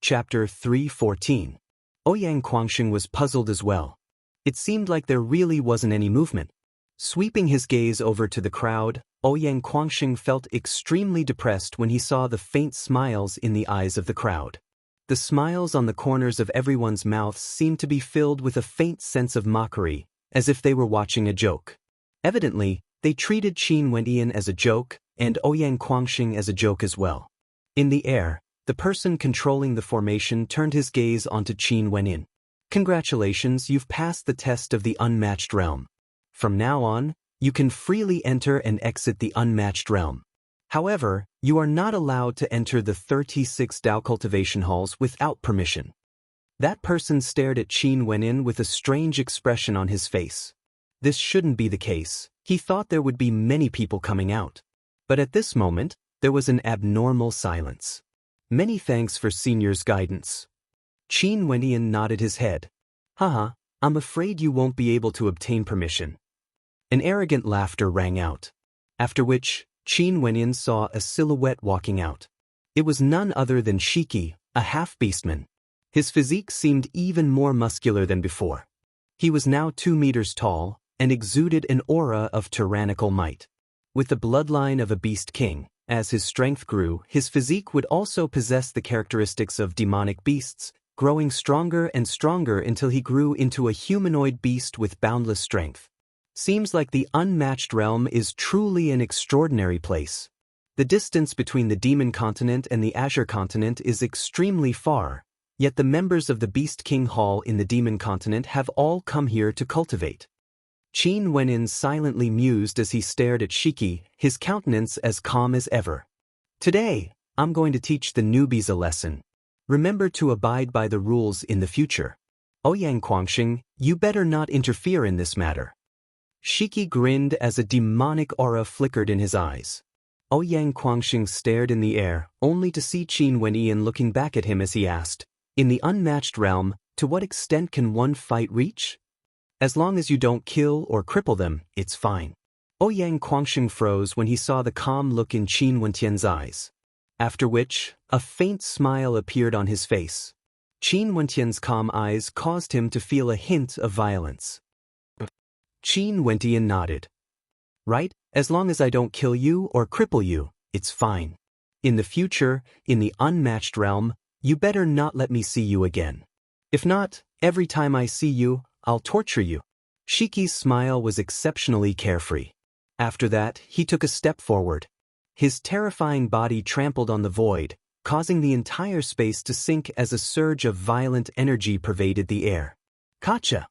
Chapter 3:14. Ouyang Guangxing was puzzled as well. It seemed like there really wasn't any movement. Sweeping his gaze over to the crowd, Ouyang Guangxing felt extremely depressed when he saw the faint smiles in the eyes of the crowd. The smiles on the corners of everyone's mouths seemed to be filled with a faint sense of mockery, as if they were watching a joke. Evidently, they treated Qin Wenyan as a joke, and Ouyang Guangxing as a joke as well. In the air, the person controlling the formation turned his gaze onto Qin Wenyan. Congratulations, you've passed the test of the unmatched realm. From now on, you can freely enter and exit the unmatched realm. However, you are not allowed to enter the 36 Dao cultivation halls without permission. That person stared at Qin Wenyan with a strange expression on his face. This shouldn't be the case. He thought there would be many people coming out. But at this moment, there was an abnormal silence. Many thanks for Senior's guidance. Qin Wenyan nodded his head. Haha, I'm afraid you won't be able to obtain permission. An arrogant laughter rang out. After which, Qin Wenyan saw a silhouette walking out. It was none other than Shiki, a half-beastman. His physique seemed even more muscular than before. He was now 2 meters tall, and exuded an aura of tyrannical might. With the bloodline of a beast king, as his strength grew, his physique would also possess the characteristics of demonic beasts, growing stronger and stronger until he grew into a humanoid beast with boundless strength. Seems like the unmatched realm is truly an extraordinary place. The distance between the Demon Continent and the Azure Continent is extremely far, yet the members of the Beast King Hall in the Demon Continent have all come here to cultivate. Qin Wenyan silently mused as he stared at Shiki, his countenance as calm as ever. Today, I'm going to teach the newbies a lesson. Remember to abide by the rules in the future. Ouyang Guangxing, you better not interfere in this matter. Shiki grinned as a demonic aura flickered in his eyes. Ouyang Guangxing stared in the air, only to see Qin Wenyan looking back at him as he asked, in the unmatched realm, to what extent can one fight reach? As long as you don't kill or cripple them, it's fine. Ouyang Guangxing froze when he saw the calm look in Qin Wenyan's eyes. After which, a faint smile appeared on his face. Qin Wenyan's calm eyes caused him to feel a hint of violence. Qin Wenyan nodded. Right, as long as I don't kill you or cripple you, it's fine. In the future, in the unmatched realm, you better not let me see you again. If not, every time I see you, I'll torture you. Shiki's smile was exceptionally carefree. After that, he took a step forward. His terrifying body trampled on the void, causing the entire space to sink as a surge of violent energy pervaded the air. Kacha!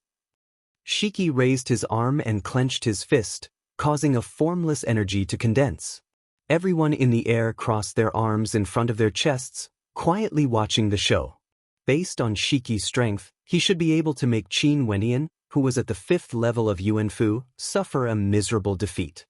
Shiki raised his arm and clenched his fist, causing a formless energy to condense. Everyone in the air crossed their arms in front of their chests, quietly watching the show. Based on Shiki's strength, he should be able to make Qin Wenyan, who was at the 5th level of Yuanfu, suffer a miserable defeat.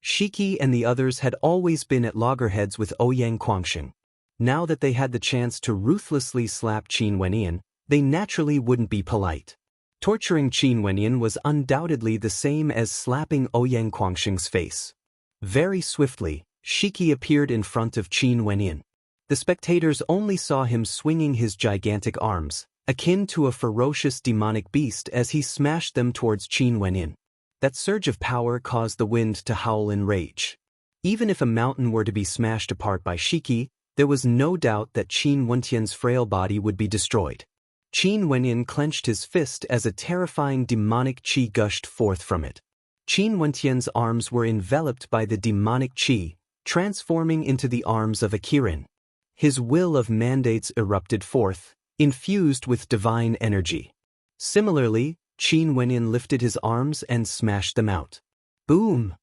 Shiki and the others had always been at loggerheads with Ouyang Guangxing. Now that they had the chance to ruthlessly slap Qin Wenyan, they naturally wouldn't be polite. Torturing Qin Wenyan was undoubtedly the same as slapping Ouyang Guangxing's face. Very swiftly, Shiki appeared in front of Qin Wenyan. The spectators only saw him swinging his gigantic arms, akin to a ferocious demonic beast as he smashed them towards Qin Wenyan. That surge of power caused the wind to howl in rage. Even if a mountain were to be smashed apart by Shiki, there was no doubt that Qin Wenyan's frail body would be destroyed. Qin Wenyan clenched his fist as a terrifying demonic qi gushed forth from it. Qin Wenyan's arms were enveloped by the demonic qi, transforming into the arms of a Kirin. His will of mandates erupted forth, infused with divine energy. Similarly, Qin Wenyan lifted his arms and smashed them out. Boom!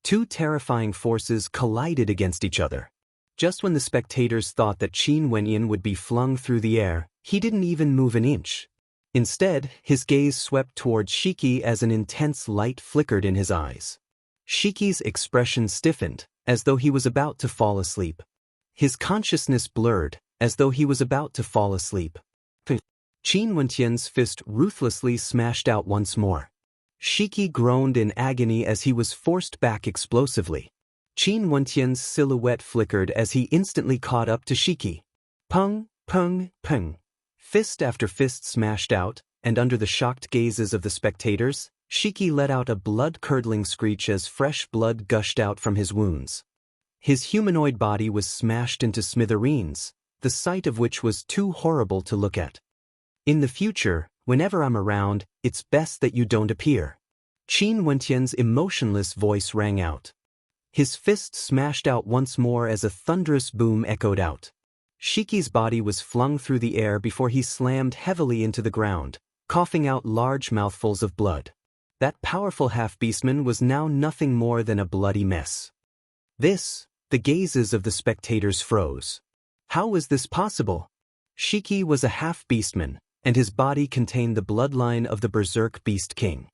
2 terrifying forces collided against each other. Just when the spectators thought that Qin Wenyan would be flung through the air, he didn't even move an inch. Instead, his gaze swept towards Shiki as an intense light flickered in his eyes. Shiki's expression stiffened, as though he was about to fall asleep. His consciousness blurred, as though he was about to fall asleep. Qin Wenyan's fist ruthlessly smashed out once more. Shiki groaned in agony as he was forced back explosively. Qin Wenyan's silhouette flickered as he instantly caught up to Shiki. Pung! Pung, pung. Fist after fist smashed out, and under the shocked gazes of the spectators, Shiki let out a blood-curdling screech as fresh blood gushed out from his wounds. His humanoid body was smashed into smithereens, the sight of which was too horrible to look at. In the future, whenever I'm around, it's best that you don't appear. Qin Wentian's emotionless voice rang out. His fist smashed out once more as a thunderous boom echoed out. Shiki's body was flung through the air before he slammed heavily into the ground, coughing out large mouthfuls of blood. That powerful half-beastman was now nothing more than a bloody mess. The gazes of the spectators froze. How was this possible? Shiki was a half-beastman, and his body contained the bloodline of the Berserk Beast King.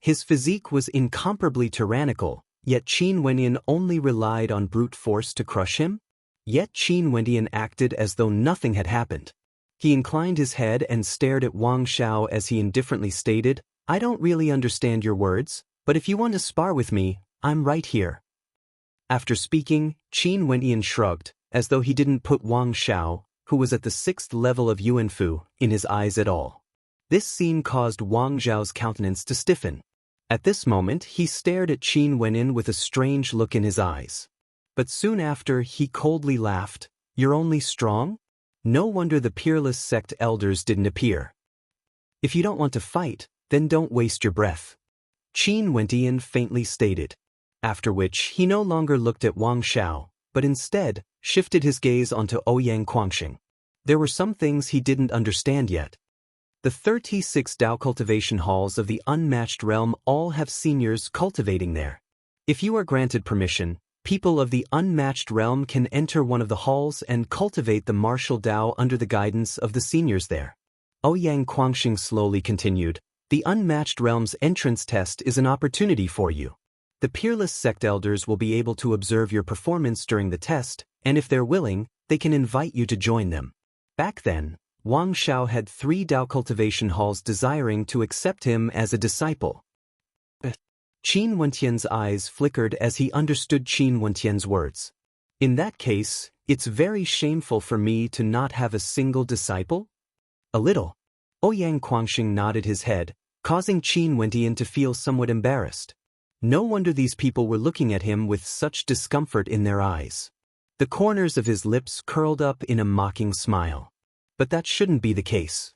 His physique was incomparably tyrannical, yet Qin Wentian only relied on brute force to crush him? Yet Qin Wentian acted as though nothing had happened. He inclined his head and stared at Wang Xiao as he indifferently stated, "I don't really understand your words, but if you want to spar with me, I'm right here." After speaking, Qin Wentian shrugged, as though he didn't put Wang Xiao, who was at the 6th level of Yuanfu, in his eyes at all. This scene caused Wang Xiao's countenance to stiffen. At this moment, he stared at Qin Wentian with a strange look in his eyes. But soon after, he coldly laughed. "You're only strong? No wonder the peerless sect elders didn't appear. If you don't want to fight, then don't waste your breath," Qin Wentian faintly stated. After which, he no longer looked at Wang Xiao, but instead, shifted his gaze onto Ouyang Quangxing. There were some things he didn't understand yet. The 36 Dao cultivation halls of the Unmatched Realm all have seniors cultivating there. If you are granted permission, people of the Unmatched Realm can enter one of the halls and cultivate the martial Dao under the guidance of the seniors there. Ouyang Quangxing slowly continued, "The Unmatched Realm's entrance test is an opportunity for you. The peerless sect elders will be able to observe your performance during the test, and if they're willing, they can invite you to join them." Back then, Wang Xiao had 3 Dao cultivation halls desiring to accept him as a disciple. Qin Wentian's eyes flickered as he understood Qin Wentian's words. "In that case, it's very shameful for me to not have a single disciple?" "A little." Ouyang Quangxing nodded his head, causing Qin Wentian to feel somewhat embarrassed. No wonder these people were looking at him with such discomfort in their eyes. The corners of his lips curled up in a mocking smile. But that shouldn't be the case.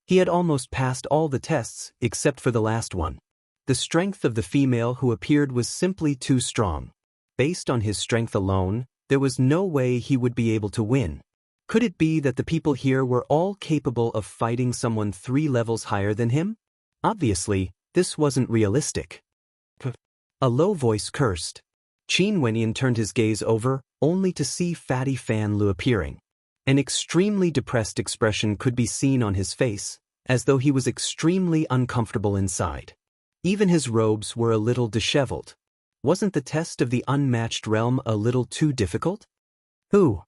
He had almost passed all the tests except for the last one. The strength of the female who appeared was simply too strong. Based on his strength alone, there was no way he would be able to win. Could it be that the people here were all capable of fighting someone 3 levels higher than him? Obviously, this wasn't realistic. A low voice cursed. Qin Wentian turned his gaze over, only to see Fatty Fan Lu appearing. An extremely depressed expression could be seen on his face, as though he was extremely uncomfortable inside. Even his robes were a little disheveled. Wasn't the test of the Unmatched Realm a little too difficult? Who?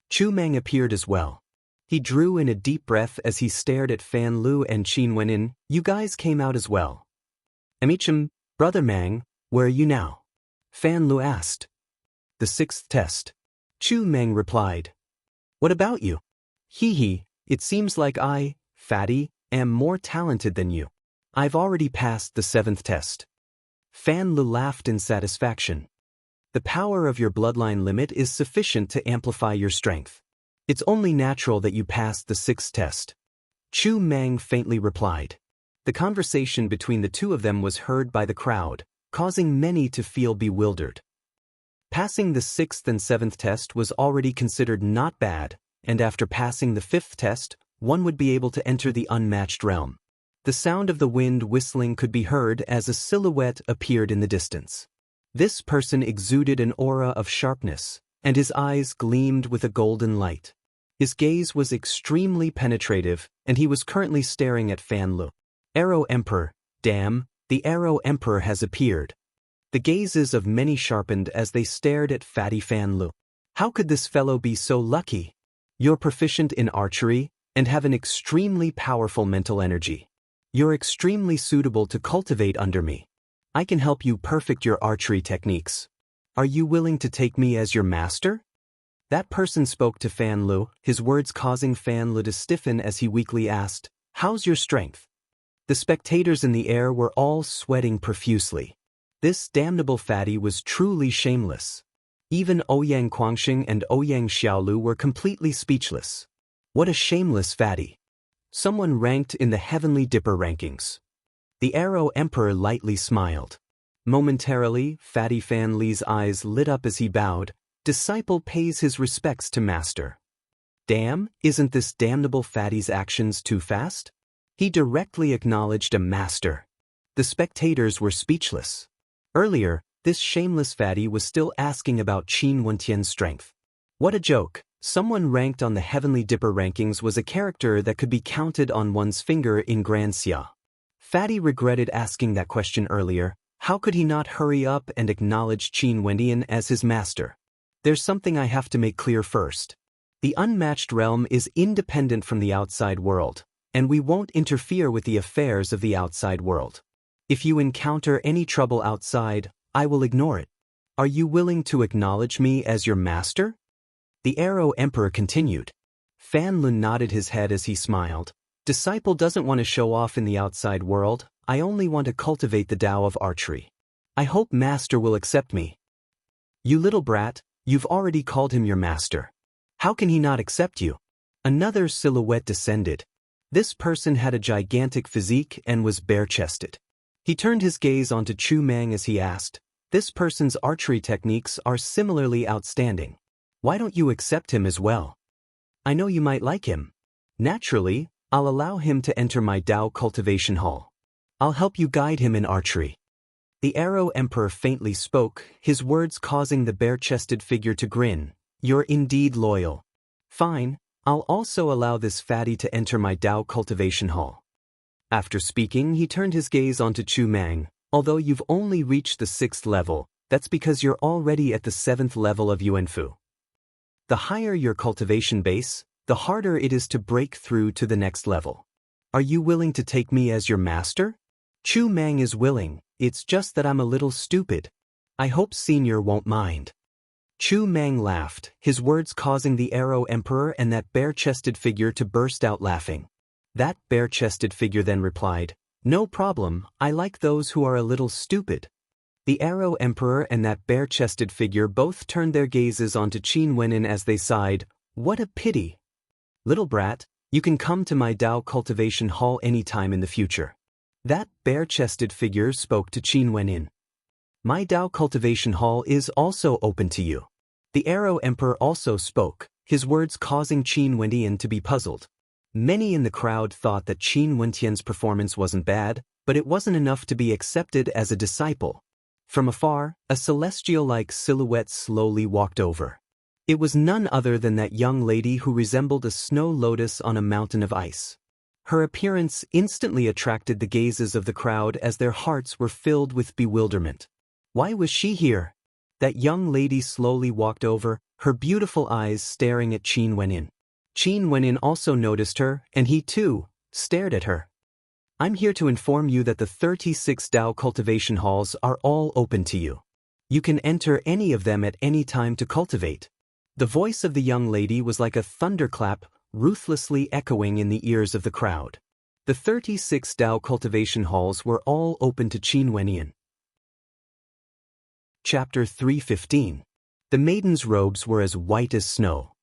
Chu Meng appeared as well. He drew in a deep breath as he stared at Fan Lu and Qin Wentian. "You guys came out as well." "Amichim, Brother Mang, where are you now?" Fan Lu asked. "The 6th test." Chu Meng replied. "What about you?" "Hee, it seems like I, Fatty, am more talented than you. I've already passed the 7th test." Fan Lu laughed in satisfaction. "The power of your bloodline limit is sufficient to amplify your strength. It's only natural that you passed the 6th test." Chu Meng faintly replied. The conversation between the two of them was heard by the crowd, causing many to feel bewildered. Passing the 6th and 7th test was already considered not bad, and after passing the 5th test, one would be able to enter the Unmatched Realm. The sound of the wind whistling could be heard as a silhouette appeared in the distance. This person exuded an aura of sharpness, and his eyes gleamed with a golden light. His gaze was extremely penetrative, and he was currently staring at Fan Lu. "Arrow Emperor, damn, the Arrow Emperor has appeared." The gazes of many sharpened as they stared at Fatty Fan Lu. How could this fellow be so lucky? "You're proficient in archery, and have an extremely powerful mental energy. You're extremely suitable to cultivate under me. I can help you perfect your archery techniques. Are you willing to take me as your master?" That person spoke to Fan Lu, his words causing Fan Lu to stiffen as he weakly asked, "How's your strength?" The spectators in the air were all sweating profusely. This damnable fatty was truly shameless. Even Ouyang Guangxing and Ouyang Xiaolu were completely speechless. What a shameless fatty. Someone ranked in the Heavenly Dipper rankings. The Arrow Emperor lightly smiled. Momentarily, Fatty Fan Li's eyes lit up as he bowed. Disciple pays his respects to master. Damn, isn't this damnable fatty's actions too fast? He directly acknowledged a master. The spectators were speechless. Earlier, this shameless fatty was still asking about Qin Wentian's strength. What a joke. Someone ranked on the Heavenly Dipper rankings was a character that could be counted on one's finger in Grand Xia. Fatty regretted asking that question earlier. How could he not hurry up and acknowledge Qin Wentian as his master? There's something I have to make clear first. The unmatched realm is independent from the outside world, and we won't interfere with the affairs of the outside world. If you encounter any trouble outside, I will ignore it. Are you willing to acknowledge me as your master? The Arrow Emperor continued. Fan Lun nodded his head as he smiled. Disciple doesn't want to show off in the outside world, I only want to cultivate the Tao of archery. I hope master will accept me. You little brat, you've already called him your master. How can he not accept you? Another silhouette descended. This person had a gigantic physique and was bare-chested. He turned his gaze onto Chu Mang as he asked, this person's archery techniques are similarly outstanding. Why don't you accept him as well? I know you might like him. Naturally, I'll allow him to enter my Tao cultivation hall. I'll help you guide him in archery. The Arrow Emperor faintly spoke, his words causing the bare-chested figure to grin. You're indeed loyal. Fine, I'll also allow this fatty to enter my Tao cultivation hall. After speaking, he turned his gaze onto Chu Mang. Although you've only reached the 6th level, that's because you're already at the 7th level of Yuanfu. The higher your cultivation base, the harder it is to break through to the next level. Are you willing to take me as your master? Chu Mang is willing, it's just that I'm a little stupid. I hope Senior won't mind. Chu Mang laughed, his words causing the Arrow Emperor and that bare-chested figure to burst out laughing. That bare-chested figure then replied, no problem, I like those who are a little stupid. The Arrow Emperor and that bare-chested figure both turned their gazes onto Qin Wenin as they sighed, what a pity. Little brat, you can come to my Tao cultivation hall anytime in the future. That bare-chested figure spoke to Qin Wenin. My Tao cultivation hall is also open to you. The Arrow Emperor also spoke, his words causing Qin Wentian to be puzzled. Many in the crowd thought that Qin Wentian's performance wasn't bad, but it wasn't enough to be accepted as a disciple. From afar, a celestial-like silhouette slowly walked over. It was none other than that young lady who resembled a snow lotus on a mountain of ice. Her appearance instantly attracted the gazes of the crowd as their hearts were filled with bewilderment. Why was she here? That young lady slowly walked over, her beautiful eyes staring at Qin Wenin. Qin Wenin also noticed her, and he too stared at her. I'm here to inform you that the 36 Tao cultivation halls are all open to you. You can enter any of them at any time to cultivate. The voice of the young lady was like a thunderclap, ruthlessly echoing in the ears of the crowd. The 36 Tao cultivation halls were all open to Qin Wentian. Chapter 315. The maiden's robes were as white as snow.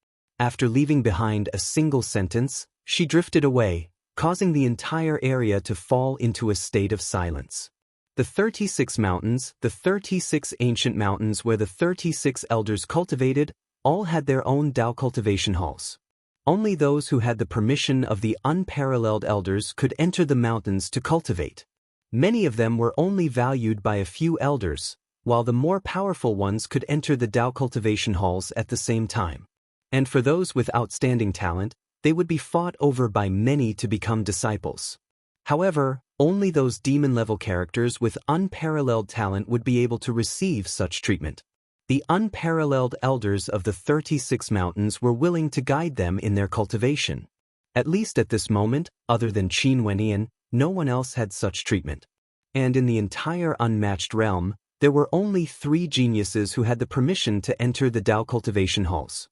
After leaving behind a single sentence, she drifted away, causing the entire area to fall into a state of silence. The 36 mountains, the 36 ancient mountains where the 36 elders cultivated, all had their own Tao cultivation halls. Only those who had the permission of the unparalleled elders could enter the mountains to cultivate. Many of them were only valued by a few elders, while the more powerful ones could enter the Tao cultivation halls at the same time. And for those with outstanding talent, they would be fought over by many to become disciples. However, only those demon-level characters with unparalleled talent would be able to receive such treatment. The unparalleled elders of the 36 mountains were willing to guide them in their cultivation. At least at this moment, other than Qin Wentian, no one else had such treatment. And in the entire unmatched realm, there were only 3 geniuses who had the permission to enter the Tao cultivation halls.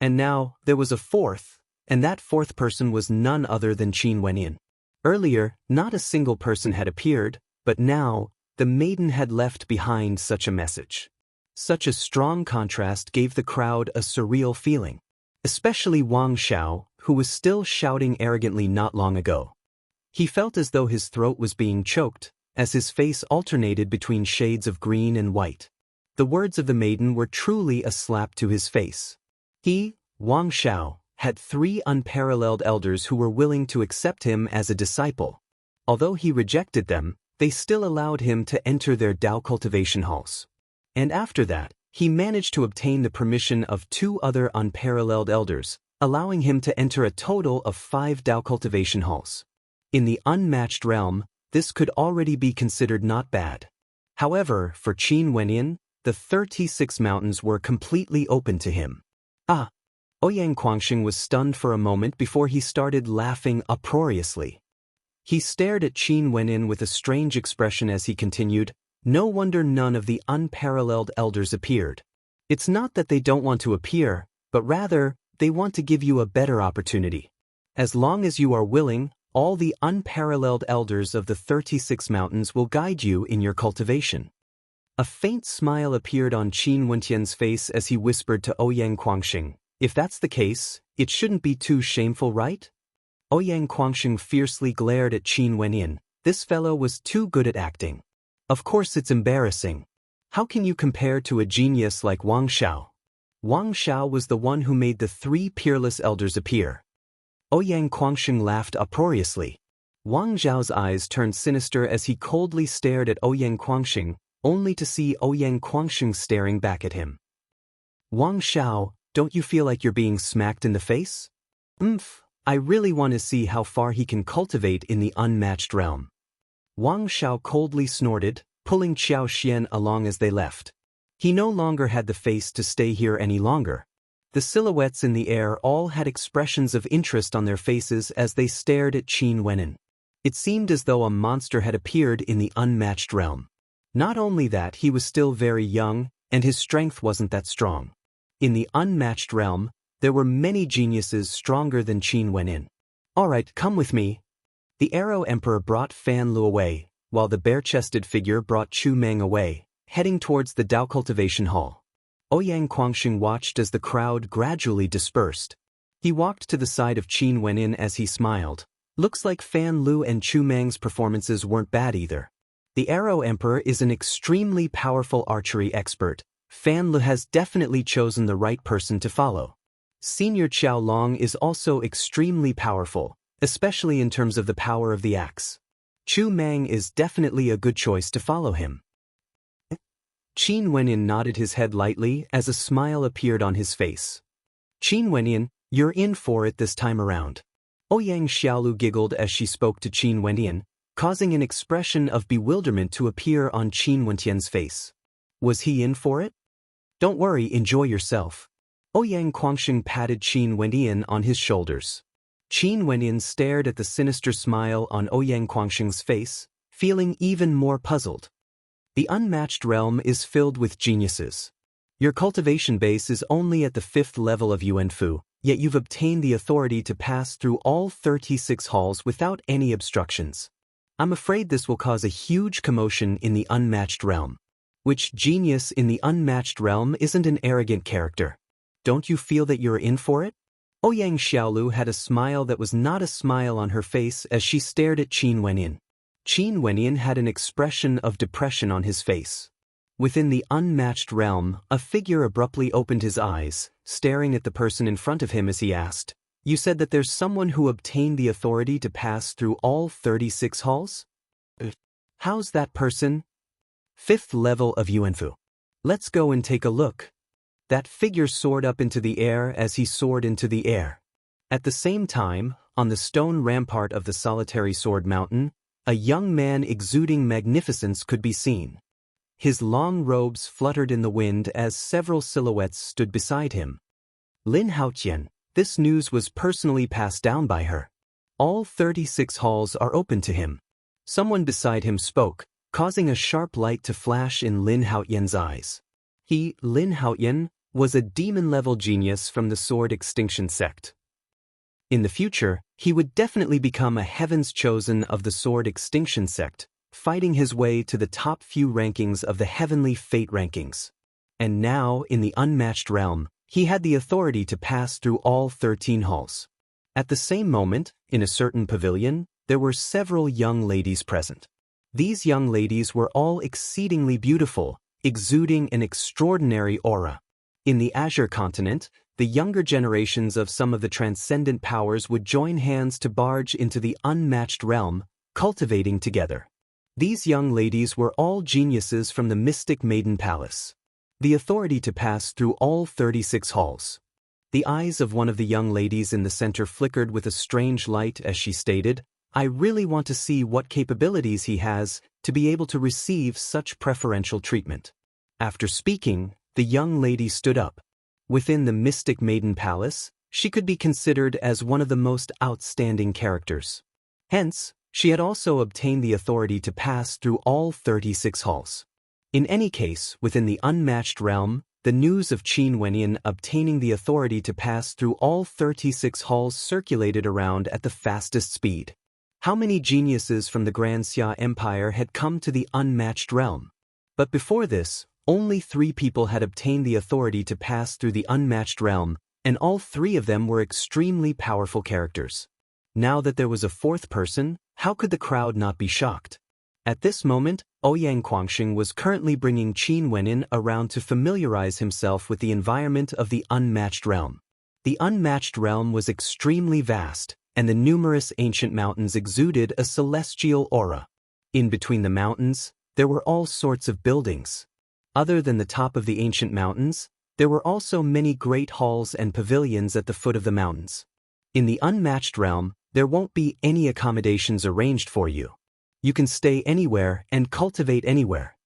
And now, there was a fourth, and that fourth person was none other than Qin Wenyin. Earlier, not a single person had appeared, but now, the maiden had left behind such a message. Such a strong contrast gave the crowd a surreal feeling, especially Wang Xiao, who was still shouting arrogantly not long ago. He felt as though his throat was being choked, as his face alternated between shades of green and white. The words of the maiden were truly a slap to his face. He, Wang Xiao, had 3 unparalleled elders who were willing to accept him as a disciple. Although he rejected them, they still allowed him to enter their Dao cultivation halls. And after that, he managed to obtain the permission of 2 other unparalleled elders, allowing him to enter a total of 5 Dao cultivation halls. In the unmatched realm, this could already be considered not bad. However, for Qin Wenyin, the 36 mountains were completely open to him. Ouyang Quangxing was stunned for a moment before he started laughing uproariously. He stared at Qin Wenyin with a strange expression as he continued, "No wonder none of the unparalleled elders appeared. It's not that they don't want to appear, but rather, they want to give you a better opportunity. As long as you are willing, all the unparalleled elders of the 36 mountains will guide you in your cultivation." A faint smile appeared on Qin Wenyan's face as he whispered to Ouyang Quangxing, "If that's the case, it shouldn't be too shameful, right?" Ouyang Quangxing fiercely glared at Qin Wenyin. This fellow was too good at acting. Of course it's embarrassing. How can you compare to a genius like Wang Xiao? Wang Xiao was the one who made the 3 peerless elders appear. Ouyang Quangxing laughed uproariously. Wang Xiao's eyes turned sinister as he coldly stared at Ouyang Quangxing, only to see Ouyang Quangxing staring back at him. "Wang Xiao, don't you feel like you're being smacked in the face? I really want to see how far he can cultivate in the unmatched realm." Wang Xiao coldly snorted, pulling Qiao Xian along as they left. He no longer had the face to stay here any longer. The silhouettes in the air all had expressions of interest on their faces as they stared at Qin Wenyin. It seemed as though a monster had appeared in the unmatched realm. Not only that, he was still very young, and his strength wasn't that strong. In the unmatched realm, there were many geniuses stronger than Qin Wenyin. "Alright, come with me." The Arrow Emperor brought Fan Lu away, while the bare-chested figure brought Chu Meng away, heading towards the Dao cultivation hall. Ouyang Quangxing watched as the crowd gradually dispersed. He walked to the side of Qin Wenyin as he smiled. Looks like Fan Lu and Chu Meng's performances weren't bad either. The Arrow Emperor is an extremely powerful archery expert. Fan Lu has definitely chosen the right person to follow. Senior Qiao Long is also extremely powerful, especially in terms of the power of the axe. Chu Meng is definitely a good choice to follow him. Qin Wenyin nodded his head lightly as a smile appeared on his face. "Qin Wenyin, you're in for it this time around." Ouyang Xiaolu giggled as she spoke to Qin Wenyin, causing an expression of bewilderment to appear on Qin Wenyan's face. Was he in for it? "Don't worry, enjoy yourself." Ouyang Quangxing patted Qin Wenyin on his shoulders. Qin Wenyin stared at the sinister smile on Ouyang Quangxing's face, feeling even more puzzled. The unmatched realm is filled with geniuses. Your cultivation base is only at the 5th level of Yuanfu, yet you've obtained the authority to pass through all 36 halls without any obstructions. I'm afraid this will cause a huge commotion in the unmatched realm. Which genius in the unmatched realm isn't an arrogant character? Don't you feel that you're in for it? Ouyang Xiaolu had a smile that was not a smile on her face as she stared at Qin Wenyin. Qin Wenyin had an expression of depression on his face. Within the unmatched realm, a figure abruptly opened his eyes, staring at the person in front of him as he asked, "You said that there's someone who obtained the authority to pass through all 36 halls? How's that person?" "5th level of Yuanfu." "Let's go and take a look." That figure soared up into the air as he soared into the air. At the same time, on the stone rampart of the solitary sword mountain, a young man exuding magnificence could be seen. His long robes fluttered in the wind as several silhouettes stood beside him. Lin Haotian, this news was personally passed down by her. All 36 halls are open to him. Someone beside him spoke, causing a sharp light to flash in Lin Haotian's eyes. He, Lin Haotian, was a demon-level genius from the Sword Extinction sect. In the future, he would definitely become a Heaven's Chosen of the Sword Extinction sect, fighting his way to the top few rankings of the Heavenly Fate rankings. And now, in the Unmatched Realm, he had the authority to pass through all 13 halls. At the same moment, in a certain pavilion, there were several young ladies present. These young ladies were all exceedingly beautiful, exuding an extraordinary aura. In the Azure continent, the younger generations of some of the transcendent powers would join hands to barge into the Unmatched Realm, cultivating together. These young ladies were all geniuses from the Mystic Maiden Palace. The authority to pass through all 36 halls. The eyes of one of the young ladies in the center flickered with a strange light as she stated, "I really want to see what capabilities he has to be able to receive such preferential treatment." After speaking, the young lady stood up. Within the Mystic Maiden Palace, she could be considered as one of the most outstanding characters. Hence, she had also obtained the authority to pass through all 36 halls. In any case, within the Unmatched Realm, the news of Qin Wenyan obtaining the authority to pass through all 36 halls circulated around at the fastest speed. How many geniuses from the Grand Xia Empire had come to the Unmatched Realm? But before this, only 3 people had obtained the authority to pass through the Unmatched Realm, and all 3 of them were extremely powerful characters. Now that there was a 4th person, how could the crowd not be shocked? At this moment, Ouyang Quangxing was currently bringing Qin Wenyan around to familiarize himself with the environment of the Unmatched Realm. The Unmatched Realm was extremely vast, and the numerous ancient mountains exuded a celestial aura. In between the mountains, there were all sorts of buildings. Other than the top of the ancient mountains, there were also many great halls and pavilions at the foot of the mountains. In the Unmatched Realm, there won't be any accommodations arranged for you. You can stay anywhere and cultivate anywhere.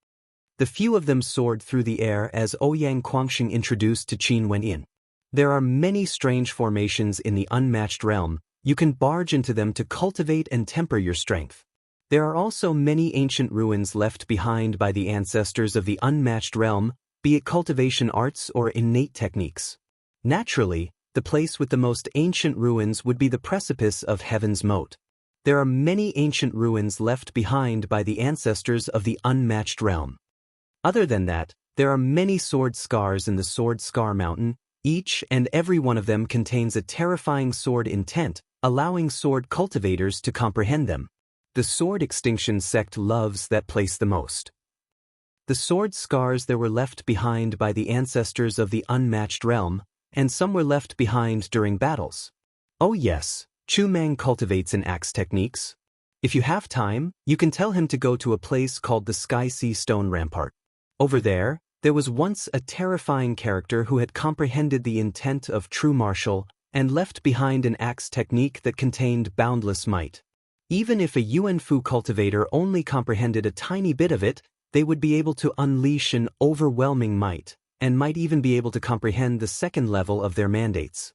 The few of them soared through the air as Ouyang Quangxing introduced to Qin Wenyan. There are many strange formations in the Unmatched Realm. You can barge into them to cultivate and temper your strength. There are also many ancient ruins left behind by the ancestors of the Unmatched Realm, be it cultivation arts or innate techniques. Naturally, the place with the most ancient ruins would be the precipice of Heaven's Moat. There are many ancient ruins left behind by the ancestors of the Unmatched Realm. Other than that, there are many sword scars in the Sword Scar Mountain. Each and every one of them contains a terrifying sword intent, allowing sword cultivators to comprehend them. The Sword Extinction sect loves that place the most. The sword scars that were left behind by the ancestors of the Unmatched Realm, and some were left behind during battles. Oh yes, Chu Mang cultivates in axe techniques. If you have time, you can tell him to go to a place called the Sky Sea Stone Rampart. Over there was once a terrifying character who had comprehended the intent of true martial and left behind an axe technique that contained boundless might. Even if a Yuan Fu cultivator only comprehended a tiny bit of it, they would be able to unleash an overwhelming might, and might even be able to comprehend the second level of their mandates.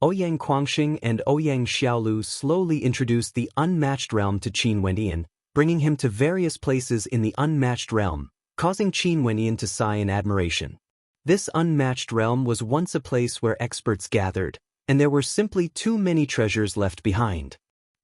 Ouyang Quangxing and Ouyang Xiaolu slowly introduced the Unmatched Realm to Qin Wenyan, bringing him to various places in the Unmatched Realm, causing Qin Wenyan to sigh in admiration. This Unmatched Realm was once a place where experts gathered, and there were simply too many treasures left behind.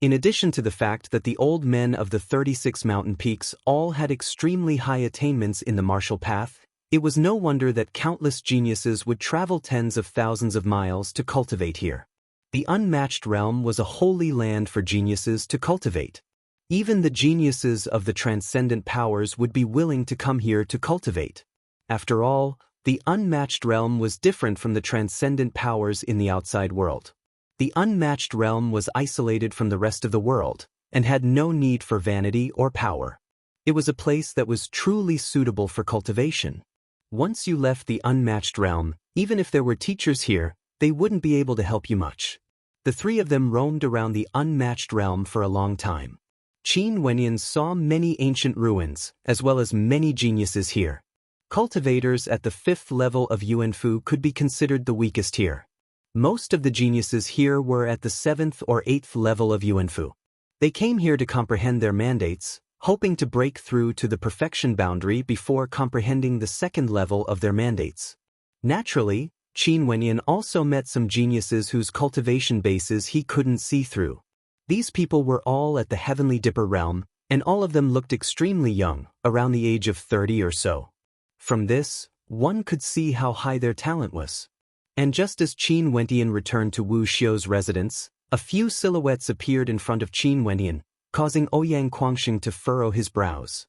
In addition to the fact that the old men of the 36 mountain peaks all had extremely high attainments in the martial path, it was no wonder that countless geniuses would travel tens of thousands of miles to cultivate here. The Unmatched Realm was a holy land for geniuses to cultivate. Even the geniuses of the transcendent powers would be willing to come here to cultivate. After all, the Unmatched Realm was different from the transcendent powers in the outside world. The Unmatched Realm was isolated from the rest of the world, and had no need for vanity or power. It was a place that was truly suitable for cultivation. Once you left the Unmatched Realm, even if there were teachers here, they wouldn't be able to help you much. The 3 of them roamed around the Unmatched Realm for a long time. Qin Wenyan saw many ancient ruins, as well as many geniuses here. Cultivators at the 5th level of Yuan Fu could be considered the weakest here. Most of the geniuses here were at the 7th or 8th level of Yuan Fu. They came here to comprehend their mandates, hoping to break through to the perfection boundary before comprehending the 2nd level of their mandates. Naturally, Qin Wenyan also met some geniuses whose cultivation bases he couldn't see through. These people were all at the Heavenly Dipper realm, and all of them looked extremely young, around the age of 30 or so. From this, one could see how high their talent was. And just as Qin Wenyan returned to Wu Xiu's residence, a few silhouettes appeared in front of Qin Wenyan, causing Ouyang Quangxing to furrow his brows.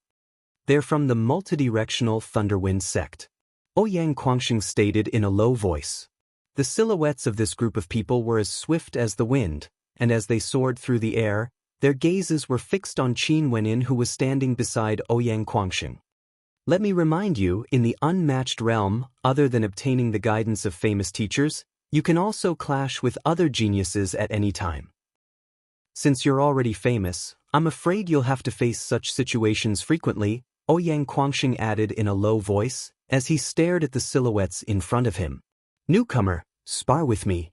They're from the multidirectional Thunderwind sect. Ouyang Quangxing stated in a low voice. The silhouettes of this group of people were as swift as the wind, and as they soared through the air, their gazes were fixed on Qin Wenyan, who was standing beside Ouyang Quangxing. Let me remind you, in the unmatched realm, other than obtaining the guidance of famous teachers, you can also clash with other geniuses at any time. Since you're already famous, I'm afraid you'll have to face such situations frequently, Ouyang Quangxing added in a low voice, as he stared at the silhouettes in front of him. Newcomer, spar with me.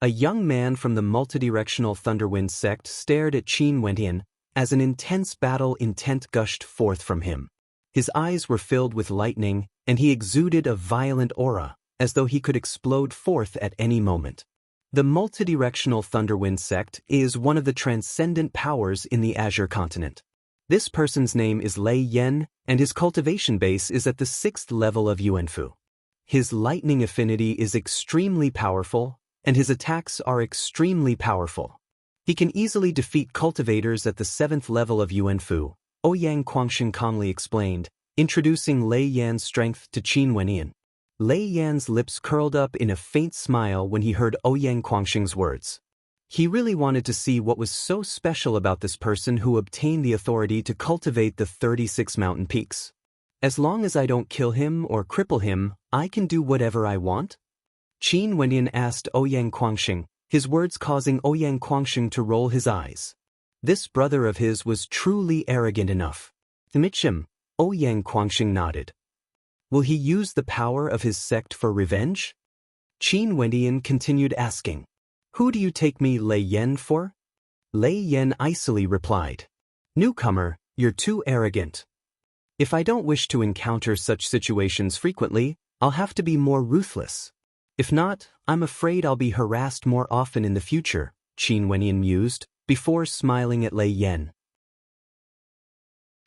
A young man from the multidirectional Thunderwind sect stared at Qin Wenyan, as an intense battle intent gushed forth from him. His eyes were filled with lightning, and he exuded a violent aura, as though he could explode forth at any moment. The multidirectional Thunderwind sect is one of the transcendent powers in the Azure continent. This person's name is Lei Yan, and his cultivation base is at the 6th level of Yuanfu. His lightning affinity is extremely powerful, and his attacks are extremely powerful. He can easily defeat cultivators at the 7th level of Yuanfu, Ouyang Quangxing calmly explained, introducing Lei Yan's strength to Qin Wenyan. Lei Yan's lips curled up in a faint smile when he heard Ouyang Quangxing's words. He really wanted to see what was so special about this person who obtained the authority to cultivate the 36 mountain peaks. As long as I don't kill him or cripple him, I can do whatever I want? Qin Wenyan asked Ouyang Quangxing, his words causing Ouyang Quangxing to roll his eyes. This brother of his was truly arrogant enough. Michim, Ouyang Quangxing nodded. Will he use the power of his sect for revenge? Qin Wenyan continued asking. Who do you take me Lei Yan for? Lei Yan icily replied. Newcomer, you're too arrogant. If I don't wish to encounter such situations frequently, I'll have to be more ruthless. If not, I'm afraid I'll be harassed more often in the future, Qin Wenyan mused, before smiling at Lei Yan.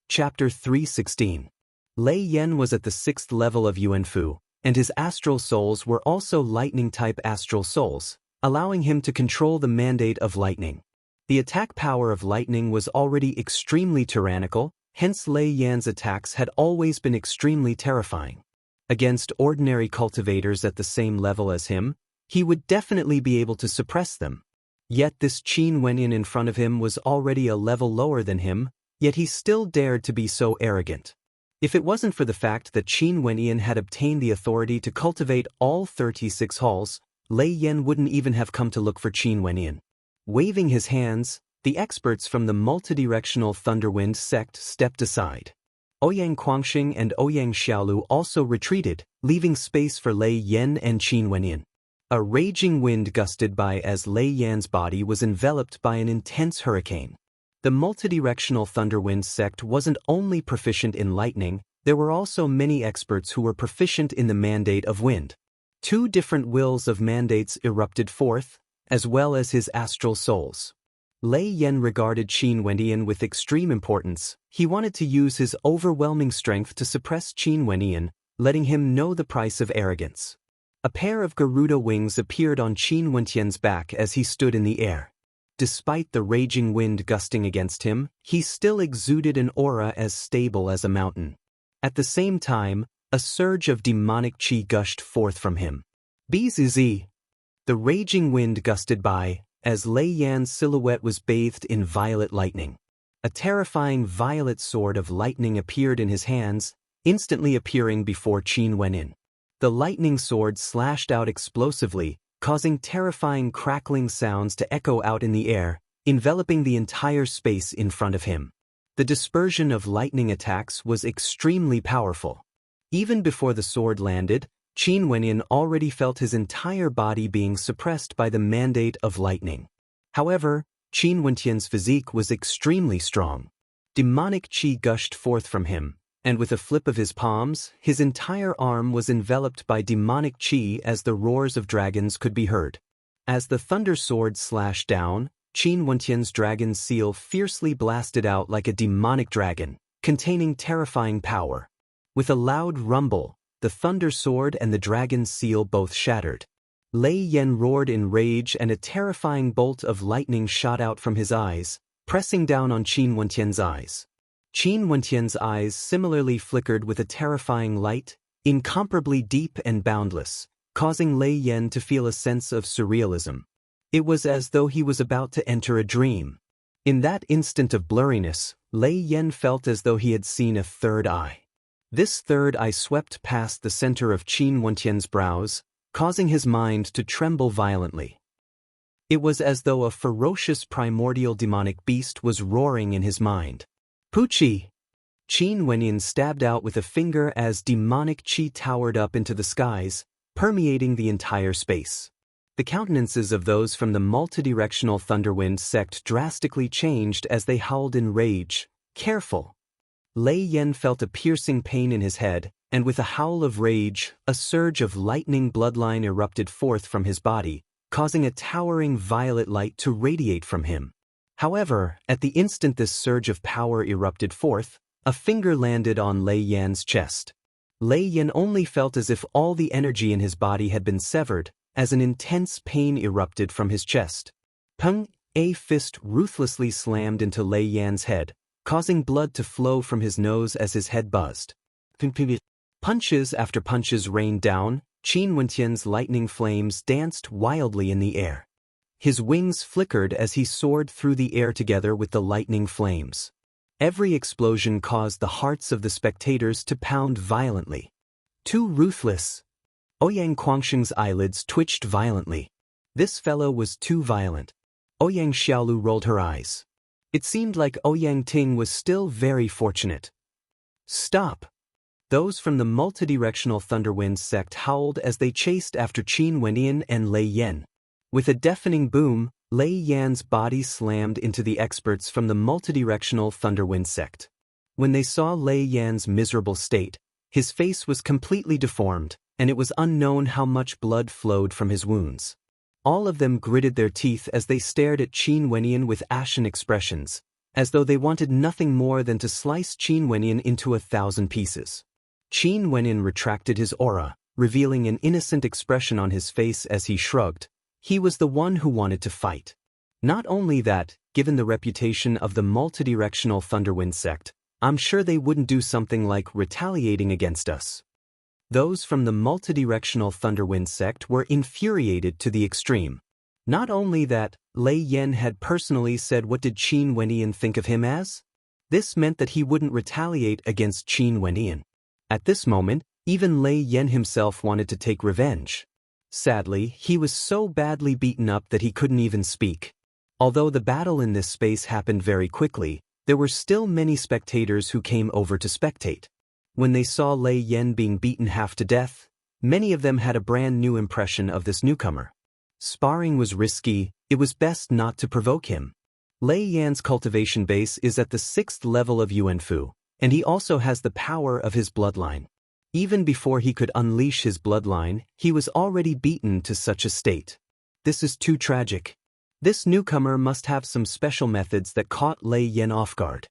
Chapter 316. Lei Yan was at the 6th level of Yuanfu, and his astral souls were also lightning-type astral souls, allowing him to control the mandate of lightning. The attack power of lightning was already extremely tyrannical, hence Lei Yan's attacks had always been extremely terrifying. Against ordinary cultivators at the same level as him, he would definitely be able to suppress them. Yet this Qin Wenyan in front of him was already a level lower than him, yet he still dared to be so arrogant. If it wasn't for the fact that Qin Wenyan had obtained the authority to cultivate all 36 halls, Lei Yan wouldn't even have come to look for Qin Wenyan. Waving his hands, the experts from the multidirectional Thunderwind sect stepped aside. Ouyang Quangxing and Ouyang Xiaolu also retreated, leaving space for Lei Yan and Qin Wenyan. A raging wind gusted by as Lei Yan's body was enveloped by an intense hurricane. The multidirectional Thunderwind sect wasn't only proficient in lightning, there were also many experts who were proficient in the mandate of wind. 2 different wills of mandates erupted forth, as well as his astral souls. Lei Yan regarded Qin Wenyan with extreme importance. He wanted to use his overwhelming strength to suppress Qin Wenyan, letting him know the price of arrogance. A pair of Garuda wings appeared on Qin Wenyan's back as he stood in the air. Despite the raging wind gusting against him, he still exuded an aura as stable as a mountain. At the same time, a surge of demonic qi gushed forth from him. Bzz. The raging wind gusted by, as Lei Yan's silhouette was bathed in violet lightning. A terrifying violet sword of lightning appeared in his hands, instantly appearing before Qin Wenyan. The lightning sword slashed out explosively, causing terrifying crackling sounds to echo out in the air, enveloping the entire space in front of him. The dispersion of lightning attacks was extremely powerful. Even before the sword landed, Qin Wenyan already felt his entire body being suppressed by the mandate of lightning. However, Qin Wenyan's physique was extremely strong. Demonic qi gushed forth from him, and with a flip of his palms, his entire arm was enveloped by demonic chi as the roars of dragons could be heard. As the thunder sword slashed down, Qin Wentian's dragon seal fiercely blasted out like a demonic dragon, containing terrifying power. With a loud rumble, the thunder sword and the dragon's seal both shattered. Lei Yan roared in rage and a terrifying bolt of lightning shot out from his eyes, pressing down on Qin Wentian's eyes. Qin Wentian's eyes similarly flickered with a terrifying light, incomparably deep and boundless, causing Lei Yan to feel a sense of surrealism. It was as though he was about to enter a dream. In that instant of blurriness, Lei Yan felt as though he had seen a third eye. This third eye swept past the center of Qin Wentian's brows, causing his mind to tremble violently. It was as though a ferocious primordial demonic beast was roaring in his mind. Puchi! Qin Wentian stabbed out with a finger as demonic chi towered up into the skies, permeating the entire space. The countenances of those from the multidirectional Thunderwind sect drastically changed as they howled in rage. Careful! Lei Yan felt a piercing pain in his head, and with a howl of rage, a surge of lightning bloodline erupted forth from his body, causing a towering violet light to radiate from him. However, at the instant this surge of power erupted forth, a finger landed on Lei Yan's chest. Lei Yan only felt as if all the energy in his body had been severed, as an intense pain erupted from his chest. Peng! A fist ruthlessly slammed into Lei Yan's head, causing blood to flow from his nose as his head buzzed. Punches after punches rained down, Qin Wentian's lightning flames danced wildly in the air. His wings flickered as he soared through the air together with the lightning flames. Every explosion caused the hearts of the spectators to pound violently. Too ruthless! Ouyang Quangsheng's eyelids twitched violently. This fellow was too violent. Ouyang Xiaolu rolled her eyes. It seemed like Ouyang Ting was still very fortunate. Stop! Those from the multidirectional Thunderwind sect howled as they chased after Qin Wentian and Lei Yan. With a deafening boom, Lei Yan's body slammed into the experts from the multidirectional Thunderwind sect. When they saw Lei Yan's miserable state, his face was completely deformed, and it was unknown how much blood flowed from his wounds. All of them gritted their teeth as they stared at Qin Wentian with ashen expressions, as though they wanted nothing more than to slice Qin Wentian into 1,000 pieces. Qin Wentian retracted his aura, revealing an innocent expression on his face as he shrugged. He was the one who wanted to fight. Not only that, given the reputation of the multidirectional Thunderwind sect, I'm sure they wouldn't do something like retaliating against us. Those from the multidirectional Thunderwind sect were infuriated to the extreme. Not only that, Lei Yan had personally said what did Qin Wentian think of him as? This meant that he wouldn't retaliate against Qin Wentian. At this moment, even Lei Yan himself wanted to take revenge. Sadly, he was so badly beaten up that he couldn't even speak. Although the battle in this space happened very quickly, there were still many spectators who came over to spectate. When they saw Lei Yan being beaten half to death, many of them had a brand new impression of this newcomer. Sparring was risky, it was best not to provoke him. Lei Yan's cultivation base is at the 6th level of Yuanfu, and he also has the power of his bloodline. Even before he could unleash his bloodline, he was already beaten to such a state. This is too tragic. This newcomer must have some special methods that caught Lei Yan off guard.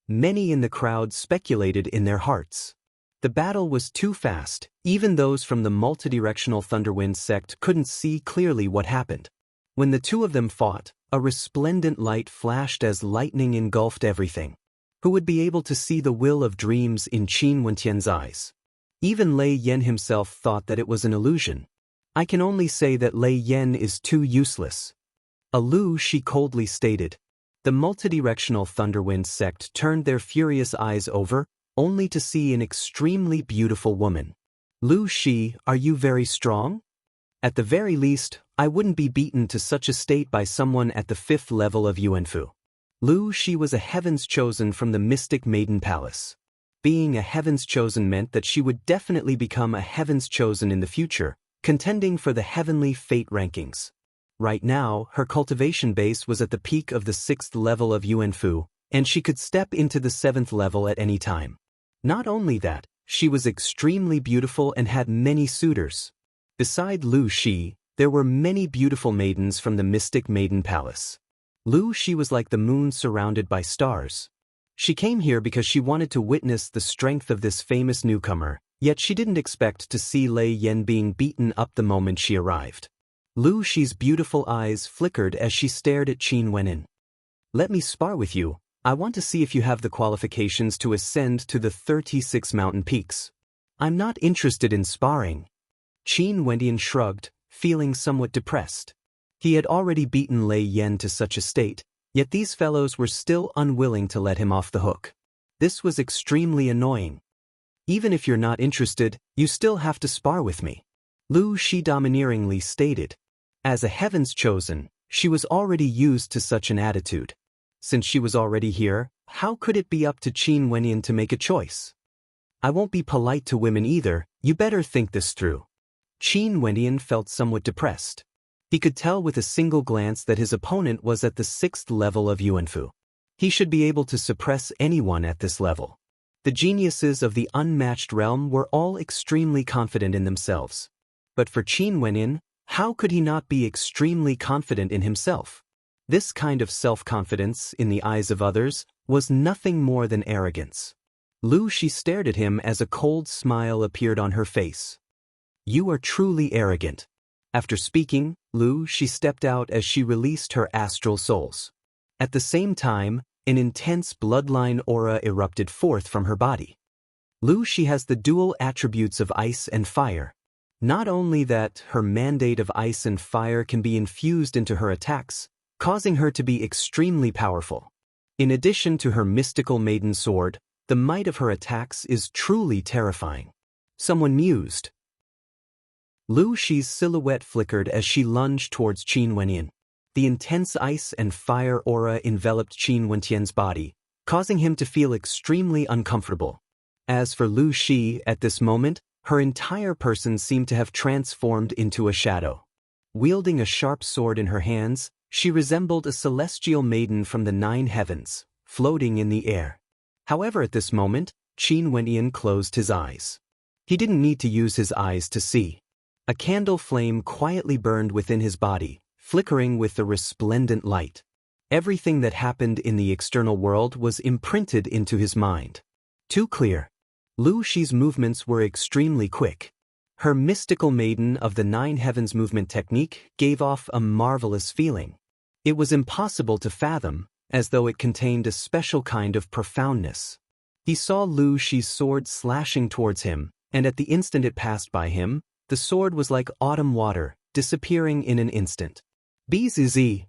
Many in the crowd speculated in their hearts. The battle was too fast, even those from the multidirectional Thunderwind sect couldn't see clearly what happened. When the two of them fought, a resplendent light flashed as lightning engulfed everything. Who would be able to see the will of dreams in Qin Wentian's eyes? Even Lei Yan himself thought that it was an illusion. I can only say that Lei Yan is too useless. Alu, she coldly stated. The multidirectional Thunderwind sect turned their furious eyes over, only to see an extremely beautiful woman. Lu Shi, are you very strong? At the very least, I wouldn't be beaten to such a state by someone at the 5th level of Yuanfu. Lu Shi was a Heaven's Chosen from the Mystic Maiden Palace. Being a Heaven's Chosen meant that she would definitely become a Heaven's Chosen in the future, contending for the Heavenly Fate rankings. Right now, her cultivation base was at the peak of the 6th level of Yuanfu, and she could step into the 7th level at any time. Not only that, she was extremely beautiful and had many suitors. Beside Lu Shi, there were many beautiful maidens from the Mystic Maiden Palace. Lu Shi was like the moon surrounded by stars. She came here because she wanted to witness the strength of this famous newcomer, yet she didn't expect to see Lei Yan being beaten up the moment she arrived. Lu Shi's beautiful eyes flickered as she stared at Qin Wenyin. "Let me spar with you. I want to see if you have the qualifications to ascend to the 36 mountain peaks." "I'm not interested in sparring." Qin Wenyin shrugged, feeling somewhat depressed. He had already beaten Lei Yan to such a state, yet these fellows were still unwilling to let him off the hook. This was extremely annoying. "Even if you're not interested, you still have to spar with me," Lu Shi domineeringly stated. As a heaven's chosen, she was already used to such an attitude. Since she was already here, how could it be up to Qin Wenyin to make a choice? "I won't be polite to women either, you better think this through." Qin Wenyin felt somewhat depressed. He could tell with a single glance that his opponent was at the 6th level of Yuanfu. He should be able to suppress anyone at this level. The geniuses of the unmatched realm were all extremely confident in themselves. But for Qin Wenyin, how could he not be extremely confident in himself? This kind of self-confidence, in the eyes of others, was nothing more than arrogance. Lu Shi stared at him as a cold smile appeared on her face. "You are truly arrogant." After speaking, Lu Shi stepped out as she released her astral souls. At the same time, an intense bloodline aura erupted forth from her body. Lu Shi has the dual attributes of ice and fire. Not only that, her mandate of ice and fire can be infused into her attacks, causing her to be extremely powerful. In addition to her mystical maiden sword, the might of her attacks is truly terrifying. Someone mused. Lu Shi's silhouette flickered as she lunged towards Qin Wenyin. The intense ice and fire aura enveloped Qin Wenyan's body, causing him to feel extremely uncomfortable. As for Lu Shi, at this moment, her entire person seemed to have transformed into a shadow. Wielding a sharp sword in her hands, she resembled a celestial maiden from the 9 heavens, floating in the air. However, at this moment, Qin Wenyin closed his eyes. He didn't need to use his eyes to see. A candle flame quietly burned within his body, flickering with a resplendent light. Everything that happened in the external world was imprinted into his mind. Too clear. Lu Shi's movements were extremely quick. Her mystical maiden of the 9 heavens movement technique gave off a marvelous feeling. It was impossible to fathom, as though it contained a special kind of profoundness. He saw Lu Shi's sword slashing towards him, and at the instant it passed by him, the sword was like autumn water, disappearing in an instant. Bzz.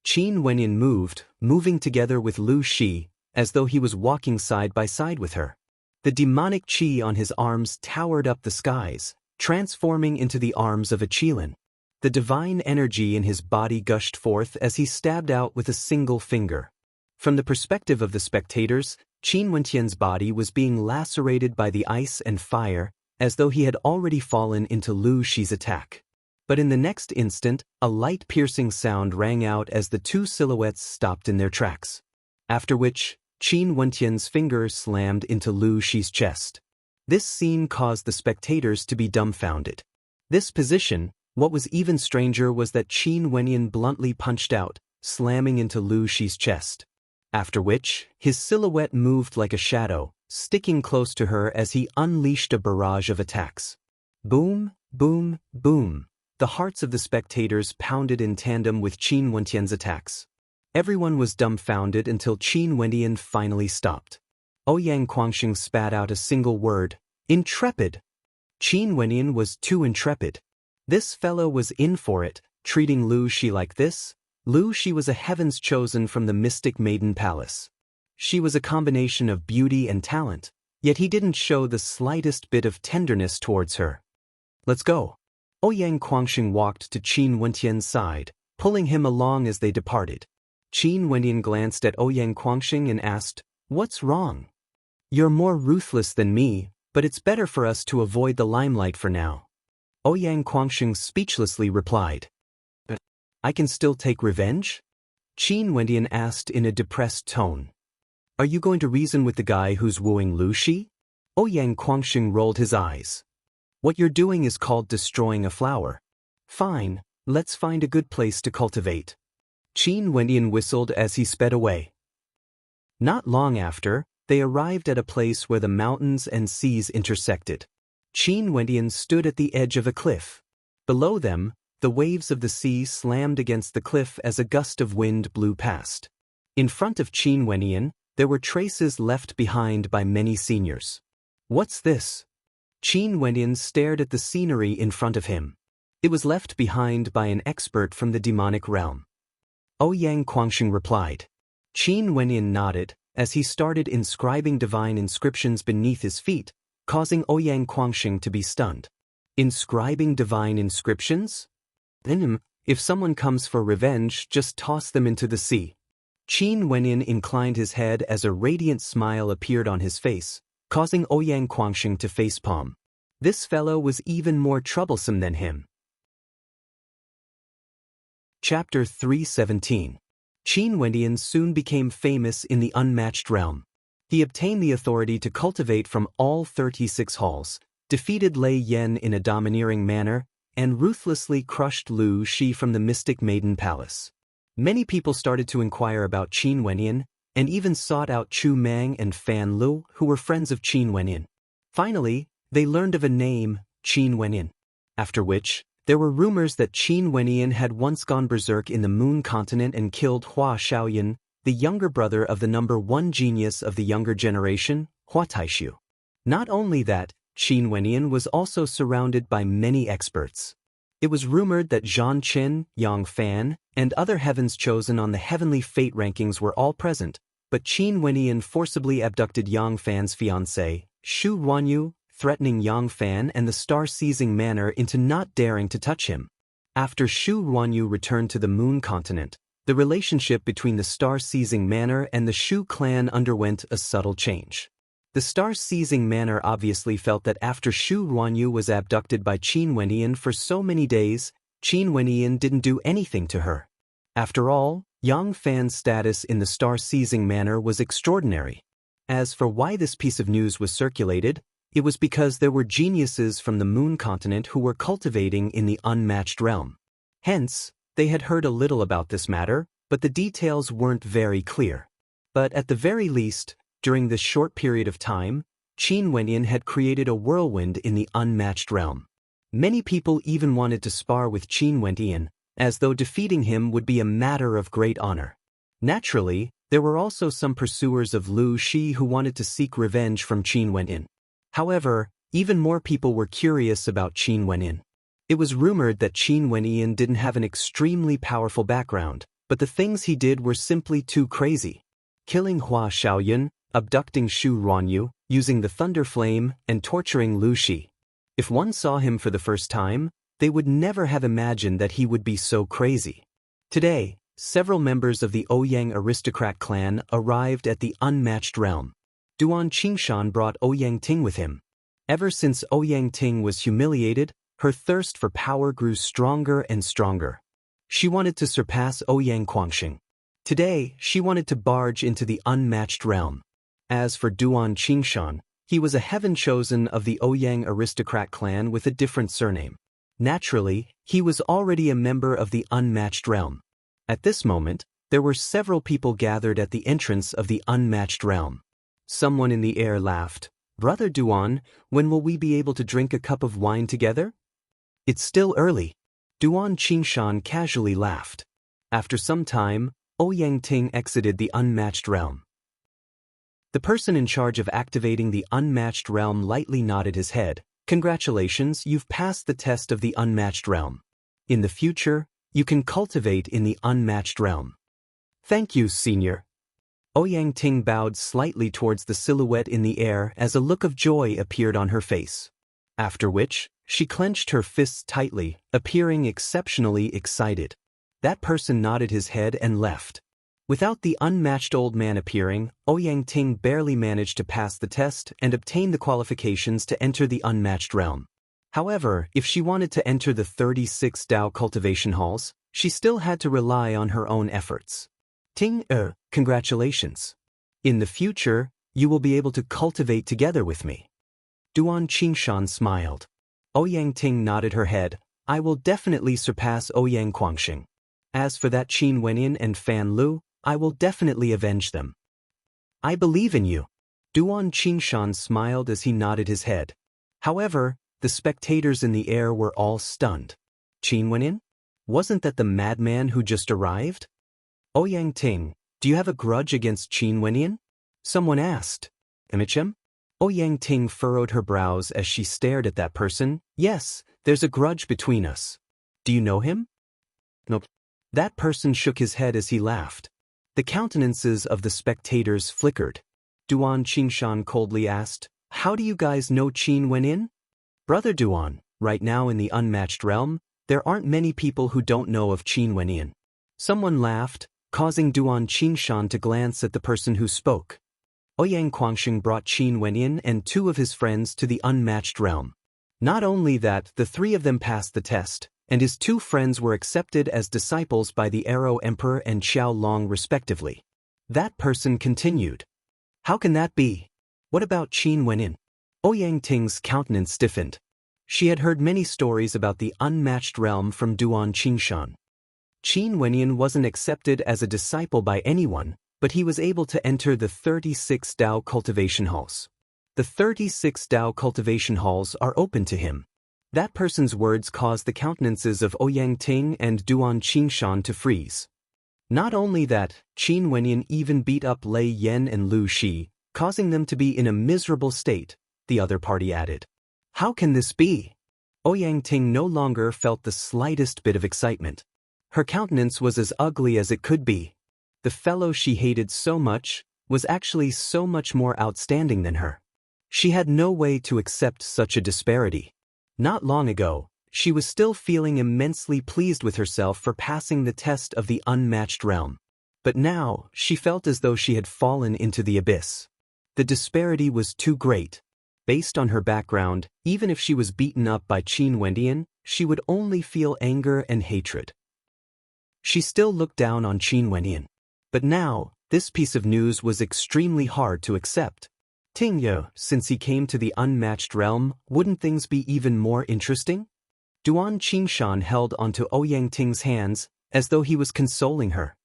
Qin Wenyin moved, moving together with Lu Shi, as though he was walking side by side with her. The demonic qi on his arms towered up the skies, transforming into the arms of a qilin. The divine energy in his body gushed forth as he stabbed out with a single finger. From the perspective of the spectators, Qin Wenyan's body was being lacerated by the ice and fire, as though he had already fallen into Lu Shi's attack. But in the next instant, a light-piercing sound rang out as the two silhouettes stopped in their tracks. After which, Qin Wenyan's finger slammed into Lu Shi's chest. This scene caused the spectators to be dumbfounded. This position, what was even stranger was that Qin Wenyin bluntly punched out, slamming into Lu Shi's chest. After which, his silhouette moved like a shadow, sticking close to her as he unleashed a barrage of attacks. Boom, boom, boom. The hearts of the spectators pounded in tandem with Qin Wenyan's attacks. Everyone was dumbfounded until Qin Wenyin finally stopped. Ouyang Guangxing spat out a single word, "Intrepid." Qin Wenyin was too intrepid. This fellow was in for it, treating Lu Shi like this. Lu Shi was a heaven's chosen from the Mystic Maiden Palace. She was a combination of beauty and talent, yet he didn't show the slightest bit of tenderness towards her. "Let's go." Ouyang Guangxing walked to Qin Wenyan's side, pulling him along as they departed. Qin Wenyin glanced at Ouyang Guangxing and asked, "What's wrong?" "You're more ruthless than me, but it's better for us to avoid the limelight for now." Ouyang Guangxing speechlessly replied. "But I can still take revenge?" Qin Wenyin asked in a depressed tone. "Are you going to reason with the guy who's wooing Lu Shi?" Ouyang Quangxing rolled his eyes. What you're doing is called destroying a flower. Fine, let's find a good place to cultivate. Qin Wendian whistled as he sped away. Not long after, they arrived at a place where the mountains and seas intersected. Qin Wendian stood at the edge of a cliff. Below them, the waves of the sea slammed against the cliff as a gust of wind blew past. In front of Qin Wendian, there were traces left behind by many seniors. What's this? Qin Wendian stared at the scenery in front of him. It was left behind by an expert from the demonic realm. Ouyang Quangxing replied. Qin Wendian nodded as he started inscribing divine inscriptions beneath his feet, causing Ouyang Quangxing to be stunned. Inscribing divine inscriptions? If someone comes for revenge, just toss them into the sea. Qin Wendian inclined his head as a radiant smile appeared on his face, causing Ouyang Quangxing to facepalm. This fellow was even more troublesome than him. Chapter 317. Qin Wendian soon became famous in the unmatched realm. He obtained the authority to cultivate from all 36 halls, defeated Lei Yan in a domineering manner, and ruthlessly crushed Lu Shi from the Mystic Maiden Palace. Many people started to inquire about Qin Wendian, and even sought out Chu Mang and Fan Lu, who were friends of Qin Wendian. Finally, they learned of a name, Qin Wendian. After which, there were rumors that Qin Wendian had once gone berserk in the Moon Continent and killed Hua Xiaoyan, the younger brother of the number 1 genius of the younger generation, Hua Taishu. Not only that, Qin Wendian was also surrounded by many experts. It was rumored that Zhan Qin, Yang Fan, and other heavens chosen on the heavenly fate rankings were all present, but Qin Wendian forcibly abducted Yang Fan's fiancée, Shu Ruanyu, threatening Yang Fan and the star-seizing manor into not daring to touch him. After Shu Ruanyu returned to the Moon Continent, the relationship between the star-seizing manor and the Shu clan underwent a subtle change. The star-seizing manor obviously felt that after Shu Ruanyu was abducted by Qin Wendian for so many days, Qin Wendian didn't do anything to her. After all, Yang Fan's status in the star-seizing manor was extraordinary. As for why this piece of news was circulated, it was because there were geniuses from the Moon Continent who were cultivating in the unmatched realm. Hence, they had heard a little about this matter, but the details weren't very clear. But at the very least, during this short period of time, Qin Wendian had created a whirlwind in the unmatched realm. Many people even wanted to spar with Qin Wendian, as though defeating him would be a matter of great honor. Naturally, there were also some pursuers of Lu Shi who wanted to seek revenge from Qin Wendian. However, even more people were curious about Qin Wendian. It was rumored that Qin Wendian didn't have an extremely powerful background, but the things he did were simply too crazy. Killing Hua Xiaoyan, abducting Shu Ruanyu, using the Thunder Flame, and torturing Lu Shi. If one saw him for the first time, they would never have imagined that he would be so crazy. Today, several members of the Ouyang aristocrat clan arrived at the unmatched realm. Duan Qingshan brought Ouyang Ting with him. Ever since Ouyang Ting was humiliated, her thirst for power grew stronger and stronger. She wanted to surpass Ouyang Quangxing. Today, she wanted to barge into the unmatched realm. As for Duan Qingshan, he was a heaven chosen of the Ouyang aristocrat clan with a different surname. Naturally, he was already a member of the unmatched realm. At this moment, there were several people gathered at the entrance of the unmatched realm. Someone in the air laughed. "Brother Duan, when will we be able to drink a cup of wine together?" "It's still early." Duan Qingshan casually laughed. After some time, Ouyang Ting exited the unmatched realm. The person in charge of activating the unmatched realm lightly nodded his head. "Congratulations, you've passed the test of the unmatched realm. In the future, you can cultivate in the unmatched realm." "Thank you, senior." Ouyang Ting bowed slightly towards the silhouette in the air as a look of joy appeared on her face. After which, she clenched her fists tightly, appearing exceptionally excited. That person nodded his head and left. Without the unmatched old man appearing, Ouyang Ting barely managed to pass the test and obtain the qualifications to enter the unmatched realm. However, if she wanted to enter the 36 Dao cultivation halls, she still had to rely on her own efforts. Ting, congratulations. In the future, you will be able to cultivate together with me. Duan Qingshan smiled. Ouyang Ting nodded her head. I will definitely surpass Ouyang Quangxing. As for that Qin Wenyin and Fan Lu, I will definitely avenge them. I believe in you. Duan Qingshan smiled as he nodded his head. However, the spectators in the air were all stunned. Qin Wenyin? Wasn't that the madman who just arrived? Ouyang Ting, do you have a grudge against Qin Wenyin? Someone asked. Imichem? Ouyang Ting furrowed her brows as she stared at that person. Yes, there's a grudge between us. Do you know him? Nope. That person shook his head as he laughed. The countenances of the spectators flickered. Duan Qingshan coldly asked, How do you guys know Qin Wenyin? Brother Duan, right now in the unmatched realm, there aren't many people who don't know of Qin Wenyin. Someone laughed, causing Duan Qingshan to glance at the person who spoke. Ouyang Quangxing brought Qin Wenyin and 2 of his friends to the unmatched realm. Not only that, the 3 of them passed the test, and his 2 friends were accepted as disciples by the Arrow Emperor and Xiao Long respectively. That person continued. How can that be? What about Qin Wenyin? Ouyang Ting's countenance stiffened. She had heard many stories about the unmatched realm from Duan Qingshan. Qin Wenyin wasn't accepted as a disciple by anyone, but he was able to enter the 36 Dao cultivation halls. The 36 Dao cultivation halls are open to him. That person's words caused the countenances of Ouyang Ting and Duan Qingshan to freeze. Not only that, Qin Wenyin even beat up Lei Yan and Lu Shi, causing them to be in a miserable state, the other party added. How can this be? Ouyang Ting no longer felt the slightest bit of excitement. Her countenance was as ugly as it could be. The fellow she hated so much was actually so much more outstanding than her. She had no way to accept such a disparity. Not long ago, she was still feeling immensely pleased with herself for passing the test of the unmatched realm. But now, she felt as though she had fallen into the abyss. The disparity was too great. Based on her background, even if she was beaten up by Qin Wenyin, she would only feel anger and hatred. She still looked down on Qin Wenyin. But now, this piece of news was extremely hard to accept. Tingye, since he came to the unmatched realm, wouldn't things be even more interesting? Duan Qingshan held onto Ouyang Ting's hands, as though he was consoling her.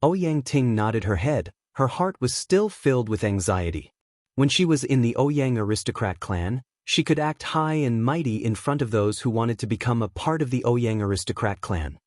Ouyang Ting nodded her head, her heart was still filled with anxiety. When she was in the Ouyang aristocrat clan, she could act high and mighty in front of those who wanted to become a part of the Ouyang aristocrat clan.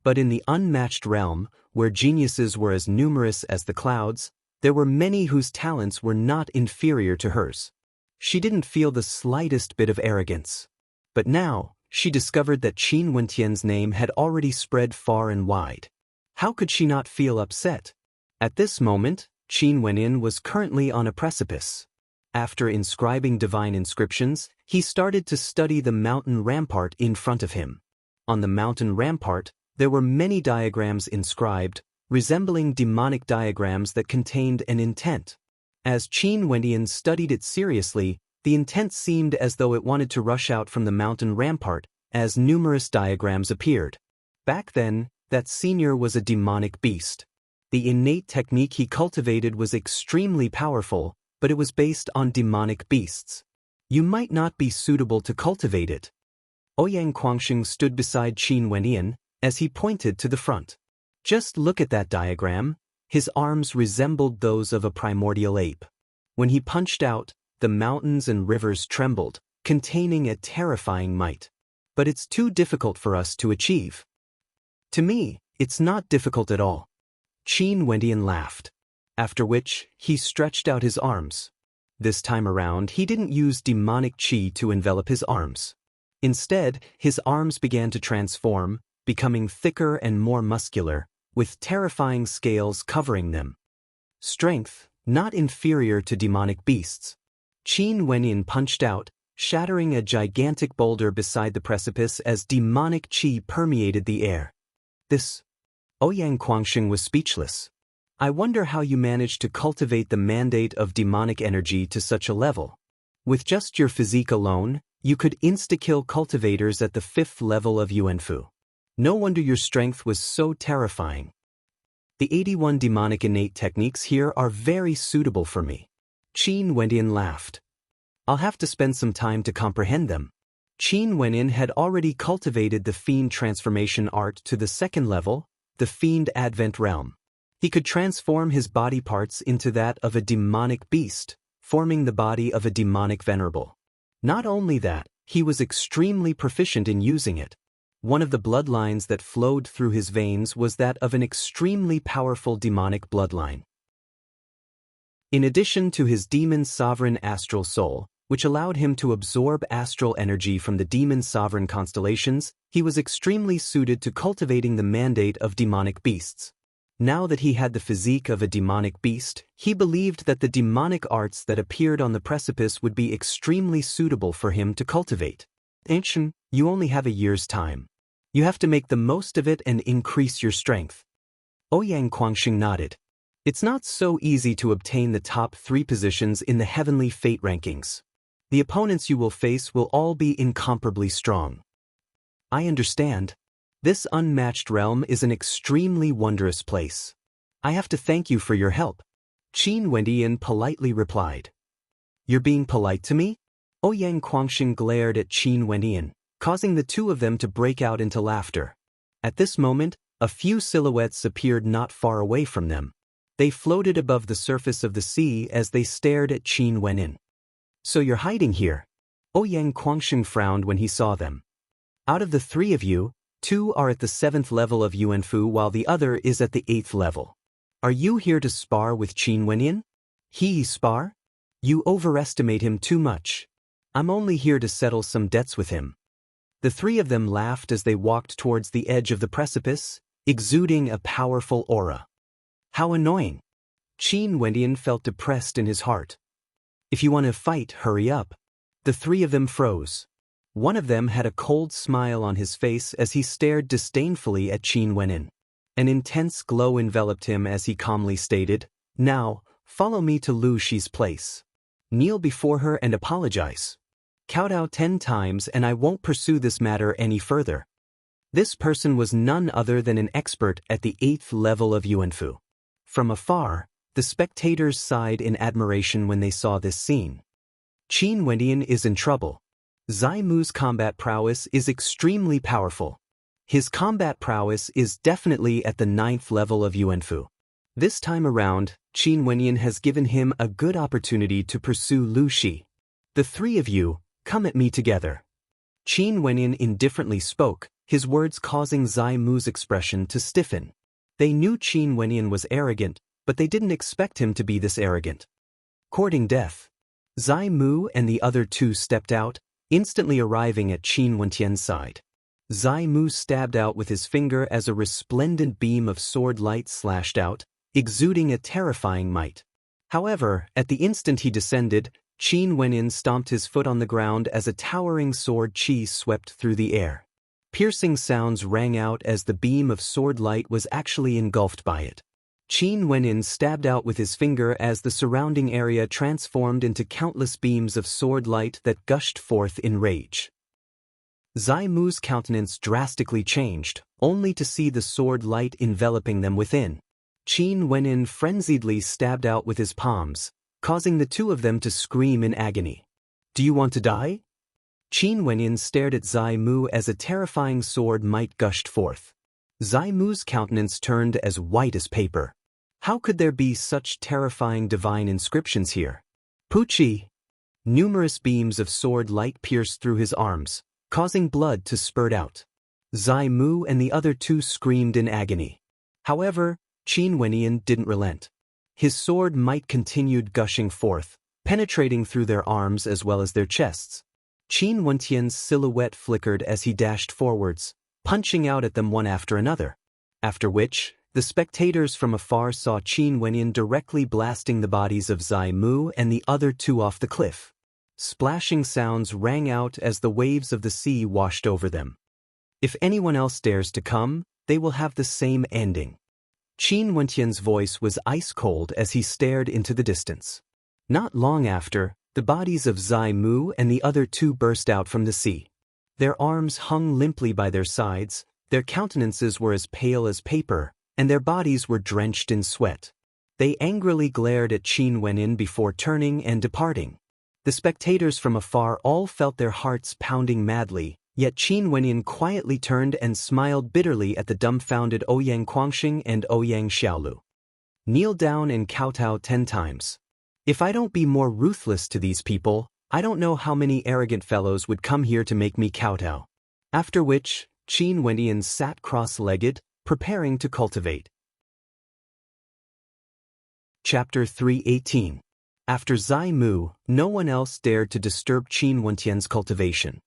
But in the unmatched realm, where geniuses were as numerous as the clouds, there were many whose talents were not inferior to hers. She didn't feel the slightest bit of arrogance. But now, she discovered that Qin Wentian's name had already spread far and wide. How could she not feel upset? At this moment, Qin Wenyin was currently on a precipice. After inscribing divine inscriptions, he started to study the mountain rampart in front of him. On the mountain rampart, there were many diagrams inscribed, resembling demonic diagrams that contained an intent. As Qin Wenyin studied it seriously, the intent seemed as though it wanted to rush out from the mountain rampart, as numerous diagrams appeared. Back then, that senior was a demonic beast. The innate technique he cultivated was extremely powerful, but it was based on demonic beasts. You might not be suitable to cultivate it. Ouyang Quangxing stood beside Qin Wenyin, as he pointed to the front. Just look at that diagram. His arms resembled those of a primordial ape. When he punched out, the mountains and rivers trembled, containing a terrifying might. But it's too difficult for us to achieve. To me, it's not difficult at all. Qin Wenyin laughed. After which, he stretched out his arms. This time around, he didn't use demonic qi to envelop his arms. Instead, his arms began to transform, becoming thicker and more muscular, with terrifying scales covering them. Strength, not inferior to demonic beasts. Qin Wenyin punched out, shattering a gigantic boulder beside the precipice as demonic qi permeated the air. Ouyang Quangxing was speechless. I wonder how you managed to cultivate the mandate of demonic energy to such a level. With just your physique alone, you could insta-kill cultivators at the 5th level of Yuanfu. No wonder your strength was so terrifying. The 81 demonic innate techniques here are very suitable for me. Qin Wenyin laughed. I'll have to spend some time to comprehend them. Qin Wenyin had already cultivated the fiend transformation art to the second level, the fiend advent realm. He could transform his body parts into that of a demonic beast, forming the body of a demonic venerable. Not only that, he was extremely proficient in using it. One of the bloodlines that flowed through his veins was that of an extremely powerful demonic bloodline. In addition to his demon sovereign astral soul, which allowed him to absorb astral energy from the demon sovereign constellations, he was extremely suited to cultivating the mandate of demonic beasts. Now that he had the physique of a demonic beast, he believed that the demonic arts that appeared on the precipice would be extremely suitable for him to cultivate. Ancient, you only have a year's time. You have to make the most of it and increase your strength. Ouyang Quangxing nodded. It's not so easy to obtain the top 3 positions in the heavenly fate rankings. The opponents you will face will all be incomparably strong. I understand. This unmatched realm is an extremely wondrous place. I have to thank you for your help. Qin Wendian politely replied. You're being polite to me? Ouyang Quangxing glared at Qin Wendian, causing the two of them to break out into laughter. At this moment, a few silhouettes appeared not far away from them. They floated above the surface of the sea as they stared at Qin Wendian. So you're hiding here? Ouyang Quangxing frowned when he saw them. Out of the 3 of you, 2 are at the 7th level of Yuanfu while the other is at the 8th level. Are you here to spar with Qin Wendian? He spar? You overestimate him too much. I'm only here to settle some debts with him. The 3 of them laughed as they walked towards the edge of the precipice, exuding a powerful aura. How annoying. Qin Wendian felt depressed in his heart. If you want to fight, hurry up. The 3 of them froze. One of them had a cold smile on his face as he stared disdainfully at Qin Wendian. An intense glow enveloped him as he calmly stated, Now, follow me to Lu Shi's place. Kneel before her and apologize. Kowtow 10 times and I won't pursue this matter any further. This person was none other than an expert at the 8th level of Yuanfu. From afar, the spectators sighed in admiration when they saw this scene. Qin Wendian is in trouble. Zai Mu's combat prowess is extremely powerful. His combat prowess is definitely at the 9th level of Yuanfu. This time around, Qin Wendian has given him a good opportunity to pursue Lu Shi. The 3 of you, come at me together. Qin Wendian indifferently spoke, his words causing Zai Mu's expression to stiffen. They knew Qin Wendian was arrogant, but they didn't expect him to be this arrogant. Courting death. Zai Mu and the other 2 stepped out, instantly arriving at Qin Wendian's side. Zai Mu stabbed out with his finger as a resplendent beam of sword light slashed out, exuding a terrifying might. However, at the instant he descended, Qin Wendian stomped his foot on the ground as a towering sword chi swept through the air. Piercing sounds rang out as the beam of sword light was actually engulfed by it. Qin Wendian stabbed out with his finger as the surrounding area transformed into countless beams of sword light that gushed forth in rage. Zai Mu's countenance drastically changed, only to see the sword light enveloping them within. Qin Wendian frenziedly stabbed out with his palms, causing the 2 of them to scream in agony. Do you want to die? Qin Wendian stared at Zai Mu as a terrifying sword might gushed forth. Zai Mu's countenance turned as white as paper. How could there be such terrifying divine inscriptions here? Puchi! Numerous beams of sword light pierced through his arms, causing blood to spurt out. Zai Mu and the other 2 screamed in agony. However, Qin Wendian didn't relent. His sword might continued gushing forth, penetrating through their arms as well as their chests. Qin Wendian's silhouette flickered as he dashed forwards, punching out at them one after another. After which, the spectators from afar saw Qin Wendian directly blasting the bodies of Zai Mu and the other 2 off the cliff. Splashing sounds rang out as the waves of the sea washed over them. If anyone else dares to come, they will have the same ending. Qin Wendian's voice was ice-cold as he stared into the distance. Not long after, the bodies of Zai Mu and the other 2 burst out from the sea. Their arms hung limply by their sides, their countenances were as pale as paper, and their bodies were drenched in sweat. They angrily glared at Qin Wendian before turning and departing. The spectators from afar all felt their hearts pounding madly, yet Qin Wenyan quietly turned and smiled bitterly at the dumbfounded Ouyang Guangxing and Ouyang Xiaolu. Kneel down and kowtow 10 times. If I don't be more ruthless to these people, I don't know how many arrogant fellows would come here to make me kowtow. After which, Qin Wenyan sat cross-legged, preparing to cultivate. Chapter 318. After Zai Mu, no one else dared to disturb Qin Wentian's cultivation.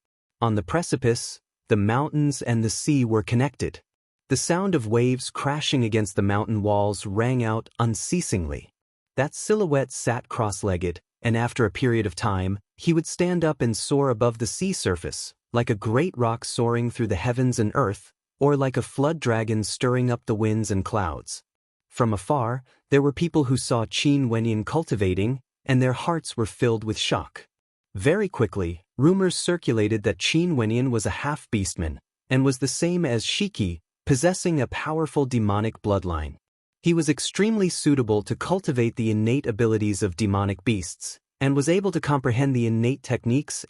On the precipice, the mountains and the sea were connected. The sound of waves crashing against the mountain walls rang out unceasingly. That silhouette sat cross-legged, and after a period of time, he would stand up and soar above the sea surface, like a great rock soaring through the heavens and earth, or like a flood dragon stirring up the winds and clouds. From afar, there were people who saw Qin Wenyan cultivating, and their hearts were filled with shock. Very quickly, rumors circulated that Qin Wenyan was a half-beastman, and was the same as Shiki, possessing a powerful demonic bloodline. He was extremely suitable to cultivate the innate abilities of demonic beasts, and was able to comprehend the innate techniques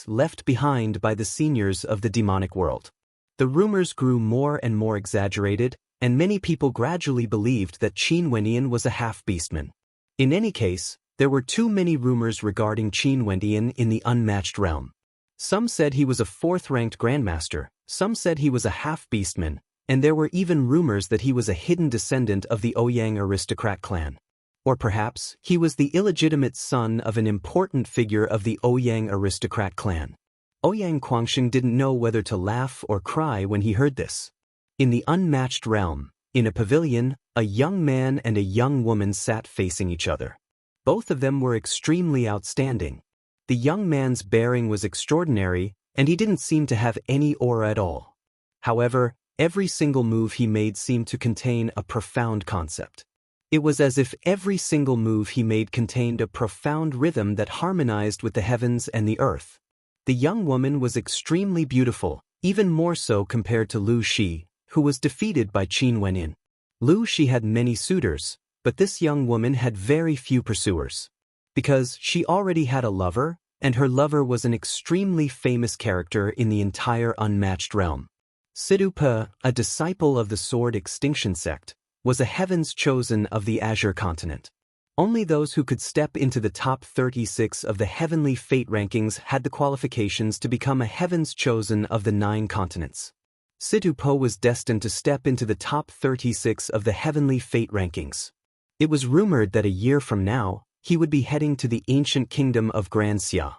left behind by the seniors of the demonic world. The rumors grew more and more exaggerated, and many people gradually believed that Qin Wenyan was a half-beastman. In any case, there were too many rumors regarding Qin Wenyan in the unmatched realm. Some said he was a 4th-ranked grandmaster, some said he was a half-beastman, and there were even rumors that he was a hidden descendant of the Ouyang aristocrat clan. Or perhaps, he was the illegitimate son of an important figure of the Ouyang aristocrat clan. Ouyang Guangxing didn't know whether to laugh or cry when he heard this. In the unmatched realm, in a pavilion, a young man and a young woman sat facing each other. Both of them were extremely outstanding. The young man's bearing was extraordinary, and he didn't seem to have any aura at all. However, every single move he made seemed to contain a profound concept. It was as if every single move he made contained a profound rhythm that harmonized with the heavens and the earth. The young woman was extremely beautiful, even more so compared to Lu Shi, who was defeated by Qin Wenyan. Lu Shi had many suitors, but this young woman had very few pursuers. Because she already had a lover, and her lover was an extremely famous character in the entire unmatched realm. Sidupe, a disciple of the Sword Extinction sect, was a heaven's chosen of the Azure continent. Only those who could step into the top 36 of the heavenly fate rankings had the qualifications to become a heaven's chosen of the 9 continents. Sidupe was destined to step into the top 36 of the heavenly fate rankings. It was rumored that a year from now, he would be heading to the ancient kingdom of Grand Xia.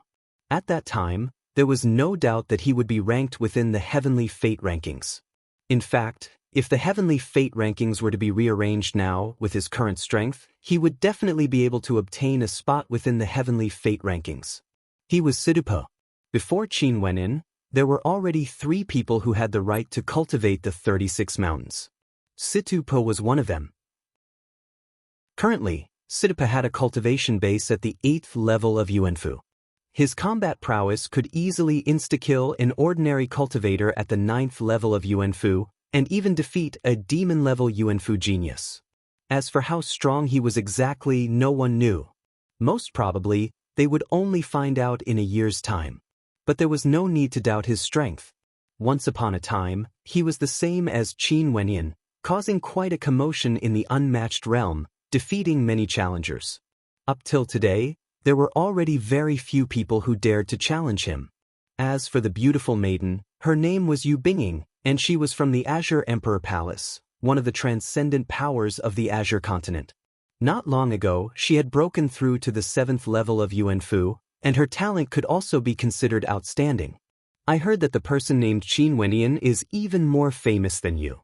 At that time, there was no doubt that he would be ranked within the heavenly fate rankings. In fact, if the heavenly fate rankings were to be rearranged now, with his current strength, he would definitely be able to obtain a spot within the heavenly fate rankings. He was Sidupe. Before Qin Wenyan, there were already 3 people who had the right to cultivate the 36 mountains. Sidupe was one of them. Currently, Sidupe had a cultivation base at the 8th level of Yuanfu. His combat prowess could easily insta-kill an ordinary cultivator at the 9th level of Yuanfu, and even defeat a demon-level Yuanfu genius. As for how strong he was exactly, no one knew. Most probably, they would only find out in a year's time. But there was no need to doubt his strength. Once upon a time, he was the same as Qin Wenyan, causing quite a commotion in the unmatched realm, defeating many challengers. Up till today, there were already very few people who dared to challenge him. As for the beautiful maiden, her name was Yu Binging, and she was from the Azure Emperor Palace, one of the transcendent powers of the Azure continent. Not long ago, she had broken through to the 7th level of Yuanfu, and her talent could also be considered outstanding. I heard that the person named Qin Wenyan is even more famous than you.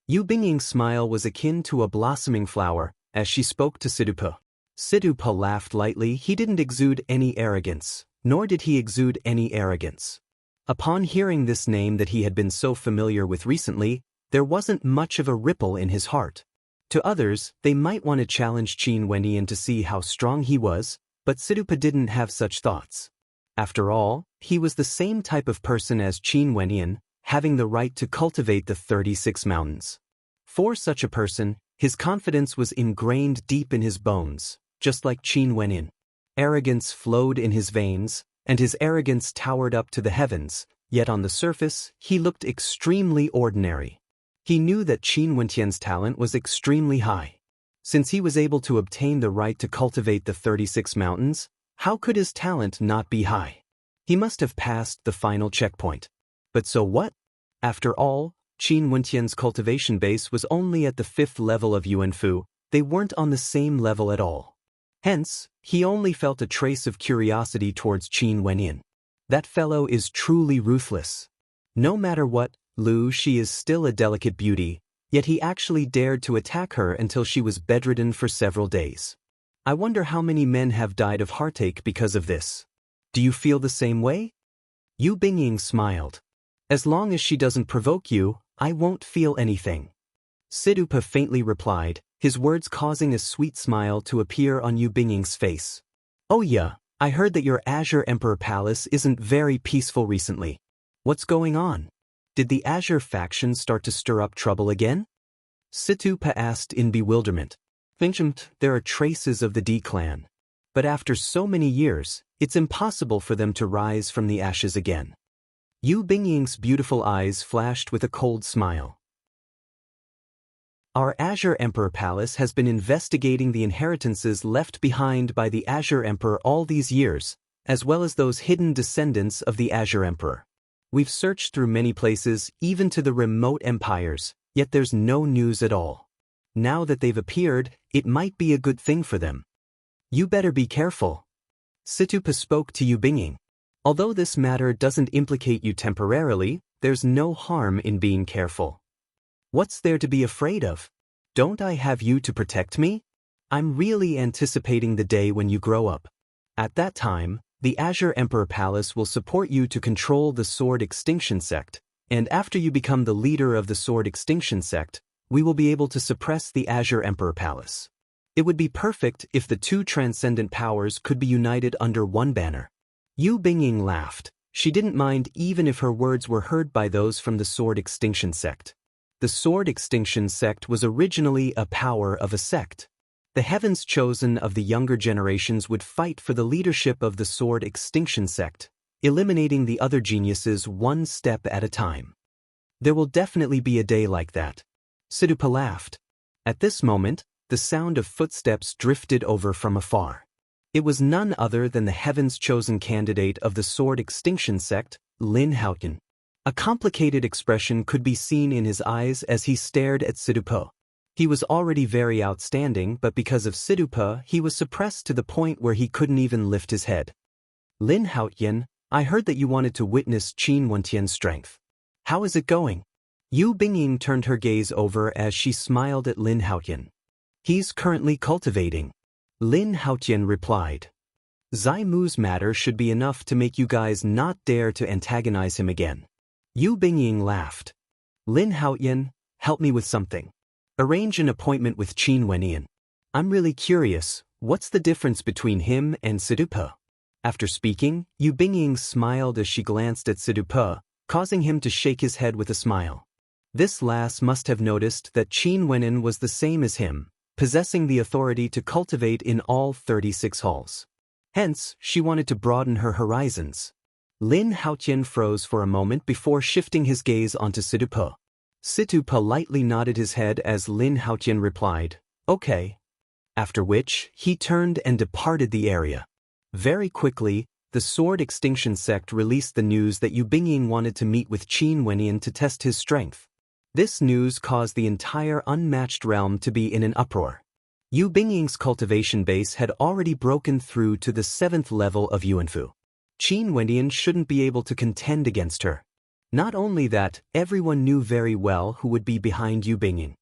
Yu Binging's smile was akin to a blossoming flower, as she spoke to Sidupe. Sidupe laughed lightly. He didn't exude any arrogance, nor did he exude any arrogance. Upon hearing this name that he had been so familiar with recently, there wasn't much of a ripple in his heart. To others, they might want to challenge Qin Wenyan to see how strong he was, but Sidupe didn't have such thoughts. After all, he was the same type of person as Qin Wenyan, having the right to cultivate the 36 mountains. For such a person, his confidence was ingrained deep in his bones, just like Qin Wenyan. Arrogance flowed in his veins, and his arrogance towered up to the heavens, yet on the surface, he looked extremely ordinary. He knew that Qin Wentian's talent was extremely high. Since he was able to obtain the right to cultivate the 36 mountains, how could his talent not be high? He must have passed the final checkpoint. But so what? After all, Qin Wentian's cultivation base was only at the 5th level of Yuanfu. They weren't on the same level at all. Hence, he only felt a trace of curiosity towards Qin Wentian. That fellow is truly ruthless. No matter what, she is still a delicate beauty, yet he actually dared to attack her until she was bedridden for several days. I wonder how many men have died of heartache because of this. Do you feel the same way? Yu Bingying smiled. As long as she doesn't provoke you, I won't feel anything. Sidupa faintly replied, his words causing a sweet smile to appear on Yu Bingying's face. Oh yeah, I heard that your Azure Emperor Palace isn't very peaceful recently. What's going on? Did the Azure faction start to stir up trouble again? Sidupa asked in bewilderment. There are traces of the D clan. But after so many years, it's impossible for them to rise from the ashes again. Yu Bingying's beautiful eyes flashed with a cold smile. Our Azure Emperor Palace has been investigating the inheritances left behind by the Azure Emperor all these years, as well as those hidden descendants of the Azure Emperor. We've searched through many places, even to the remote empires, yet there's no news at all. Now that they've appeared, it might be a good thing for them. You better be careful. Sidupa spoke to Yu Bingying. Although this matter doesn't implicate you temporarily, there's no harm in being careful. What's there to be afraid of? Don't I have you to protect me? I'm really anticipating the day when you grow up. At that time, the Azure Emperor Palace will support you to control the Sword Extinction Sect, and after you become the leader of the Sword Extinction Sect, we will be able to suppress the Azure Emperor Palace. It would be perfect if the two transcendent powers could be united under one banner. Yu Bingying laughed. She didn't mind even if her words were heard by those from the Sword Extinction Sect. The Sword Extinction Sect was originally a power of a sect. The Heavens Chosen of the younger generations would fight for the leadership of the Sword Extinction Sect, eliminating the other geniuses one step at a time. There will definitely be a day like that. Sidupa laughed. At this moment, the sound of footsteps drifted over from afar. It was none other than the Heavens Chosen candidate of the Sword Extinction Sect, Lin Haotian. A complicated expression could be seen in his eyes as he stared at Sidupa. He was already very outstanding, but because of Sidupa, he was suppressed to the point where he couldn't even lift his head. Lin Haotian, I heard that you wanted to witness Qin Wentian's strength. How is it going? Yu Bingying turned her gaze over as she smiled at Lin Haotian. He's currently cultivating. Lin Haotian replied. Zai Mu's matter should be enough to make you guys not dare to antagonize him again. Yu Bingying laughed. Lin Haotian, help me with something. Arrange an appointment with Qin Wentian. I'm really curious, what's the difference between him and Sidupa? After speaking, Yu Bingying smiled as she glanced at Sidupa, causing him to shake his head with a smile. This lass must have noticed that Qin Wentian was the same as him, possessing the authority to cultivate in all 36 halls. Hence, she wanted to broaden her horizons. Lin Haotian froze for a moment before shifting his gaze onto Sidupa. Sidupa lightly nodded his head as Lin Haotian replied, okay. After which, he turned and departed the area. Very quickly, the Sword Extinction Sect released the news that Yu Bingying wanted to meet with Qin Wentian to test his strength. This news caused the entire unmatched realm to be in an uproar. Yu Bingying's cultivation base had already broken through to the 7th level of Yuanfu. Qin Wentian shouldn't be able to contend against her. Not only that, everyone knew very well who would be behind Yu Bingying.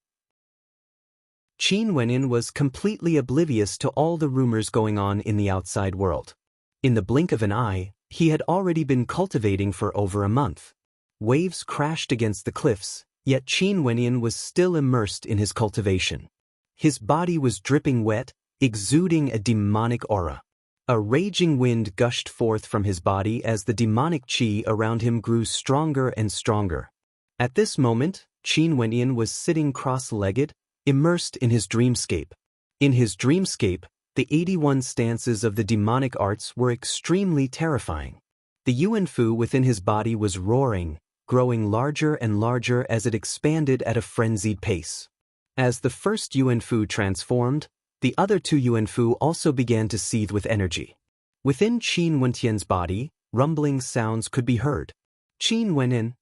Qin Wentian was completely oblivious to all the rumors going on in the outside world. In the blink of an eye, he had already been cultivating for over a month. Waves crashed against the cliffs, yet Qin Wentian was still immersed in his cultivation. His body was dripping wet, exuding a demonic aura. A raging wind gushed forth from his body as the demonic qi around him grew stronger and stronger. At this moment, Qin Wentian was sitting cross-legged, immersed in his dreamscape. In his dreamscape, The 81 stances of the demonic arts were extremely terrifying. The Yuan Fu within his body was roaring, growing larger and larger as it expanded at a frenzied pace. As the first Yuan Fu transformed, the other two Yuan Fu also began to seethe with energy. Within Qin Wentian's body, rumbling sounds could be heard. Qin Wenin,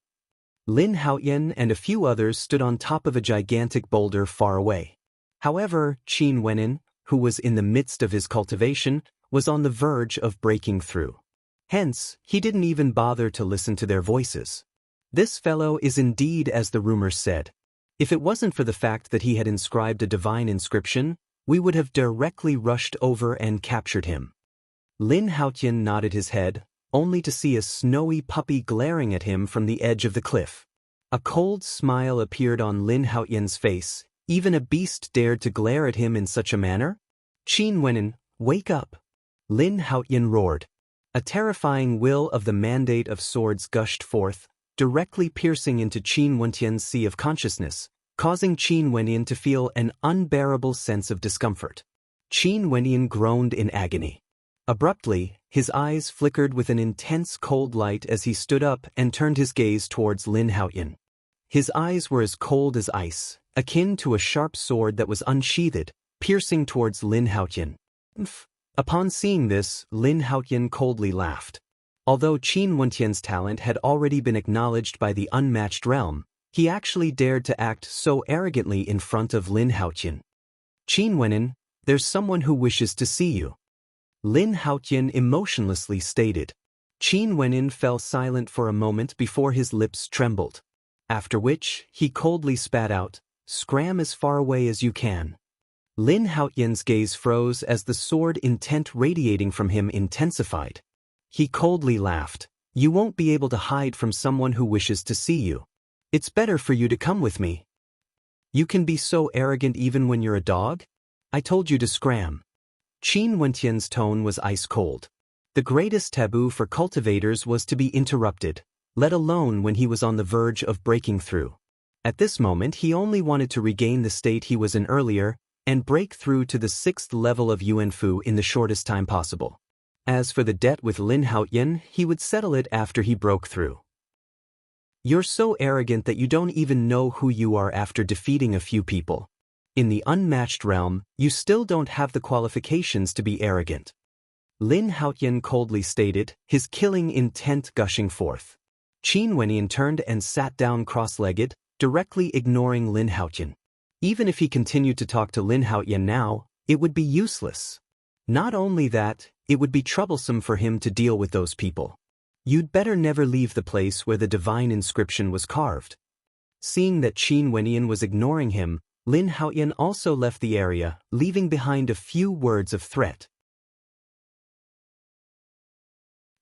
Lin Haoyan and a few others stood on top of a gigantic boulder far away. However, Qin Wenin, who was in the midst of his cultivation, was on the verge of breaking through. Hence, he didn't even bother to listen to their voices. This fellow is indeed as the rumors said. If it wasn't for the fact that he had inscribed a divine inscription, we would have directly rushed over and captured him. Lin Haoyan nodded his head, only to see a snowy puppy glaring at him from the edge of the cliff. A cold smile appeared on Lin Haoyan's face. Even a beast dared to glare at him in such a manner? Qin Wenin, wake up! Lin Haoyan roared. A terrifying will of the mandate of swords gushed forth, directly piercing into Qin Wentian's sea of consciousness, causing Qin Wentian to feel an unbearable sense of discomfort. Qin Wentian groaned in agony. Abruptly, his eyes flickered with an intense cold light as he stood up and turned his gaze towards Lin Haoyan. His eyes were as cold as ice, akin to a sharp sword that was unsheathed, piercing towards Lin Haoyan. Upon seeing this, Lin Haoyan coldly laughed. Although Qin Wentian's talent had already been acknowledged by the unmatched realm, he actually dared to act so arrogantly in front of Lin Haoyan. Qin Wenin, there's someone who wishes to see you. Lin Haoyan emotionlessly stated. Qin Wenin fell silent for a moment before his lips trembled. After which, he coldly spat out, "Scram as far away as you can." Lin Haoyan's gaze froze as the sword intent radiating from him intensified. He coldly laughed. "You won't be able to hide from someone who wishes to see you. It's better for you to come with me." "You can be so arrogant even when you're a dog? I told you to scram." Qin Wentian's tone was ice cold. The greatest taboo for cultivators was to be interrupted, let alone when he was on the verge of breaking through. At this moment he only wanted to regain the state he was in earlier and break through to the 6th level of Yuan Fu in the shortest time possible. As for the debt with Lin Haoyan, he would settle it after he broke through. "You're so arrogant that you don't even know who you are after defeating a few people. In the unmatched realm, you still don't have the qualifications to be arrogant." Lin Haoyan coldly stated, his killing intent gushing forth. Qin Wentian turned and sat down cross-legged, directly ignoring Lin Haoyan. Even if he continued to talk to Lin Haoyan now, it would be useless. Not only that, it would be troublesome for him to deal with those people. "You'd better never leave the place where the divine inscription was carved." Seeing that Qin Wentian was ignoring him, Lin Haoyan also left the area, leaving behind a few words of threat.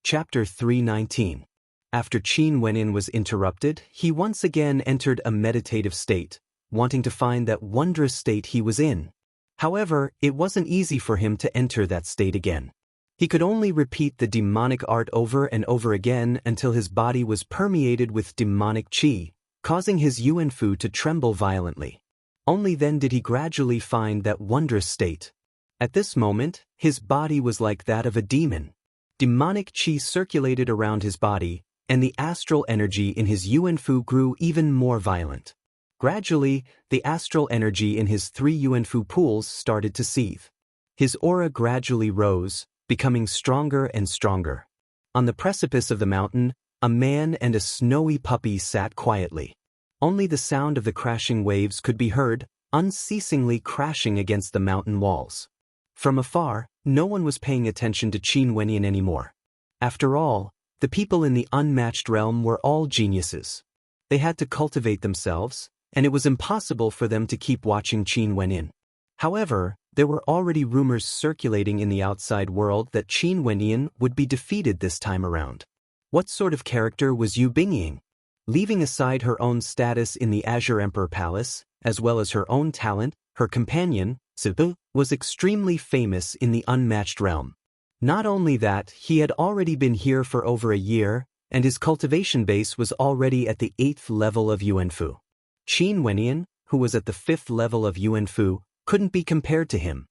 Chapter 319. After Qin Wenin was interrupted, he once again entered a meditative state, wanting to find that wondrous state he was in. However, it wasn't easy for him to enter that state again. He could only repeat the demonic art over and over again until his body was permeated with demonic qi, causing his Yuan Fu to tremble violently. Only then did he gradually find that wondrous state. At this moment, his body was like that of a demon. Demonic qi circulated around his body, and the astral energy in his Yuan Fu grew even more violent. Gradually, the astral energy in his 3 Yuan Fu pools started to seethe. His aura gradually rose, becoming stronger and stronger. On the precipice of the mountain, a man and a snowy puppy sat quietly. Only the sound of the crashing waves could be heard, unceasingly crashing against the mountain walls. From afar, no one was paying attention to Qin Wentian anymore. After all, the people in the unmatched realm were all geniuses. They had to cultivate themselves, and it was impossible for them to keep watching Qin Wentian. However, there were already rumors circulating in the outside world that Qin Wentian would be defeated this time around. What sort of character was Yu Bingying? Leaving aside her own status in the Azure Emperor Palace, as well as her own talent, her companion, Zibu, was extremely famous in the unmatched realm. Not only that, he had already been here for over a year, and his cultivation base was already at the 8th level of Yuan Fu. Qin Wentian, who was at the 5th level of Yuan Fu, couldn't be compared to him.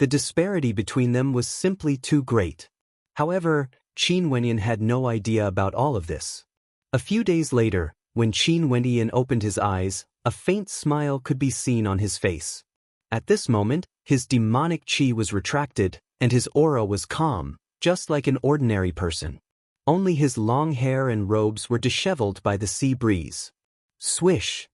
The disparity between them was simply too great. However, Qin Wenyan had no idea about all of this. A few days later, when Qin Wenyan opened his eyes, a faint smile could be seen on his face. At this moment, his demonic qi was retracted, and his aura was calm, just like an ordinary person. Only his long hair and robes were disheveled by the sea breeze. Swish!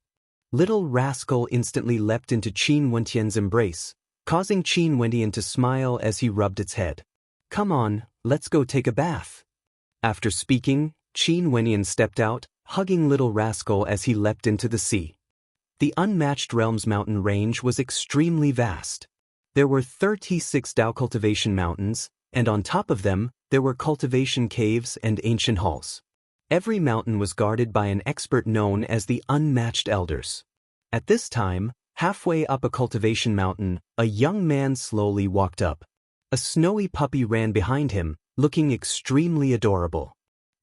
Little rascal instantly leapt into Qin Wenyan's embrace, causing Qin Wenyan to smile as he rubbed its head. Come on, let's go take a bath. After speaking, Qin Wenyan stepped out, hugging little rascal as he leapt into the sea. The unmatched realm's mountain range was extremely vast. There were 36 Dao cultivation mountains, and on top of them, there were cultivation caves and ancient halls. Every mountain was guarded by an expert known as the Unmatched Elders. At this time, halfway up a cultivation mountain, a young man slowly walked up. A snowy puppy ran behind him, looking extremely adorable.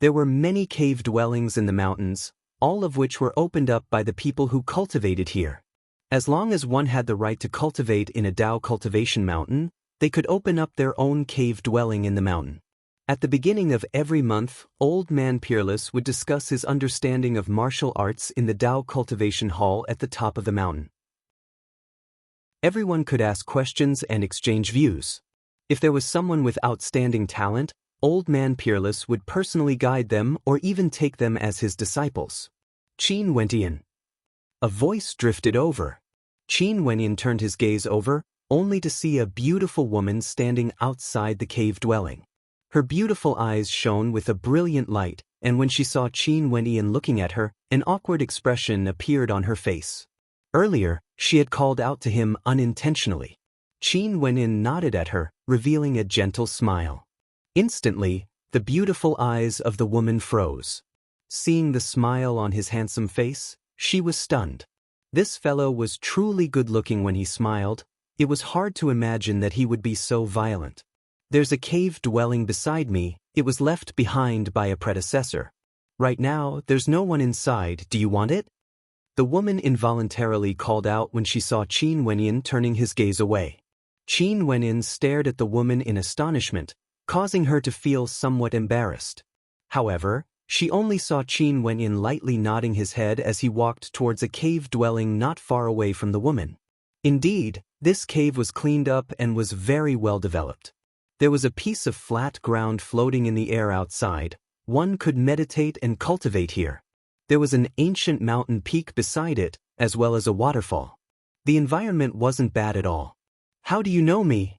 There were many cave dwellings in the mountains, all of which were opened up by the people who cultivated here. As long as one had the right to cultivate in a Dao cultivation mountain, they could open up their own cave dwelling in the mountain. At the beginning of every month, Old Man Peerless would discuss his understanding of martial arts in the Dao cultivation hall at the top of the mountain. Everyone could ask questions and exchange views. If there was someone with outstanding talent, Old Man Peerless would personally guide them or even take them as his disciples. Qin Wenyan. A voice drifted over. Qin Wenyan turned his gaze over, only to see a beautiful woman standing outside the cave dwelling. Her beautiful eyes shone with a brilliant light, and when she saw Qin Wenyan looking at her, an awkward expression appeared on her face. Earlier, she had called out to him unintentionally. Qin Wenyan nodded at her, revealing a gentle smile. Instantly, the beautiful eyes of the woman froze. Seeing the smile on his handsome face, she was stunned. This fellow was truly good-looking when he smiled. It was hard to imagine that he would be so violent. There's a cave dwelling beside me. It was left behind by a predecessor. Right now, there's no one inside. Do you want it? The woman involuntarily called out when she saw Qin Wenyan turning his gaze away. Qin Wenyan stared at the woman in astonishment, causing her to feel somewhat embarrassed. However, she only saw Qin Wenyan lightly nodding his head as he walked towards a cave dwelling not far away from the woman. Indeed, this cave was cleaned up and was very well developed. There was a piece of flat ground floating in the air outside. One could meditate and cultivate here. There was an ancient mountain peak beside it, as well as a waterfall. The environment wasn't bad at all. How do you know me?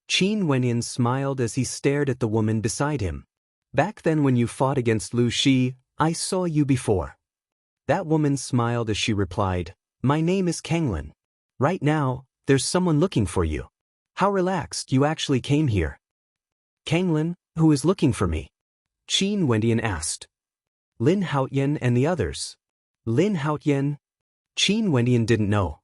Qin Wenyan smiled as he stared at the woman beside him. Back then when you fought against Lu Shi, I saw you before. That woman smiled as she replied, My name is Kanglin. Right now, there's someone looking for you. How relaxed you actually came here. Kanglin, who is looking for me? Qin Wenyan asked. Lin Haotian and the others. Lin Haotian? Qin Wenyan didn't know.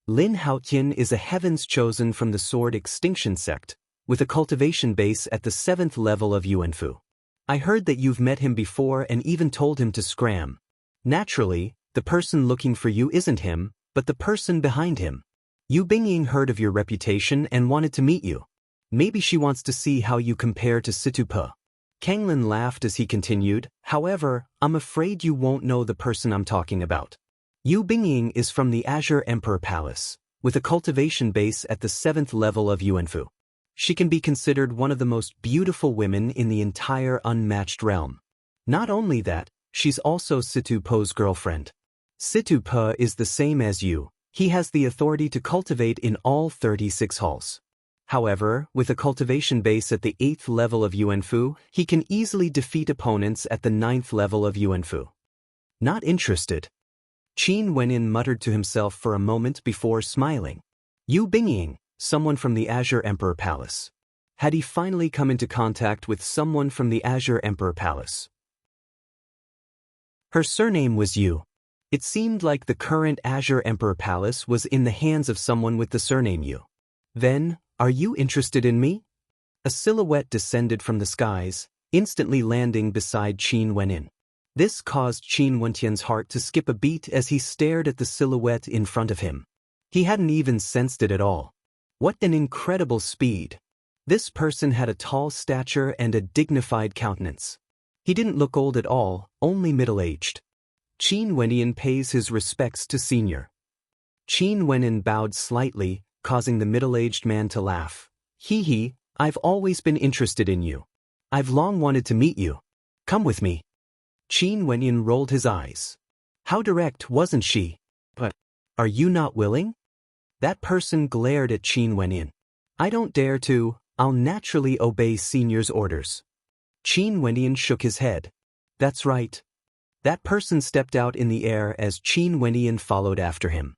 Lin Haotian is a heavens chosen from the Sword Extinction sect, with a cultivation base at the 7th level of Yuanfu. I heard that you've met him before and even told him to scram. Naturally, the person looking for you isn't him, but the person behind him. Yu Bingying heard of your reputation and wanted to meet you. Maybe she wants to see how you compare to Situpe. Kanglin laughed as he continued, However, I'm afraid you won't know the person I'm talking about. Yu Bingying is from the Azure Emperor Palace, with a cultivation base at the 7th level of Yuanfu. She can be considered one of the most beautiful women in the entire unmatched realm. Not only that, she's also Situpe's girlfriend. Situpe is the same as you. He has the authority to cultivate in all 36 halls. However, with a cultivation base at the 8th level of Yuanfu, he can easily defeat opponents at the 9th level of Yuanfu. Not interested. Qin Wenyan muttered to himself for a moment before smiling. Yu Bingying, someone from the Azure Emperor Palace. Had he finally come into contact with someone from the Azure Emperor Palace? Her surname was Yu. It seemed like the current Azure Emperor Palace was in the hands of someone with the surname Yu. Then, are you interested in me? A silhouette descended from the skies, instantly landing beside Qin Wenyan. This caused Qin Wenyan's heart to skip a beat as he stared at the silhouette in front of him. He hadn't even sensed it at all. What an incredible speed! This person had a tall stature and a dignified countenance. He didn't look old at all, only middle-aged. Qin Wenyan pays his respects to senior. Qin Wenyan bowed slightly, causing the middle-aged man to laugh. Hee, I've always been interested in you. I've long wanted to meet you. Come with me. Qin Wenyan rolled his eyes. How direct, wasn't she? But, are you not willing? That person glared at Qin Wenyan. I don't dare to, I'll naturally obey senior's orders. Qin Wenyan shook his head. That's right. That person stepped out in the air as Qin Wenyan followed after him.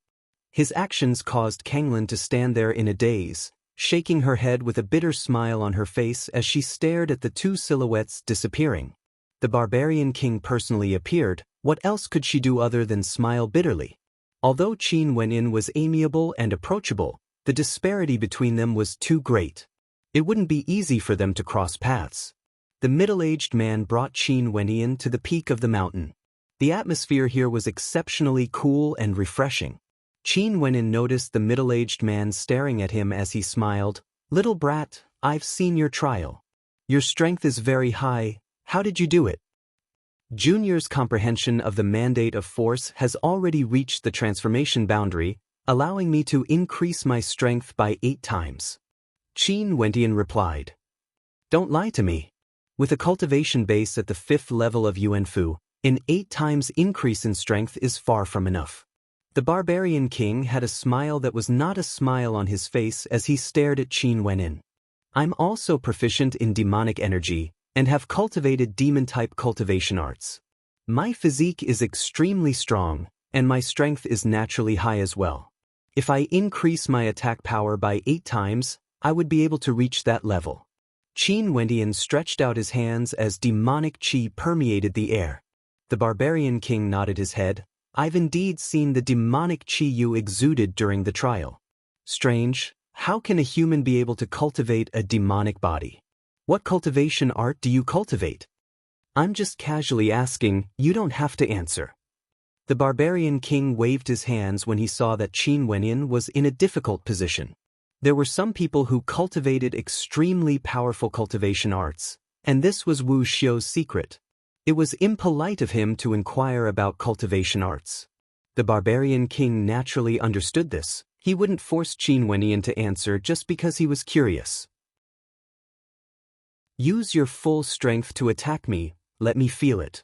His actions caused Kanglin to stand there in a daze, shaking her head with a bitter smile on her face as she stared at the two silhouettes disappearing. The barbarian king personally appeared. What else could she do other than smile bitterly? Although Qin Wenyan was amiable and approachable, the disparity between them was too great. It wouldn't be easy for them to cross paths. The middle-aged man brought Qin Wenyan to the peak of the mountain. The atmosphere here was exceptionally cool and refreshing. Qin Wenyan noticed the middle-aged man staring at him as he smiled. Little brat, I've seen your trial. Your strength is very high. How did you do it? Junior's comprehension of the mandate of force has already reached the transformation boundary, allowing me to increase my strength by 8 times. Qin Wenyan replied. Don't lie to me. With a cultivation base at the 5th level of Yuanfu, an 8 times increase in strength is far from enough. The barbarian king had a smile that was not a smile on his face as he stared at Qin Wenyan. I'm also proficient in demonic energy and have cultivated demon-type cultivation arts. My physique is extremely strong, and my strength is naturally high as well. If I increase my attack power by 8 times, I would be able to reach that level. Qin Wenyan stretched out his hands as demonic qi permeated the air. The barbarian king nodded his head. I've indeed seen the demonic qi you exuded during the trial. Strange, how can a human be able to cultivate a demonic body? What cultivation art do you cultivate? I'm just casually asking, you don't have to answer. The barbarian king waved his hands when he saw that Qin Wenyan was in a difficult position. There were some people who cultivated extremely powerful cultivation arts, and this was Wu Xiu's secret. It was impolite of him to inquire about cultivation arts. The barbarian king naturally understood this. He wouldn't force Qin Wenyan to answer just because he was curious. Use your full strength to attack me, let me feel it.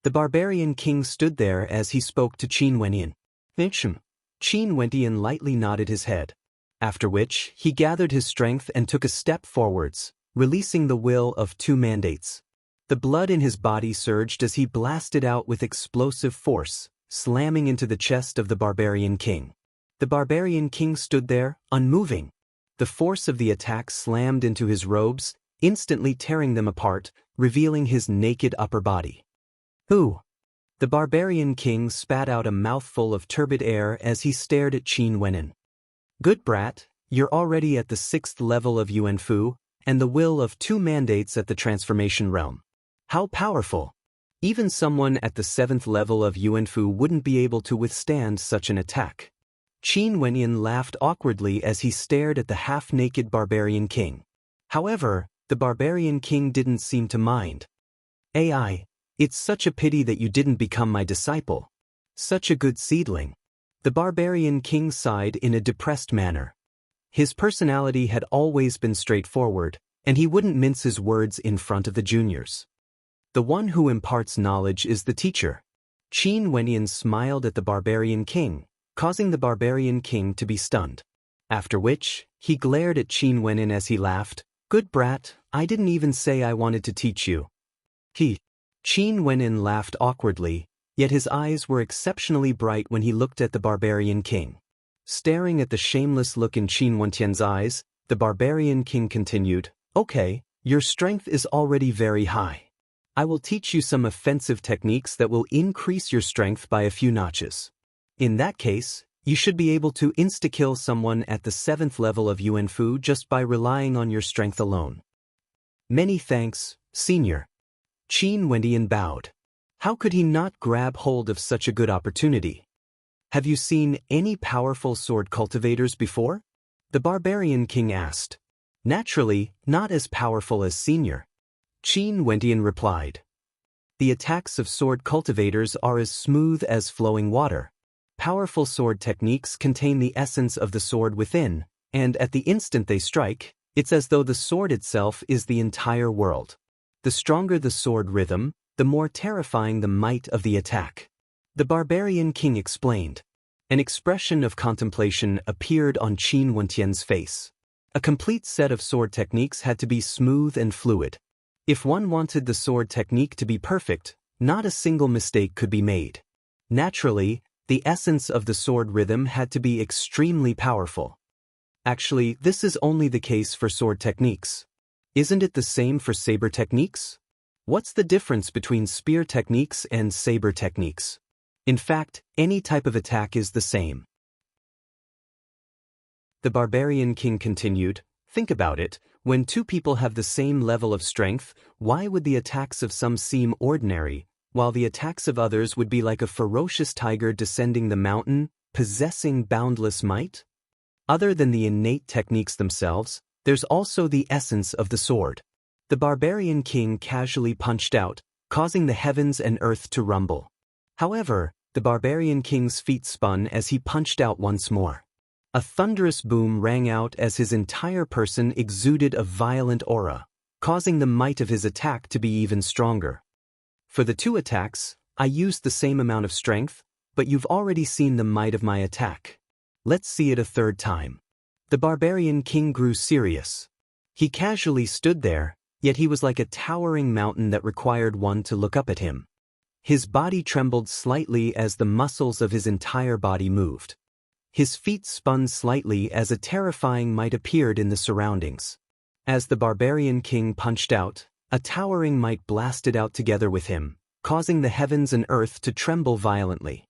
The barbarian king stood there as he spoke to Qin Wenyan. Qin Wenyan lightly nodded his head. After which, he gathered his strength and took a step forwards, releasing the will of 2 mandates. The blood in his body surged as he blasted out with explosive force, slamming into the chest of the barbarian king. The barbarian king stood there, unmoving. The force of the attack slammed into his robes, instantly tearing them apart, revealing his naked upper body. Who? The barbarian king spat out a mouthful of turbid air as he stared at Qin Wenyan. Good brat, you're already at the 6th level of Yuanfu, and the will of 2 mandates at the transformation realm. How powerful! Even someone at the 7th level of Yuanfu wouldn't be able to withstand such an attack. Qin Wenyan laughed awkwardly as he stared at the half-naked barbarian king. However, the barbarian king didn't seem to mind. AI, it's such a pity that you didn't become my disciple. Such a good seedling. The barbarian king sighed in a depressed manner. His personality had always been straightforward, and he wouldn't mince his words in front of the juniors. The one who imparts knowledge is the teacher. Qin Wenyan smiled at the barbarian king, causing the barbarian king to be stunned. After which, he glared at Qin Wenyan as he laughed. Good brat, I didn't even say I wanted to teach you. Qin Wenyan laughed awkwardly, yet his eyes were exceptionally bright when he looked at the barbarian king. Staring at the shameless look in Qin Wenyan's eyes, the barbarian king continued, Okay, your strength is already very high. I will teach you some offensive techniques that will increase your strength by a few notches. In that case, you should be able to insta-kill someone at the 7th level of Yuanfu just by relying on your strength alone. Many thanks, senior. Qin Wenyan bowed. How could he not grab hold of such a good opportunity? Have you seen any powerful sword cultivators before? The barbarian king asked. Naturally, not as powerful as senior. Qin Wendian replied. The attacks of sword cultivators are as smooth as flowing water. Powerful sword techniques contain the essence of the sword within, and at the instant they strike, it's as though the sword itself is the entire world. The stronger the sword rhythm, the more terrifying the might of the attack. The barbarian king explained. An expression of contemplation appeared on Qin Wendian's face. A complete set of sword techniques had to be smooth and fluid. If one wanted the sword technique to be perfect, not a single mistake could be made. Naturally, the essence of the sword rhythm had to be extremely powerful. Actually, this is only the case for sword techniques. Isn't it the same for saber techniques? What's the difference between spear techniques and saber techniques? In fact, any type of attack is the same. The barbarian king continued, think about it, when two people have the same level of strength, why would the attacks of some seem ordinary, while the attacks of others would be like a ferocious tiger descending the mountain, possessing boundless might? Other than the innate techniques themselves, there's also the essence of the sword. The barbarian king casually punched out, causing the heavens and earth to rumble. However, the barbarian king's feet spun as he punched out once more. A thunderous boom rang out as his entire person exuded a violent aura, causing the might of his attack to be even stronger. For the two attacks, I used the same amount of strength, but you've already seen the might of my attack. Let's see it a third time. The barbarian king grew serious. He casually stood there, yet he was like a towering mountain that required one to look up at him. His body trembled slightly as the muscles of his entire body moved. His feet spun slightly as a terrifying might appeared in the surroundings. As the barbarian king punched out, a towering might blasted out together with him, causing the heavens and earth to tremble violently.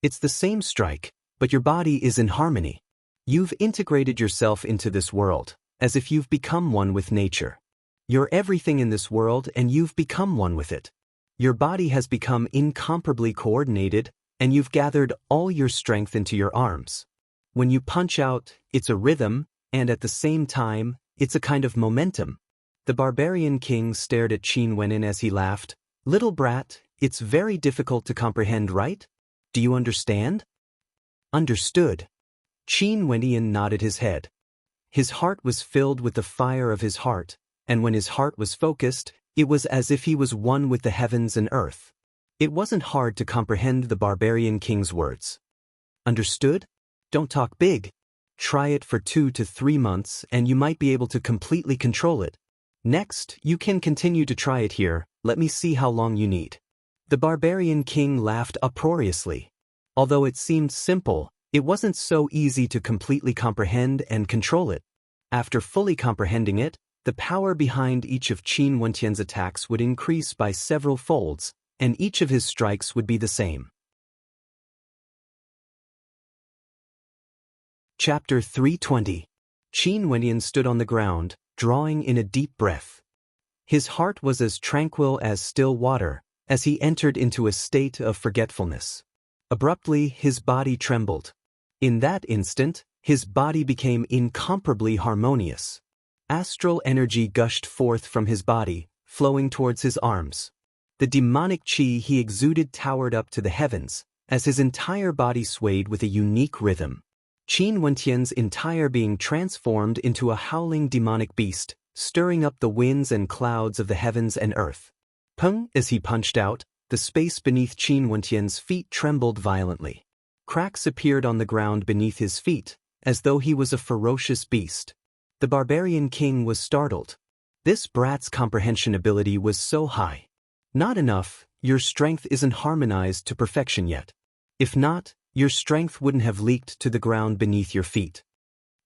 It's the same strike, but your body is in harmony. You've integrated yourself into this world, as if you've become one with nature. You're everything in this world and you've become one with it. Your body has become incomparably coordinated, and you've gathered all your strength into your arms. When you punch out, it's a rhythm, and at the same time, it's a kind of momentum. The barbarian king stared at Qin Wendian as he laughed. Little brat, it's very difficult to comprehend, right? Do you understand? Understood. Qin Wendian nodded his head. His heart was filled with the fire of his heart, and when his heart was focused, it was as if he was one with the heavens and earth. It wasn't hard to comprehend the barbarian king's words. Understood? Don't talk big. Try it for 2 to 3 months and you might be able to completely control it. Next, you can continue to try it here. Let me see how long you need. The barbarian king laughed uproariously. Although it seemed simple, it wasn't so easy to completely comprehend and control it. After fully comprehending it, the power behind each of Qin Wendian's attacks would increase by several folds, and each of his strikes would be the same. Chapter 320. Qin Wendian stood on the ground, drawing in a deep breath. His heart was as tranquil as still water, as he entered into a state of forgetfulness. Abruptly, his body trembled. In that instant, his body became incomparably harmonious. Astral energy gushed forth from his body, flowing towards his arms. The demonic qi he exuded towered up to the heavens, as his entire body swayed with a unique rhythm. Qin Wendian's entire being transformed into a howling demonic beast, stirring up the winds and clouds of the heavens and earth. Pung! As he punched out, the space beneath Qin Wendian's feet trembled violently. Cracks appeared on the ground beneath his feet, as though he was a ferocious beast. The barbarian king was startled. This brat's comprehension ability was so high. Not enough, your strength isn't harmonized to perfection yet. If not, your strength wouldn't have leaked to the ground beneath your feet.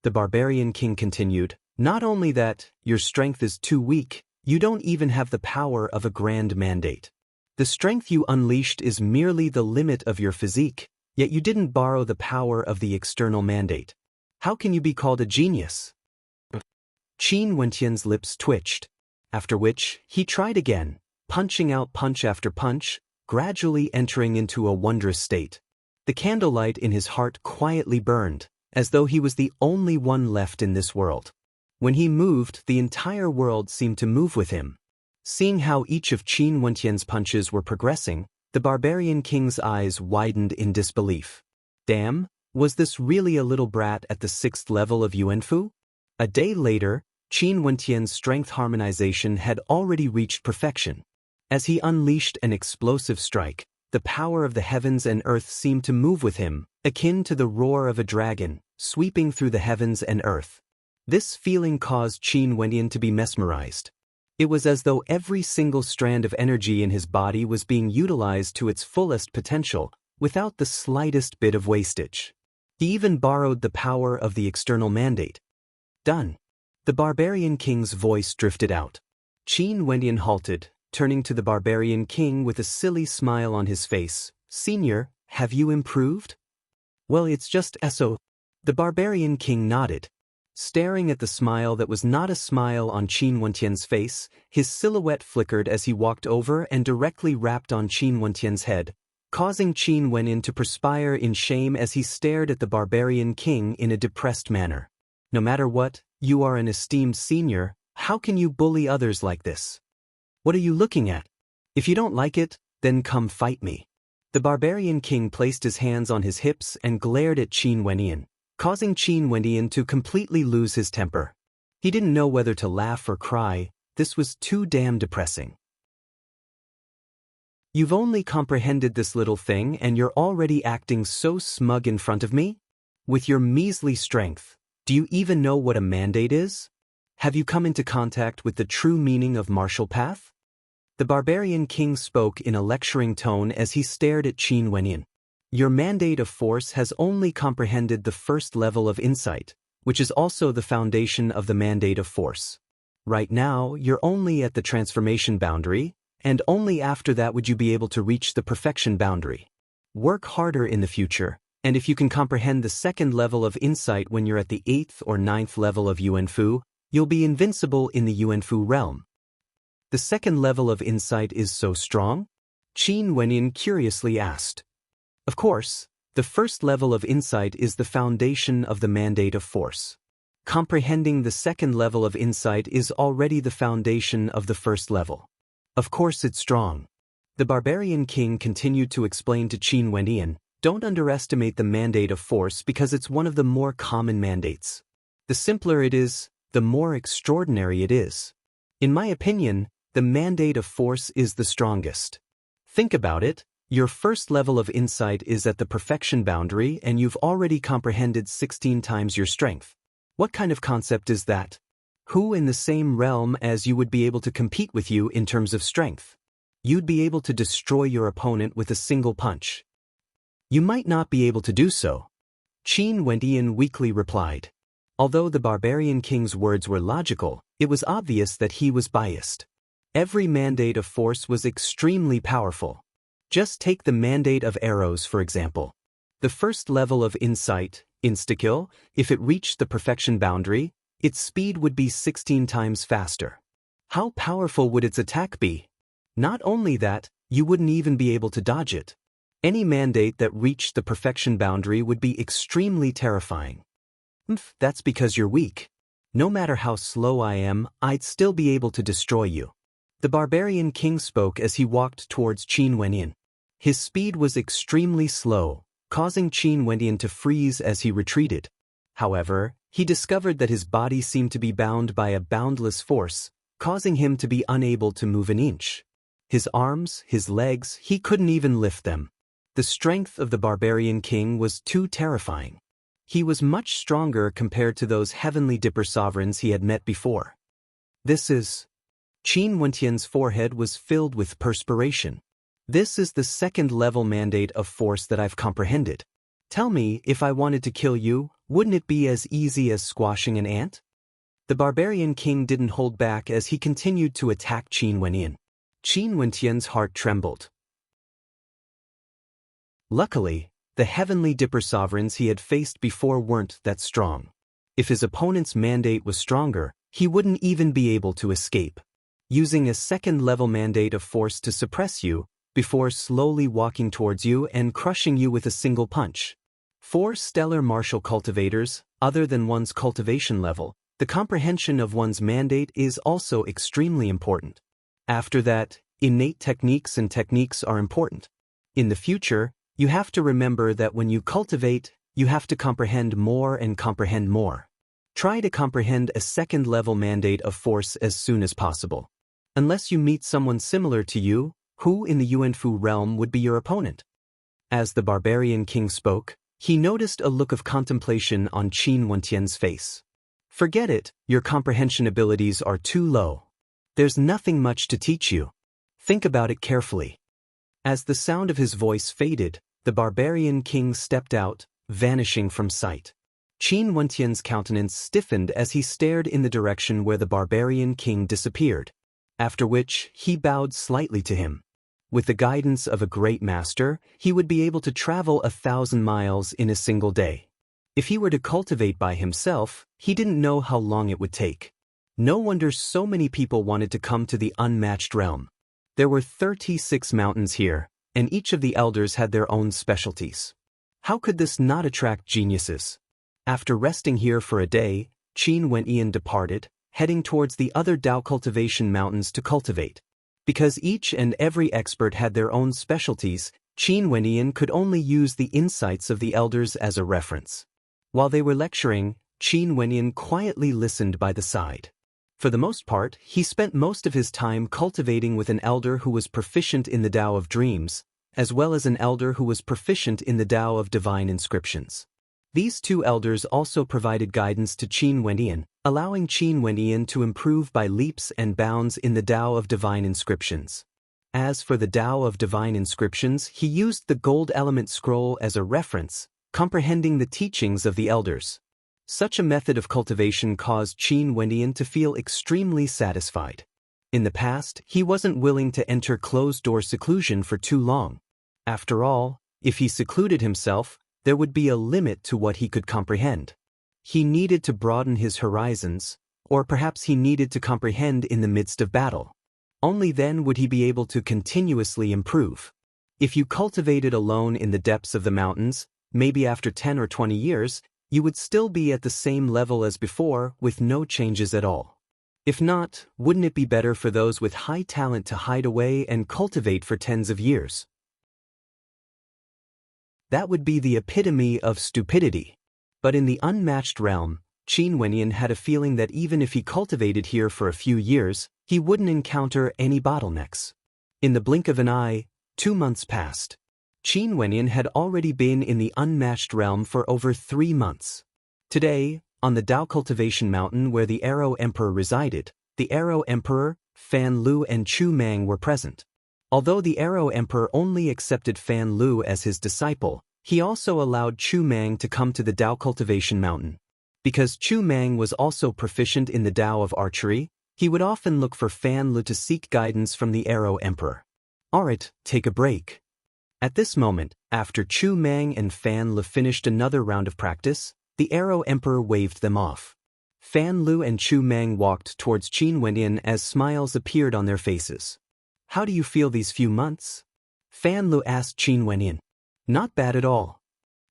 The barbarian king continued, not only that, your strength is too weak, you don't even have the power of a grand mandate. The strength you unleashed is merely the limit of your physique, yet you didn't borrow the power of the external mandate. How can you be called a genius? Qin Wendian's lips twitched, after which, he tried again, punching out punch after punch, gradually entering into a wondrous state. The candlelight in his heart quietly burned, as though he was the only one left in this world. When he moved, the entire world seemed to move with him. Seeing how each of Qin Wentian's punches were progressing, the barbarian king's eyes widened in disbelief. Damn, was this really a little brat at the 6th level of Yuanfu? A day later, Qin Wentian's strength harmonization had already reached perfection. As he unleashed an explosive strike, the power of the heavens and earth seemed to move with him, akin to the roar of a dragon, sweeping through the heavens and earth. This feeling caused Qin Wentian to be mesmerized. It was as though every single strand of energy in his body was being utilized to its fullest potential, without the slightest bit of wastage. He even borrowed the power of the external mandate. Done. The barbarian king's voice drifted out. Qin Wentian halted, turning to the barbarian king with a silly smile on his face. "Senior, have you improved?" "Well, it's just so." The barbarian king nodded. Staring at the smile that was not a smile on Qin Wentian's face, his silhouette flickered as he walked over and directly rapped on Qin Wentian's head, causing Qin Wentian to perspire in shame as he stared at the barbarian king in a depressed manner. "No matter what, you are an esteemed senior. How can you bully others like this? What are you looking at? If you don't like it, then come fight me." The barbarian king placed his hands on his hips and glared at Qin Wentian, causing Qin Wentian to completely lose his temper. He didn't know whether to laugh or cry. This was too damn depressing. "You've only comprehended this little thing and you're already acting so smug in front of me? With your measly strength, do you even know what a mandate is? Have you come into contact with the true meaning of martial path?" The barbarian king spoke in a lecturing tone as he stared at Qin Wentian. "Your mandate of force has only comprehended the first level of insight, which is also the foundation of the mandate of force. Right now, you're only at the transformation boundary, and only after that would you be able to reach the perfection boundary. Work harder in the future, and if you can comprehend the second level of insight when you're at the 8th or 9th level of Yuanfu, you'll be invincible in the Yuanfu realm." "The second level of insight is so strong?" Qin Wentian curiously asked. "Of course, the first level of insight is the foundation of the mandate of force. Comprehending the second level of insight is already the foundation of the first level. Of course it's strong." The barbarian king continued to explain to Qin Wentian, "Don't underestimate the mandate of force because it's one of the more common mandates. The simpler it is, the more extraordinary it is. In my opinion, the mandate of force is the strongest. Think about it. Your first level of insight is at the perfection boundary and you've already comprehended 16 times your strength. What kind of concept is that? Who in the same realm as you would be able to compete with you in terms of strength? You'd be able to destroy your opponent with a single punch." "You might not be able to do so," Qin Wentian weakly replied. Although the barbarian king's words were logical, it was obvious that he was biased. Every mandate of force was extremely powerful. Just take the mandate of arrows for example. The first level of insight, insta-kill, if it reached the perfection boundary, its speed would be 16 times faster. How powerful would its attack be? Not only that, you wouldn't even be able to dodge it. Any mandate that reached the perfection boundary would be extremely terrifying. That's because you're weak. No matter how slow I am, I'd still be able to destroy you." The barbarian king spoke as he walked towards Qin Wentian. His speed was extremely slow, causing Qin Wentian to freeze as he retreated. However, he discovered that his body seemed to be bound by a boundless force, causing him to be unable to move an inch. His arms, his legs, he couldn't even lift them. The strength of the barbarian king was too terrifying. He was much stronger compared to those heavenly dipper sovereigns he had met before. "This is..." Qin Wentian's forehead was filled with perspiration. "This is the second level mandate of force that I've comprehended. Tell me, if I wanted to kill you, wouldn't it be as easy as squashing an ant?" The barbarian king didn't hold back as he continued to attack Qin Wentian. Qin Wentian's heart trembled. Luckily, the heavenly dipper sovereigns he had faced before weren't that strong. If his opponent's mandate was stronger, he wouldn't even be able to escape. Using a second-level mandate of force to suppress you, before slowly walking towards you and crushing you with a single punch. For stellar martial cultivators, other than one's cultivation level, the comprehension of one's mandate is also extremely important. After that, innate techniques and techniques are important. In the future, you have to remember that when you cultivate, you have to comprehend more and comprehend more. Try to comprehend a second-level mandate of force as soon as possible. Unless you meet someone similar to you, who in the Yuanfu realm would be your opponent? As the barbarian king spoke, he noticed a look of contemplation on Qin Wentian's face. Forget it, your comprehension abilities are too low. There's nothing much to teach you. Think about it carefully. As the sound of his voice faded, the barbarian king stepped out, vanishing from sight. Qin Wentian's countenance stiffened as he stared in the direction where the barbarian king disappeared, after which he bowed slightly to him. With the guidance of a great master, he would be able to travel 1,000 miles in a single day. If he were to cultivate by himself, he didn't know how long it would take. No wonder so many people wanted to come to the unmatched realm. There were 36 mountains here, and each of the elders had their own specialties. How could this not attract geniuses? After resting here for a day, Qin Wentian departed, heading towards the other Dao cultivation mountains to cultivate. Because each and every expert had their own specialties, Qin Wentian could only use the insights of the elders as a reference. While they were lecturing, Qin Wentian quietly listened by the side. For the most part, he spent most of his time cultivating with an elder who was proficient in the Tao of dreams, as well as an elder who was proficient in the Tao of divine inscriptions. These two elders also provided guidance to Qin Wentian, allowing Qin Wentian to improve by leaps and bounds in the Tao of divine inscriptions. As for the Tao of divine inscriptions, he used the gold element scroll as a reference, comprehending the teachings of the elders. Such a method of cultivation caused Qin Wentian to feel extremely satisfied. In the past, he wasn't willing to enter closed-door seclusion for too long. After all, if he secluded himself, there would be a limit to what he could comprehend. He needed to broaden his horizons, or perhaps he needed to comprehend in the midst of battle. Only then would he be able to continuously improve. If you cultivated alone in the depths of the mountains, maybe after 10 or 20 years, you would still be at the same level as before with no changes at all. If not, wouldn't it be better for those with high talent to hide away and cultivate for tens of years? That would be the epitome of stupidity. But in the unmatched realm, Qin Wentian had a feeling that even if he cultivated here for a few years, he wouldn't encounter any bottlenecks. In the blink of an eye, 2 months passed. Qin Wentian had already been in the unmatched realm for over 3 months. Today, on the Dao Cultivation Mountain where the Arrow Emperor resided, the Arrow Emperor, Fan Lu and Chu Mang were present. Although the Arrow Emperor only accepted Fan Lu as his disciple, he also allowed Chu Mang to come to the Dao Cultivation Mountain. Because Chu Mang was also proficient in the Dao of archery, he would often look for Fan Lu to seek guidance from the Arrow Emperor. Alright, take a break. At this moment, after Chu Mang and Fan Lu finished another round of practice, the Arrow Emperor waved them off. Fan Lu and Chu Mang walked towards Qin Wentian as smiles appeared on their faces. How do you feel these few months? Fan Lu asked Qin Wentian. Not bad at all.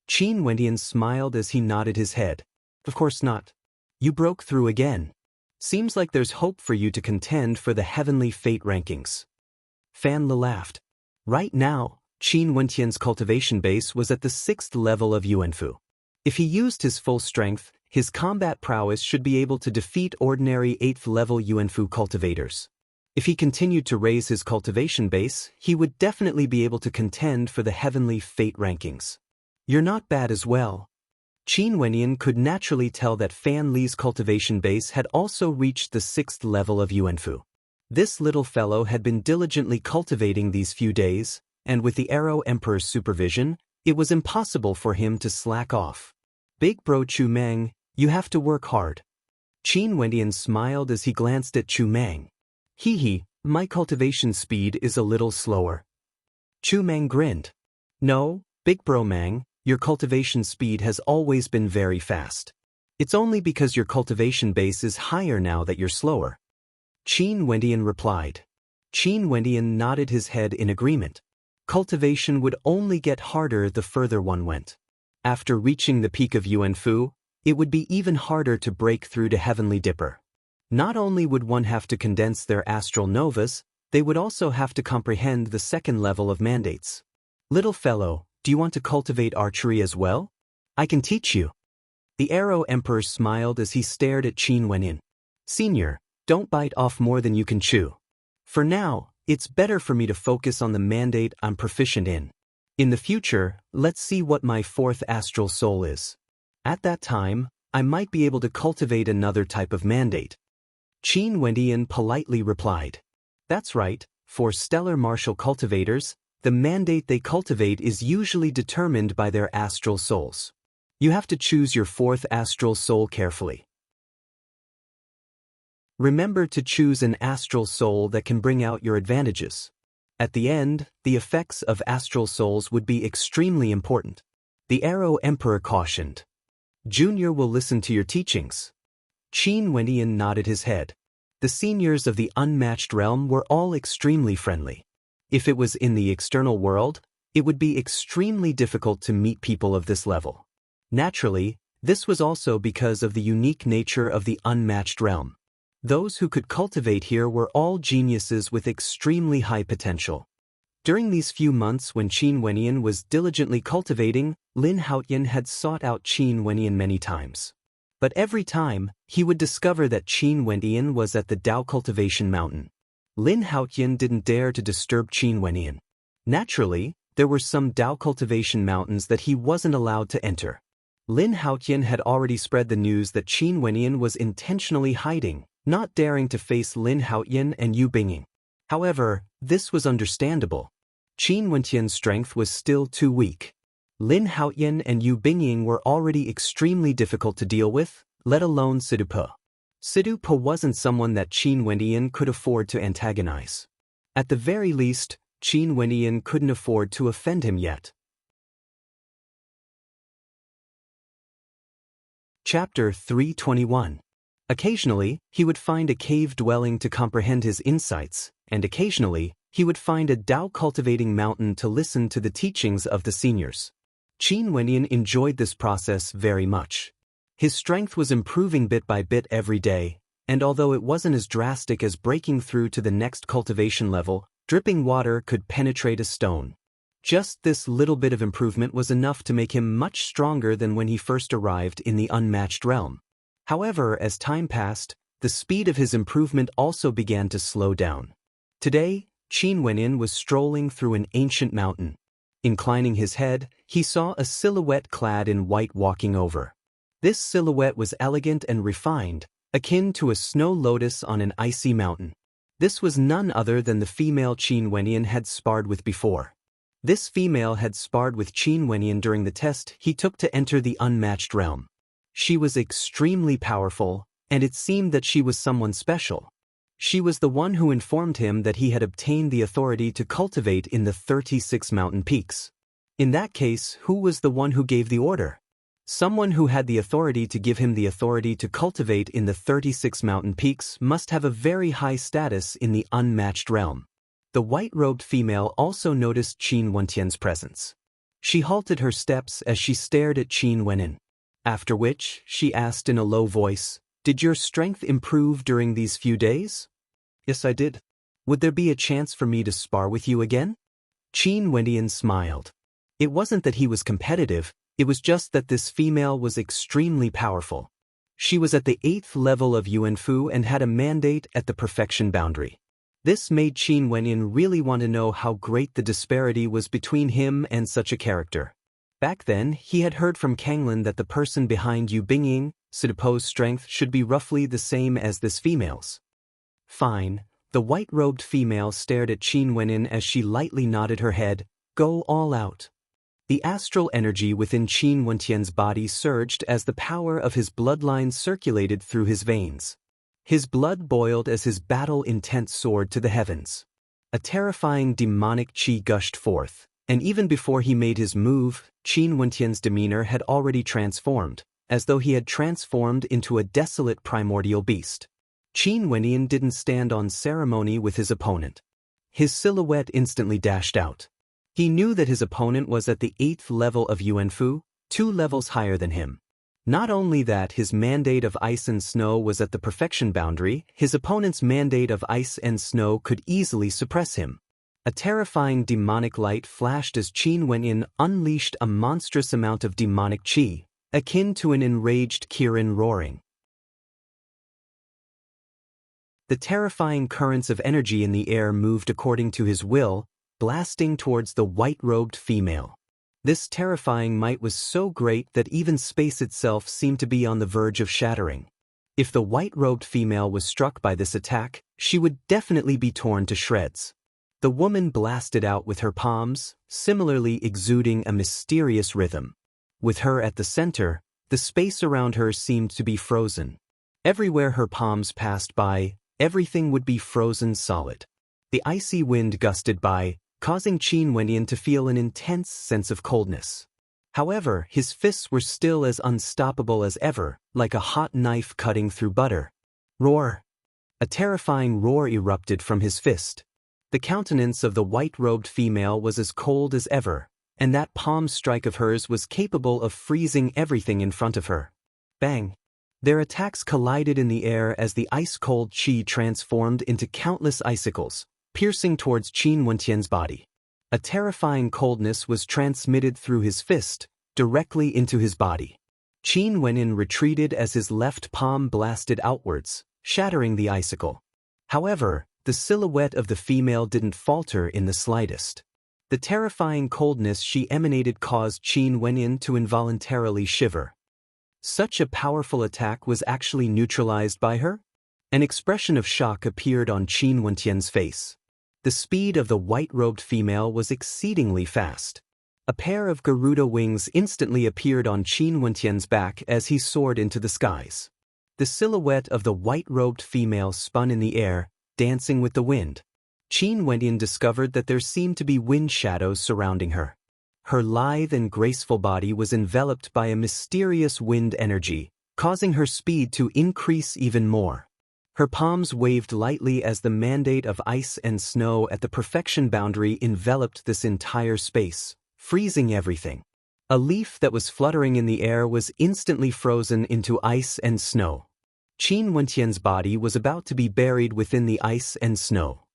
Qin Wentian smiled as he nodded his head. Of course not. You broke through again. Seems like there's hope for you to contend for the heavenly fate rankings. Fan Lu laughed. Right now, Qin Wentian's cultivation base was at the 6th level of Yuanfu. If he used his full strength, his combat prowess should be able to defeat ordinary 8th level Yuanfu cultivators. If he continued to raise his cultivation base, he would definitely be able to contend for the heavenly fate rankings. You're not bad as well. Qin Wentian could naturally tell that Fan Li's cultivation base had also reached the 6th level of Yuanfu. This little fellow had been diligently cultivating these few days, and with the Arrow Emperor's supervision, it was impossible for him to slack off. Big bro Chu Mang, you have to work hard. Qin Wentian smiled as he glanced at Chu Mang. Hee, my cultivation speed is a little slower. Chu Mang grinned. No, Big Bro Mang, your cultivation speed has always been very fast. It's only because your cultivation base is higher now that you're slower. Qin Wentian replied. Qin Wentian nodded his head in agreement. Cultivation would only get harder the further one went. After reaching the peak of Yuanfu, it would be even harder to break through to Heavenly Dipper. Not only would one have to condense their astral novas, they would also have to comprehend the second level of mandates. Little fellow, do you want to cultivate archery as well? I can teach you. The Arrow Emperor smiled as he stared at Qin Wenyin. Senior, don't bite off more than you can chew. For now, it's better for me to focus on the mandate I'm proficient in. In the future, let's see what my fourth astral soul is. At that time, I might be able to cultivate another type of mandate. Qin Wendian politely replied. That's right, for stellar martial cultivators, the mandate they cultivate is usually determined by their astral souls. You have to choose your fourth astral soul carefully. Remember to choose an astral soul that can bring out your advantages. At the end, the effects of astral souls would be extremely important. The Arrow Emperor cautioned. Junior will listen to your teachings. Qin Wendian nodded his head. The seniors of the unmatched realm were all extremely friendly. If it was in the external world, it would be extremely difficult to meet people of this level. Naturally, this was also because of the unique nature of the unmatched realm. Those who could cultivate here were all geniuses with extremely high potential. During these few months when Qin Wenyan was diligently cultivating, Lin Haotian had sought out Qin Wenyan many times. But every time, he would discover that Qin Wenyan was at the Dao Cultivation Mountain. Lin Haotian didn't dare to disturb Qin Wenyan. Naturally, there were some Dao Cultivation Mountains that he wasn't allowed to enter. Lin Haotian had already spread the news that Qin Wenyan was intentionally hiding, not daring to face Lin Haotian and Yu Binging. However, this was understandable. Qin Wenyan's strength was still too weak. Lin Haotian and Yu Binging were already extremely difficult to deal with, let alone Sidupa. Sidupa wasn't someone that Qin Wenyan could afford to antagonize. At the very least, Qin Wenyan couldn't afford to offend him yet. Chapter 321. Occasionally, he would find a cave dwelling to comprehend his insights, and occasionally, he would find a Dao cultivating mountain to listen to the teachings of the seniors. Qin Wenyan enjoyed this process very much. His strength was improving bit by bit every day, and although it wasn't as drastic as breaking through to the next cultivation level, dripping water could penetrate a stone. Just this little bit of improvement was enough to make him much stronger than when he first arrived in the unmatched realm. However, as time passed, the speed of his improvement also began to slow down. Today, Qin Wenyan was strolling through an ancient mountain. Inclining his head, he saw a silhouette clad in white walking over. This silhouette was elegant and refined, akin to a snow lotus on an icy mountain. This was none other than the female Qin Wenyan had sparred with before. This female had sparred with Qin Wenyan during the test he took to enter the unmatched realm. She was extremely powerful, and it seemed that she was someone special. She was the one who informed him that he had obtained the authority to cultivate in the 36 mountain peaks. In that case, who was the one who gave the order? Someone who had the authority to give him the authority to cultivate in the 36 mountain peaks must have a very high status in the unmatched realm. The white-robed female also noticed Qin Wenyan's presence. She halted her steps as she stared at Qin Wenyan. After which, she asked in a low voice, "Did your strength improve during these few days?" "Yes, I did. Would there be a chance for me to spar with you again?" Qin Wenyan smiled. It wasn't that he was competitive, it was just that this female was extremely powerful. She was at the 8th level of Yuanfu and had a mandate at the perfection boundary. This made Qin Wenyan really want to know how great the disparity was between him and such a character. Back then, he had heard from Kanglin that the person behind Yu Binging, Sidupo's strength should be roughly the same as this female's. Fine. The white-robed female stared at Qin Wenyan as she lightly nodded her head. Go all out. The astral energy within Qin Wenyan's body surged as the power of his bloodline circulated through his veins. His blood boiled as his battle intent soared to the heavens. A terrifying demonic qi gushed forth, and even before he made his move, Qin Wenyan's demeanor had already transformed, as though he had transformed into a desolate primordial beast. Qin Wenyan didn't stand on ceremony with his opponent. His silhouette instantly dashed out. He knew that his opponent was at the 8th level of Yuanfu, 2 levels higher than him. Not only that, his mandate of ice and snow was at the perfection boundary, his opponent's mandate of ice and snow could easily suppress him. A terrifying demonic light flashed as Qin Wenyin unleashed a monstrous amount of demonic qi, akin to an enraged Kirin roaring. The terrifying currents of energy in the air moved according to his will, blasting towards the white-robed female. This terrifying might was so great that even space itself seemed to be on the verge of shattering. If the white-robed female was struck by this attack, she would definitely be torn to shreds. The woman blasted out with her palms, similarly exuding a mysterious rhythm. With her at the center, the space around her seemed to be frozen. Everywhere her palms passed by, everything would be frozen solid. The icy wind gusted by, causing Qin Wenyin to feel an intense sense of coldness. However, his fists were still as unstoppable as ever, like a hot knife cutting through butter. Roar! A terrifying roar erupted from his fist. The countenance of the white-robed female was as cold as ever, and that palm strike of hers was capable of freezing everything in front of her. Bang! Their attacks collided in the air as the ice-cold qi transformed into countless icicles, piercing towards Qin Wenyan's body. A terrifying coldness was transmitted through his fist, directly into his body. Qin Wenyan retreated as his left palm blasted outwards, shattering the icicle. However, the silhouette of the female didn't falter in the slightest. The terrifying coldness she emanated caused Qin Wenyan to involuntarily shiver. Such a powerful attack was actually neutralized by her? An expression of shock appeared on Qin Wenyan's face. The speed of the white-robed female was exceedingly fast. A pair of Garuda wings instantly appeared on Qin Wenyan's back as he soared into the skies. The silhouette of the white-robed female spun in the air, dancing with the wind. Qin Wenyan discovered that there seemed to be wind shadows surrounding her. Her lithe and graceful body was enveloped by a mysterious wind energy, causing her speed to increase even more. Her palms waved lightly as the mandate of ice and snow at the perfection boundary enveloped this entire space, freezing everything. A leaf that was fluttering in the air was instantly frozen into ice and snow. Qin Wenyan's body was about to be buried within the ice and snow.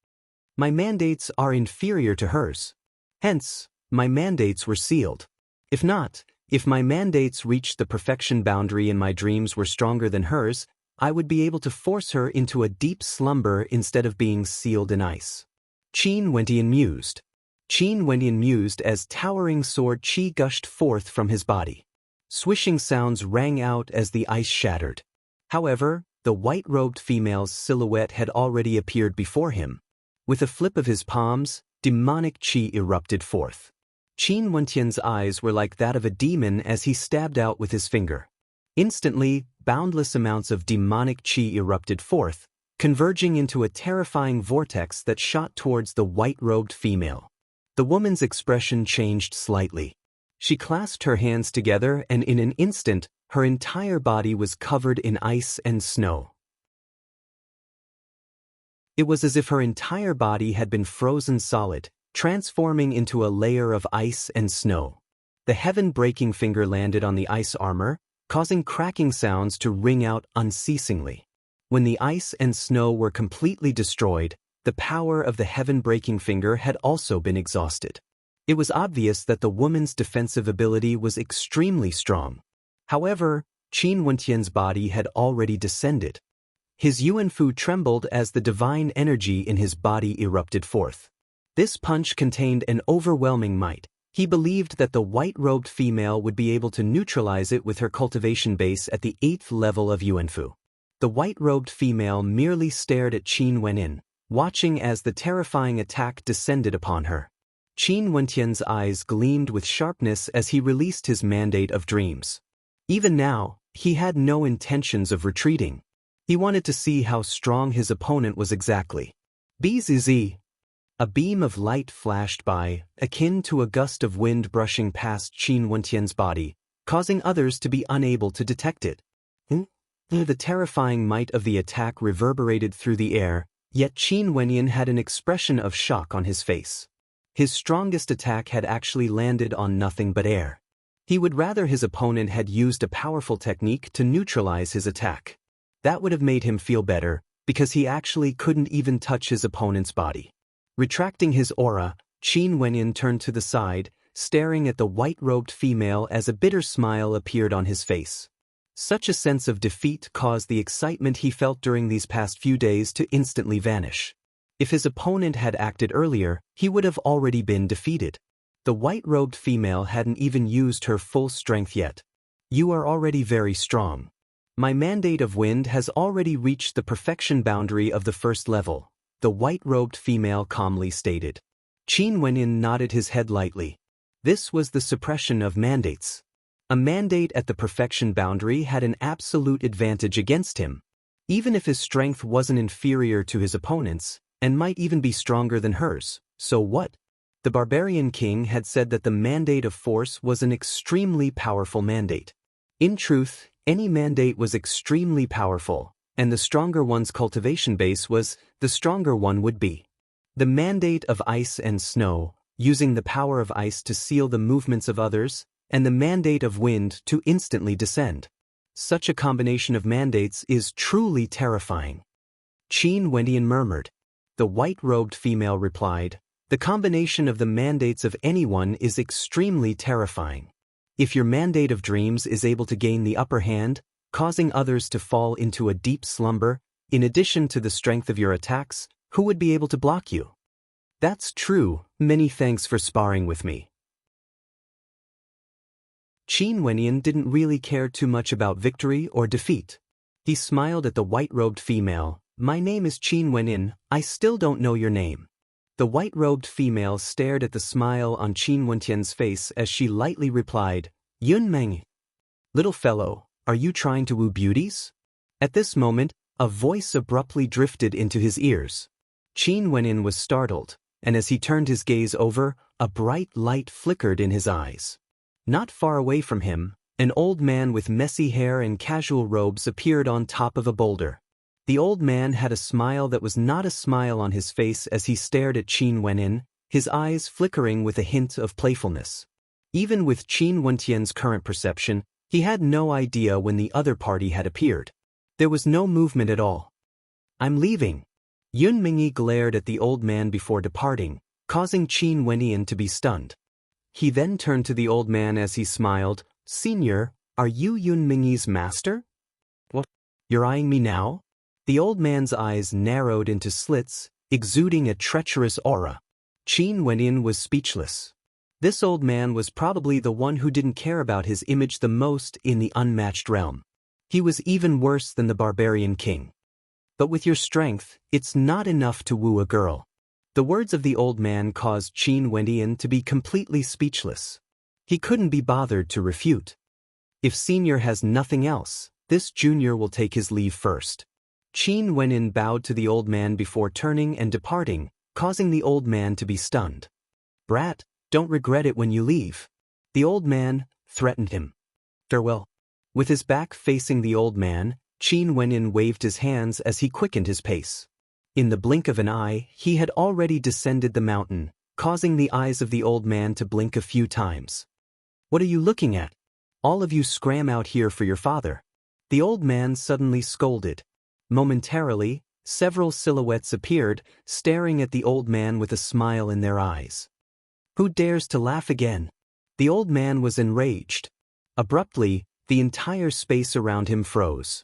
My mandates are inferior to hers. Hence, my mandates were sealed. If not, if my mandates reached the perfection boundary and my dreams were stronger than hers, I would be able to force her into a deep slumber instead of being sealed in ice. Qin Wenyan mused. Qin Wenyan mused as towering sword qi gushed forth from his body. Swishing sounds rang out as the ice shattered. However, the white-robed female's silhouette had already appeared before him. With a flip of his palms, demonic qi erupted forth. Qin Wenyan's eyes were like that of a demon as he stabbed out with his finger. Instantly, boundless amounts of demonic qi erupted forth, converging into a terrifying vortex that shot towards the white-robed female. The woman's expression changed slightly. She clasped her hands together and in an instant, her entire body was covered in ice and snow. It was as if her entire body had been frozen solid, transforming into a layer of ice and snow. The heaven-breaking finger landed on the ice armor, causing cracking sounds to ring out unceasingly. When the ice and snow were completely destroyed, the power of the heaven-breaking finger had also been exhausted. It was obvious that the woman's defensive ability was extremely strong. However, Qin Wenyan's body had already descended. His Yuanfu trembled as the divine energy in his body erupted forth. This punch contained an overwhelming might. He believed that the white-robed female would be able to neutralize it with her cultivation base at the 8th level of Yuanfu. The white-robed female merely stared at Qin Wenyin, watching as the terrifying attack descended upon her. Qin Wenyan's eyes gleamed with sharpness as he released his mandate of dreams. Even now, he had no intentions of retreating. He wanted to see how strong his opponent was exactly. Bzz. A beam of light flashed by, akin to a gust of wind brushing past Qin Wenyan's body, causing others to be unable to detect it. The terrifying might of the attack reverberated through the air, yet Qin Wenyan had an expression of shock on his face. His strongest attack had actually landed on nothing but air. He would rather his opponent had used a powerful technique to neutralize his attack. That would have made him feel better, because he actually couldn't even touch his opponent's body. Retracting his aura, Qin Wenyin turned to the side, staring at the white-robed female as a bitter smile appeared on his face. Such a sense of defeat caused the excitement he felt during these past few days to instantly vanish. If his opponent had acted earlier, he would have already been defeated. The white-robed female hadn't even used her full strength yet. You are already very strong. My mandate of wind has already reached the perfection boundary of the first level, the white-robed female calmly stated. Qin Wenyin nodded his head lightly. This was the suppression of mandates. A mandate at the perfection boundary had an absolute advantage against him. Even if his strength wasn't inferior to his opponent's, and might even be stronger than hers, so what? The barbarian king had said that the mandate of force was an extremely powerful mandate. In truth, any mandate was extremely powerful, and the stronger one's cultivation base was, the stronger one would be. The mandate of ice and snow, using the power of ice to seal the movements of others, and the mandate of wind to instantly descend. Such a combination of mandates is truly terrifying. Qin Wendian murmured. The white-robed female replied, the combination of the mandates of anyone is extremely terrifying. If your mandate of dreams is able to gain the upper hand, causing others to fall into a deep slumber, in addition to the strength of your attacks, who would be able to block you? That's true, many thanks for sparring with me. Qin Wenyan didn't really care too much about victory or defeat. He smiled at the white-robed female. My name is Qin Wenyin, I still don't know your name. The white-robed female stared at the smile on Qin Wenyan's face as she lightly replied, Yun Meng. Little fellow, are you trying to woo beauties? At this moment, a voice abruptly drifted into his ears. Qin Wenyin was startled, and as he turned his gaze over, a bright light flickered in his eyes. Not far away from him, an old man with messy hair and casual robes appeared on top of a boulder. The old man had a smile that was not a smile on his face as he stared at Qin Wenyin, his eyes flickering with a hint of playfulness. Even with Qin Wenyan's current perception, he had no idea when the other party had appeared. There was no movement at all. I'm leaving. Yun Mingyi glared at the old man before departing, causing Qin Wenyin to be stunned. He then turned to the old man as he smiled, Senior, are you Yun Mingyi's master? What? You're eyeing me now? The old man's eyes narrowed into slits, exuding a treacherous aura. Qin Wenyin was speechless. This old man was probably the one who didn't care about his image the most in the unmatched realm. He was even worse than the barbarian king. But with your strength, it's not enough to woo a girl. The words of the old man caused Qin Wenyin to be completely speechless. He couldn't be bothered to refute. If Senior has nothing else, this junior will take his leave first. Qin Wenyin bowed to the old man before turning and departing, causing the old man to be stunned. Brat, don't regret it when you leave. The old man threatened him. Farewell. With his back facing the old man, Qin Wenyin waved his hands as he quickened his pace. In the blink of an eye, he had already descended the mountain, causing the eyes of the old man to blink a few times. What are you looking at? All of you scram out here for your father. The old man suddenly scolded. Momentarily, several silhouettes appeared, staring at the old man with a smile in their eyes. Who dares to laugh again? The old man was enraged. Abruptly, the entire space around him froze.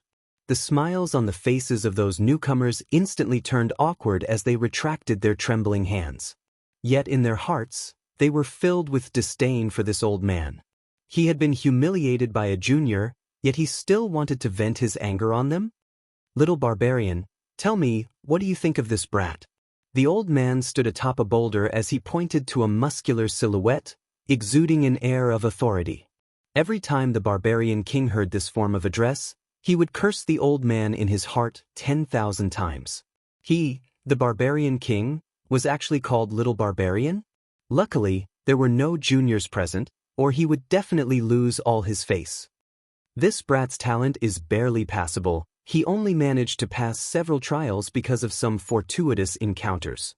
The smiles on the faces of those newcomers instantly turned awkward as they retracted their trembling hands. Yet in their hearts, they were filled with disdain for this old man. He had been humiliated by a junior, yet he still wanted to vent his anger on them? Little barbarian, tell me, what do you think of this brat? The old man stood atop a boulder as he pointed to a muscular silhouette, exuding an air of authority. Every time the barbarian king heard this form of address, he would curse the old man in his heart 10,000 times. He, the barbarian king, was actually called Little Barbarian? Luckily, there were no juniors present, or he would definitely lose all his face. This brat's talent is barely passable. He only managed to pass several trials because of some fortuitous encounters.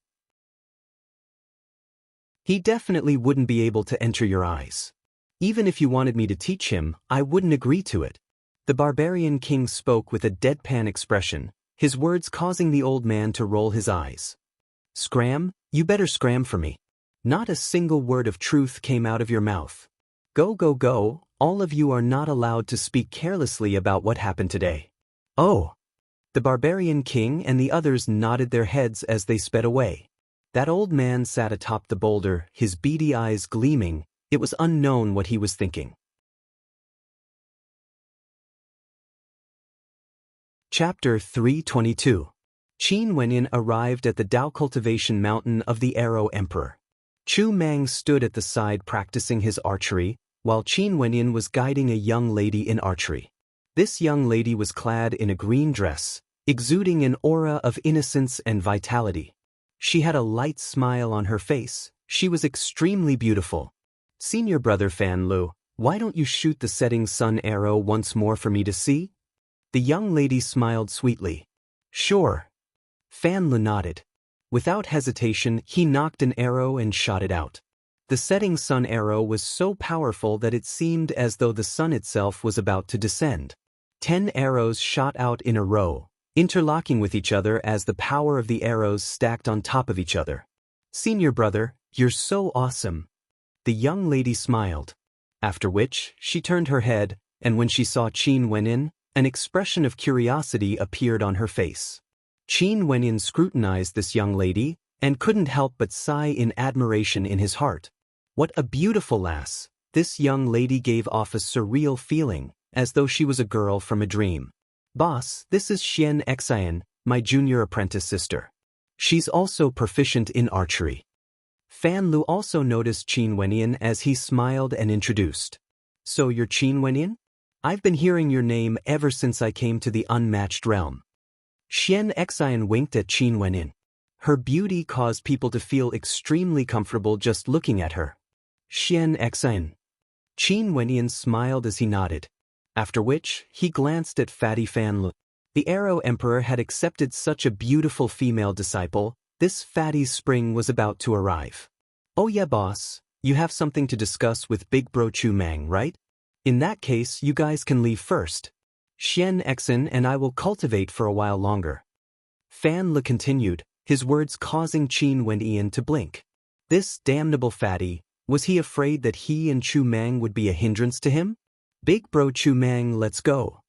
He definitely wouldn't be able to enter your eyes. Even if you wanted me to teach him, I wouldn't agree to it. The barbarian king spoke with a deadpan expression, his words causing the old man to roll his eyes. Scram, you better scram for me. Not a single word of truth came out of your mouth. Go, go, go, all of you are not allowed to speak carelessly about what happened today. Oh! The barbarian king and the others nodded their heads as they sped away. That old man sat atop the boulder, his beady eyes gleaming. It was unknown what he was thinking. Chapter 322. Qin Wenyin arrived at the Dao Cultivation Mountain of the Arrow Emperor. Chu Mang stood at the side practicing his archery, while Qin Wenyin was guiding a young lady in archery. This young lady was clad in a green dress, exuding an aura of innocence and vitality. She had a light smile on her face. She was extremely beautiful. Senior brother Fan Lu, why don't you shoot the setting sun arrow once more for me to see? The young lady smiled sweetly. Sure. Fan Lu nodded. Without hesitation, he nocked an arrow and shot it out. The setting sun arrow was so powerful that it seemed as though the sun itself was about to descend. 10 arrows shot out in a row, interlocking with each other as the power of the arrows stacked on top of each other. Senior brother, you're so awesome. The young lady smiled. After which, she turned her head, and when she saw Qin Wenyin, an expression of curiosity appeared on her face. Qin Wenyin scrutinized this young lady, and couldn't help but sigh in admiration in his heart. What a beautiful lass! This young lady gave off a surreal feeling, as though she was a girl from a dream. Boss, this is Xian Xian, my junior apprentice sister. She's also proficient in archery. Fan Lu also noticed Qin Wenyin as he smiled and introduced. So you're Qin Wenyin? I've been hearing your name ever since I came to the unmatched realm. Xian Xian winked at Qin Wenyin. Her beauty caused people to feel extremely comfortable just looking at her. Xian Xian. Qin Wenyin smiled as he nodded. After which, he glanced at fatty Fan Lu. The Arrow Emperor had accepted such a beautiful female disciple. This fatty's spring was about to arrive. Oh yeah boss, you have something to discuss with Big Bro Chu Mang, right? In that case you guys can leave first. Xian Xian and I will cultivate for a while longer. Fan Le continued, his words causing Qin Wenyin to blink. This damnable fatty, was he afraid that he and Chu Mang would be a hindrance to him? Big Bro Chu Mang, let's go.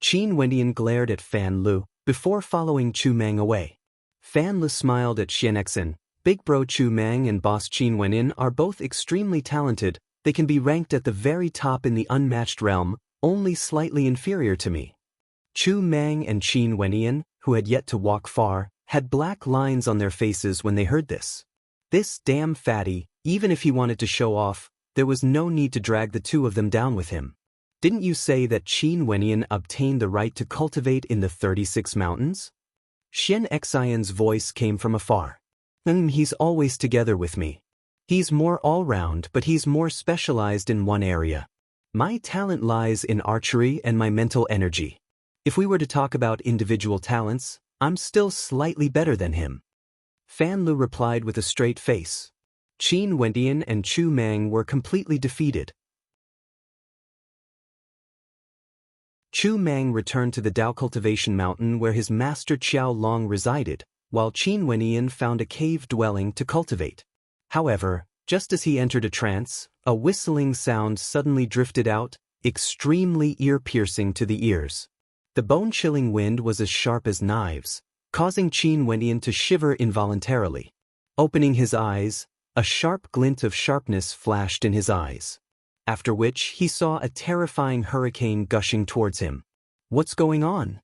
Qin Wenyin glared at Fan Lu, before following Chu Mang away. Fan Lu smiled at Xian Xian. Big Bro Chu Mang and Boss Qin Wenyin are both extremely talented. They can be ranked at the very top in the unmatched realm, only slightly inferior to me. Chu Mang and Qin Wenyin, who had yet to walk far, had black lines on their faces when they heard this. This damn fatty, even if he wanted to show off, there was no need to drag the two of them down with him. Didn't you say that Qin Wenyin obtained the right to cultivate in the 36 mountains? Xian Xian's voice came from afar. He's always together with me. He's more all-round, but he's more specialized in one area. My talent lies in archery and my mental energy. If we were to talk about individual talents, I'm still slightly better than him. Fan Lu replied with a straight face. Qin Wenyin and Chu Mang were completely defeated. Chu Mang returned to the Dao Cultivation Mountain where his master Qiao Long resided, while Qin Wenyin found a cave dwelling to cultivate. However, just as he entered a trance, a whistling sound suddenly drifted out, extremely ear-piercing to the ears. The bone-chilling wind was as sharp as knives, causing Qin Wenyin to shiver involuntarily. Opening his eyes, a sharp glint of sharpness flashed in his eyes. After which he saw a terrifying hurricane gushing towards him. What's going on?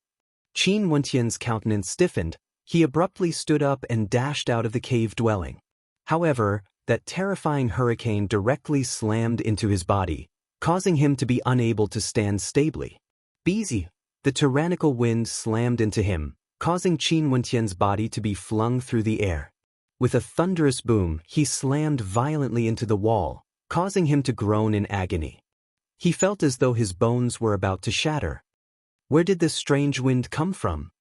Qin Wenyan's countenance stiffened. He abruptly stood up and dashed out of the cave dwelling. However, that terrifying hurricane directly slammed into his body, causing him to be unable to stand stably. Beezy, the tyrannical wind slammed into him, causing Qin Wenyan's body to be flung through the air. With a thunderous boom, he slammed violently into the wall, causing him to groan in agony. He felt as though his bones were about to shatter. Where did this strange wind come from?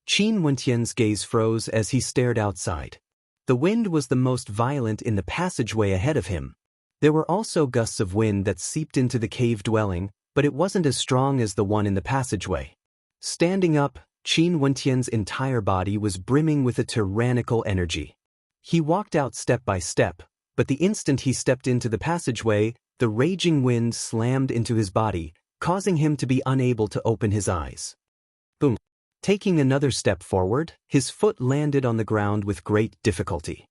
Qin Wenyan's gaze froze as he stared outside. The wind was the most violent in the passageway ahead of him. There were also gusts of wind that seeped into the cave dwelling, but it wasn't as strong as the one in the passageway. Standing up, Qin Wentian's entire body was brimming with a tyrannical energy. He walked out step by step, but the instant he stepped into the passageway, the raging wind slammed into his body, causing him to be unable to open his eyes. Boom. Taking another step forward, his foot landed on the ground with great difficulty.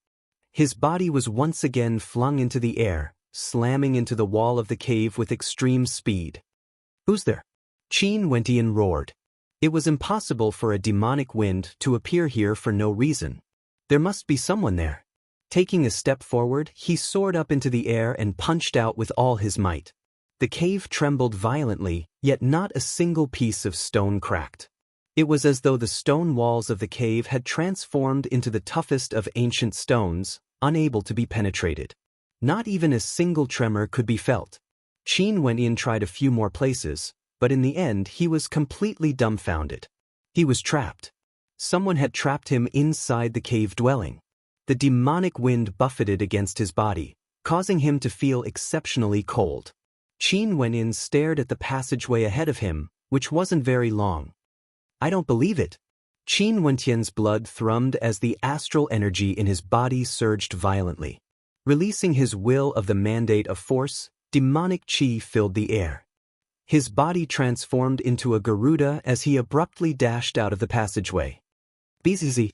His body was once again flung into the air, slamming into the wall of the cave with extreme speed. "Who's there?" Qin Wentian roared. It was impossible for a demonic wind to appear here for no reason. There must be someone there. Taking a step forward, he soared up into the air and punched out with all his might. The cave trembled violently, yet not a single piece of stone cracked. It was as though the stone walls of the cave had transformed into the toughest of ancient stones, unable to be penetrated. Not even a single tremor could be felt. Qin Wentian tried a few more places, but in the end he was completely dumbfounded. He was trapped. Someone had trapped him inside the cave dwelling. The demonic wind buffeted against his body, causing him to feel exceptionally cold. Qin Wentian stared at the passageway ahead of him, which wasn't very long. "I don't believe it." Qin Wentian's blood thrummed as the astral energy in his body surged violently. Releasing his will of the mandate of force, demonic qi filled the air. His body transformed into a Garuda as he abruptly dashed out of the passageway. Bzz.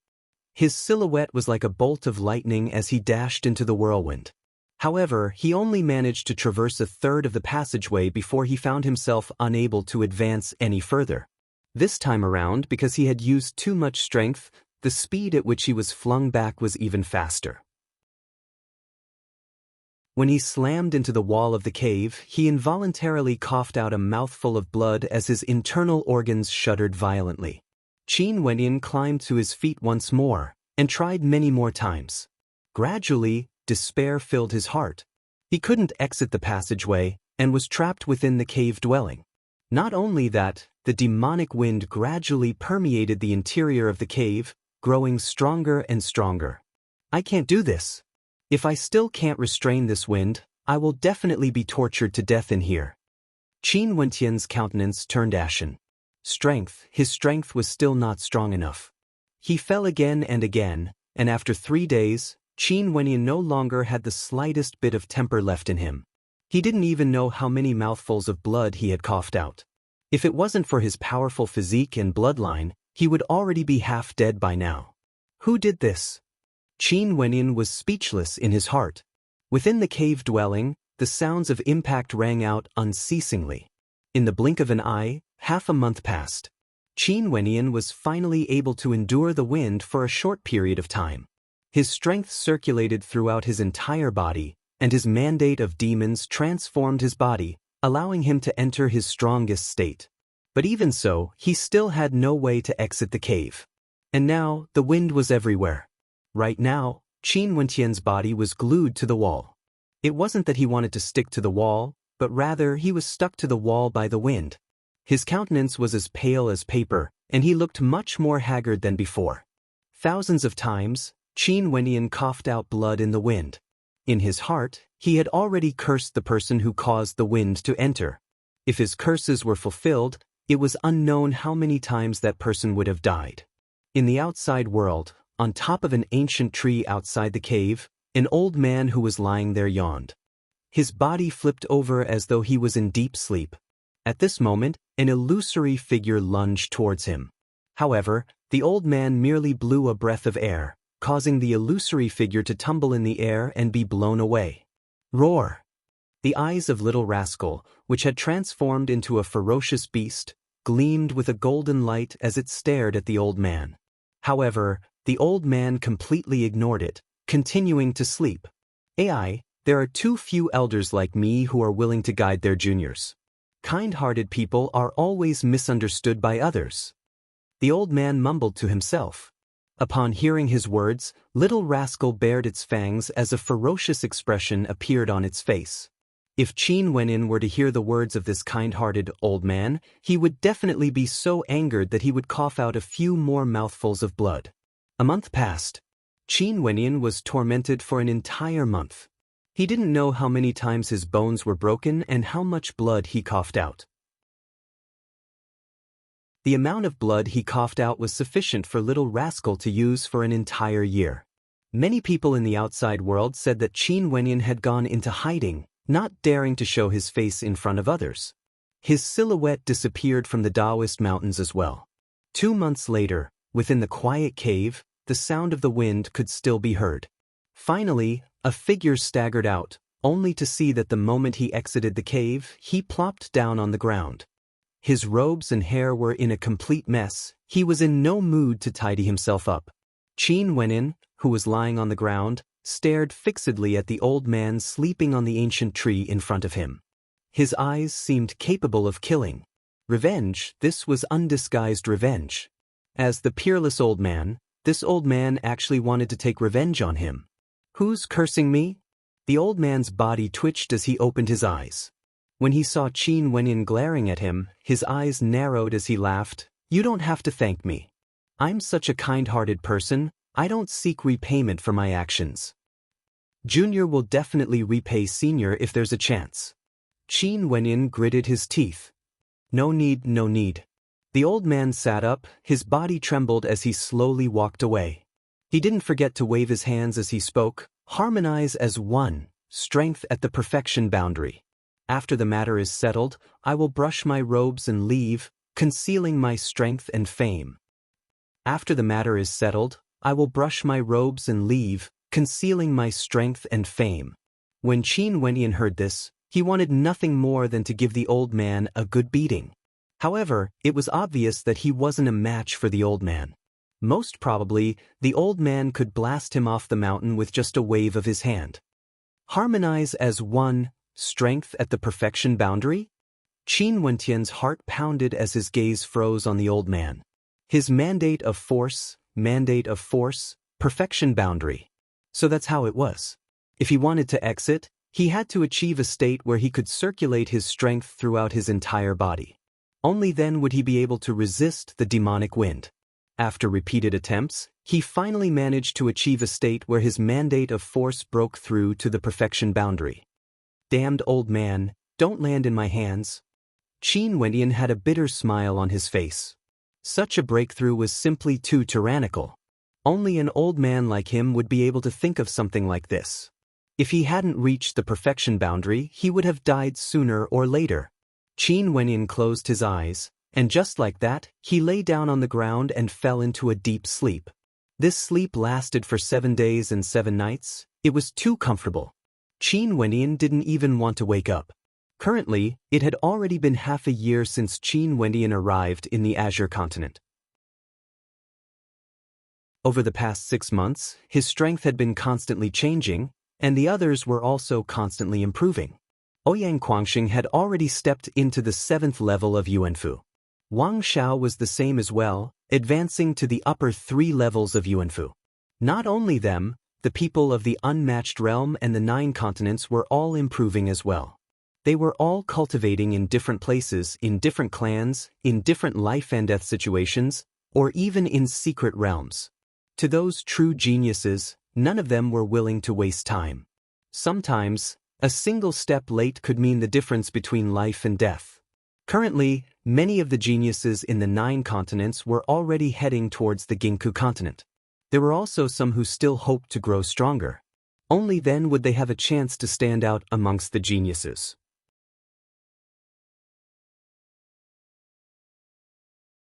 His silhouette was like a bolt of lightning as he dashed into the whirlwind. However, he only managed to traverse a third of the passageway before he found himself unable to advance any further. This time around, because he had used too much strength, the speed at which he was flung back was even faster. When he slammed into the wall of the cave, he involuntarily coughed out a mouthful of blood as his internal organs shuddered violently. Qin Wentian climbed to his feet once more, and tried many more times. Gradually, despair filled his heart. He couldn't exit the passageway, and was trapped within the cave dwelling. Not only that, the demonic wind gradually permeated the interior of the cave, growing stronger and stronger. "I can't do this. If I still can't restrain this wind, I will definitely be tortured to death in here." Qin Wentian's countenance turned ashen. His strength was still not strong enough. He fell again and again, and after 3 days, Qin Wentian no longer had the slightest bit of temper left in him. He didn't even know how many mouthfuls of blood he had coughed out. If it wasn't for his powerful physique and bloodline, he would already be half dead by now. Who did this? Qin Wentian was speechless in his heart. Within the cave dwelling, the sounds of impact rang out unceasingly. In the blink of an eye, half a month passed. Qin Wentian was finally able to endure the wind for a short period of time. His strength circulated throughout his entire body, and his mandate of demons transformed his body, allowing him to enter his strongest state. But even so, he still had no way to exit the cave. And now, the wind was everywhere. Right now, Qin Wentian's body was glued to the wall. It wasn't that he wanted to stick to the wall, but rather he was stuck to the wall by the wind. His countenance was as pale as paper, and he looked much more haggard than before. Thousands of times, Qin Wentian coughed out blood in the wind. In his heart, he had already cursed the person who caused the wind to enter. If his curses were fulfilled, it was unknown how many times that person would have died. In the outside world, on top of an ancient tree outside the cave, an old man who was lying there yawned. His body flipped over as though he was in deep sleep. At this moment, an illusory figure lunged towards him. However, the old man merely blew a breath of air, causing the illusory figure to tumble in the air and be blown away. Roar! The eyes of Little Rascal, which had transformed into a ferocious beast, gleamed with a golden light as it stared at the old man. However, the old man completely ignored it, continuing to sleep. "AI, there are too few elders like me who are willing to guide their juniors. Kind-hearted people are always misunderstood by others." The old man mumbled to himself. Upon hearing his words, Little Rascal bared its fangs as a ferocious expression appeared on its face. If Qin Wentian were to hear the words of this kind-hearted old man, he would definitely be so angered that he would cough out a few more mouthfuls of blood. A month passed. Qin Wentian was tormented for an entire month. He didn't know how many times his bones were broken and how much blood he coughed out. The amount of blood he coughed out was sufficient for little rascal to use for an entire year. Many people in the outside world said that Qin Wenyan had gone into hiding, not daring to show his face in front of others. His silhouette disappeared from the Taoist mountains as well. 2 months later, within the quiet cave, the sound of the wind could still be heard. Finally, a figure staggered out, only to see that the moment he exited the cave, he plopped down on the ground. His robes and hair were in a complete mess. He was in no mood to tidy himself up. Qin Wenyan, who was lying on the ground, stared fixedly at the old man sleeping on the ancient tree in front of him. His eyes seemed capable of killing. Revenge, this was undisguised revenge. As the peerless old man, this old man actually wanted to take revenge on him. "Who's cursing me?" The old man's body twitched as he opened his eyes. When he saw Qin Wenyan glaring at him, his eyes narrowed as he laughed. "You don't have to thank me. I'm such a kind-hearted person, I don't seek repayment for my actions. Junior will definitely repay Senior if there's a chance." Qin Wenyan gritted his teeth. "No need, no need." The old man sat up, his body trembled as he slowly walked away. He didn't forget to wave his hands as he spoke. "Harmonize as one, strength at the perfection boundary. After the matter is settled, I will brush my robes and leave, concealing my strength and fame. After the matter is settled, I will brush my robes and leave, concealing my strength and fame." When Qin Wenyan heard this, he wanted nothing more than to give the old man a good beating. However, it was obvious that he wasn't a match for the old man. Most probably, the old man could blast him off the mountain with just a wave of his hand. Harmonize as one, strength at the perfection boundary? Qin Wenyan's heart pounded as his gaze froze on the old man. His mandate of force, perfection boundary. So that's how it was. If he wanted to exit, he had to achieve a state where he could circulate his strength throughout his entire body. Only then would he be able to resist the demonic wind. After repeated attempts, he finally managed to achieve a state where his mandate of force broke through to the perfection boundary. "Damned old man, don't land in my hands." Qin Wenyan had a bitter smile on his face. Such a breakthrough was simply too tyrannical. Only an old man like him would be able to think of something like this. If he hadn't reached the perfection boundary, he would have died sooner or later. Qin Wenyan closed his eyes, and just like that, he lay down on the ground and fell into a deep sleep. This sleep lasted for 7 days and 7 nights. It was too comfortable. Qin Wenyan didn't even want to wake up. Currently, it had already been half a year since Qin Wenyan arrived in the Azure continent. Over the past 6 months, his strength had been constantly changing, and the others were also constantly improving. Ouyang Quangxing had already stepped into the 7th level of Yuanfu. Wang Xiao was the same as well, advancing to the upper 3 levels of Yuanfu. Not only them, the people of the unmatched realm and the 9 continents were all improving as well. They were all cultivating in different places, in different clans, in different life and death situations, or even in secret realms. To those true geniuses, none of them were willing to waste time. Sometimes, a single step late could mean the difference between life and death. Currently, many of the geniuses in the 9 continents were already heading towards the Ginkgo continent. There were also some who still hoped to grow stronger. Only then would they have a chance to stand out amongst the geniuses.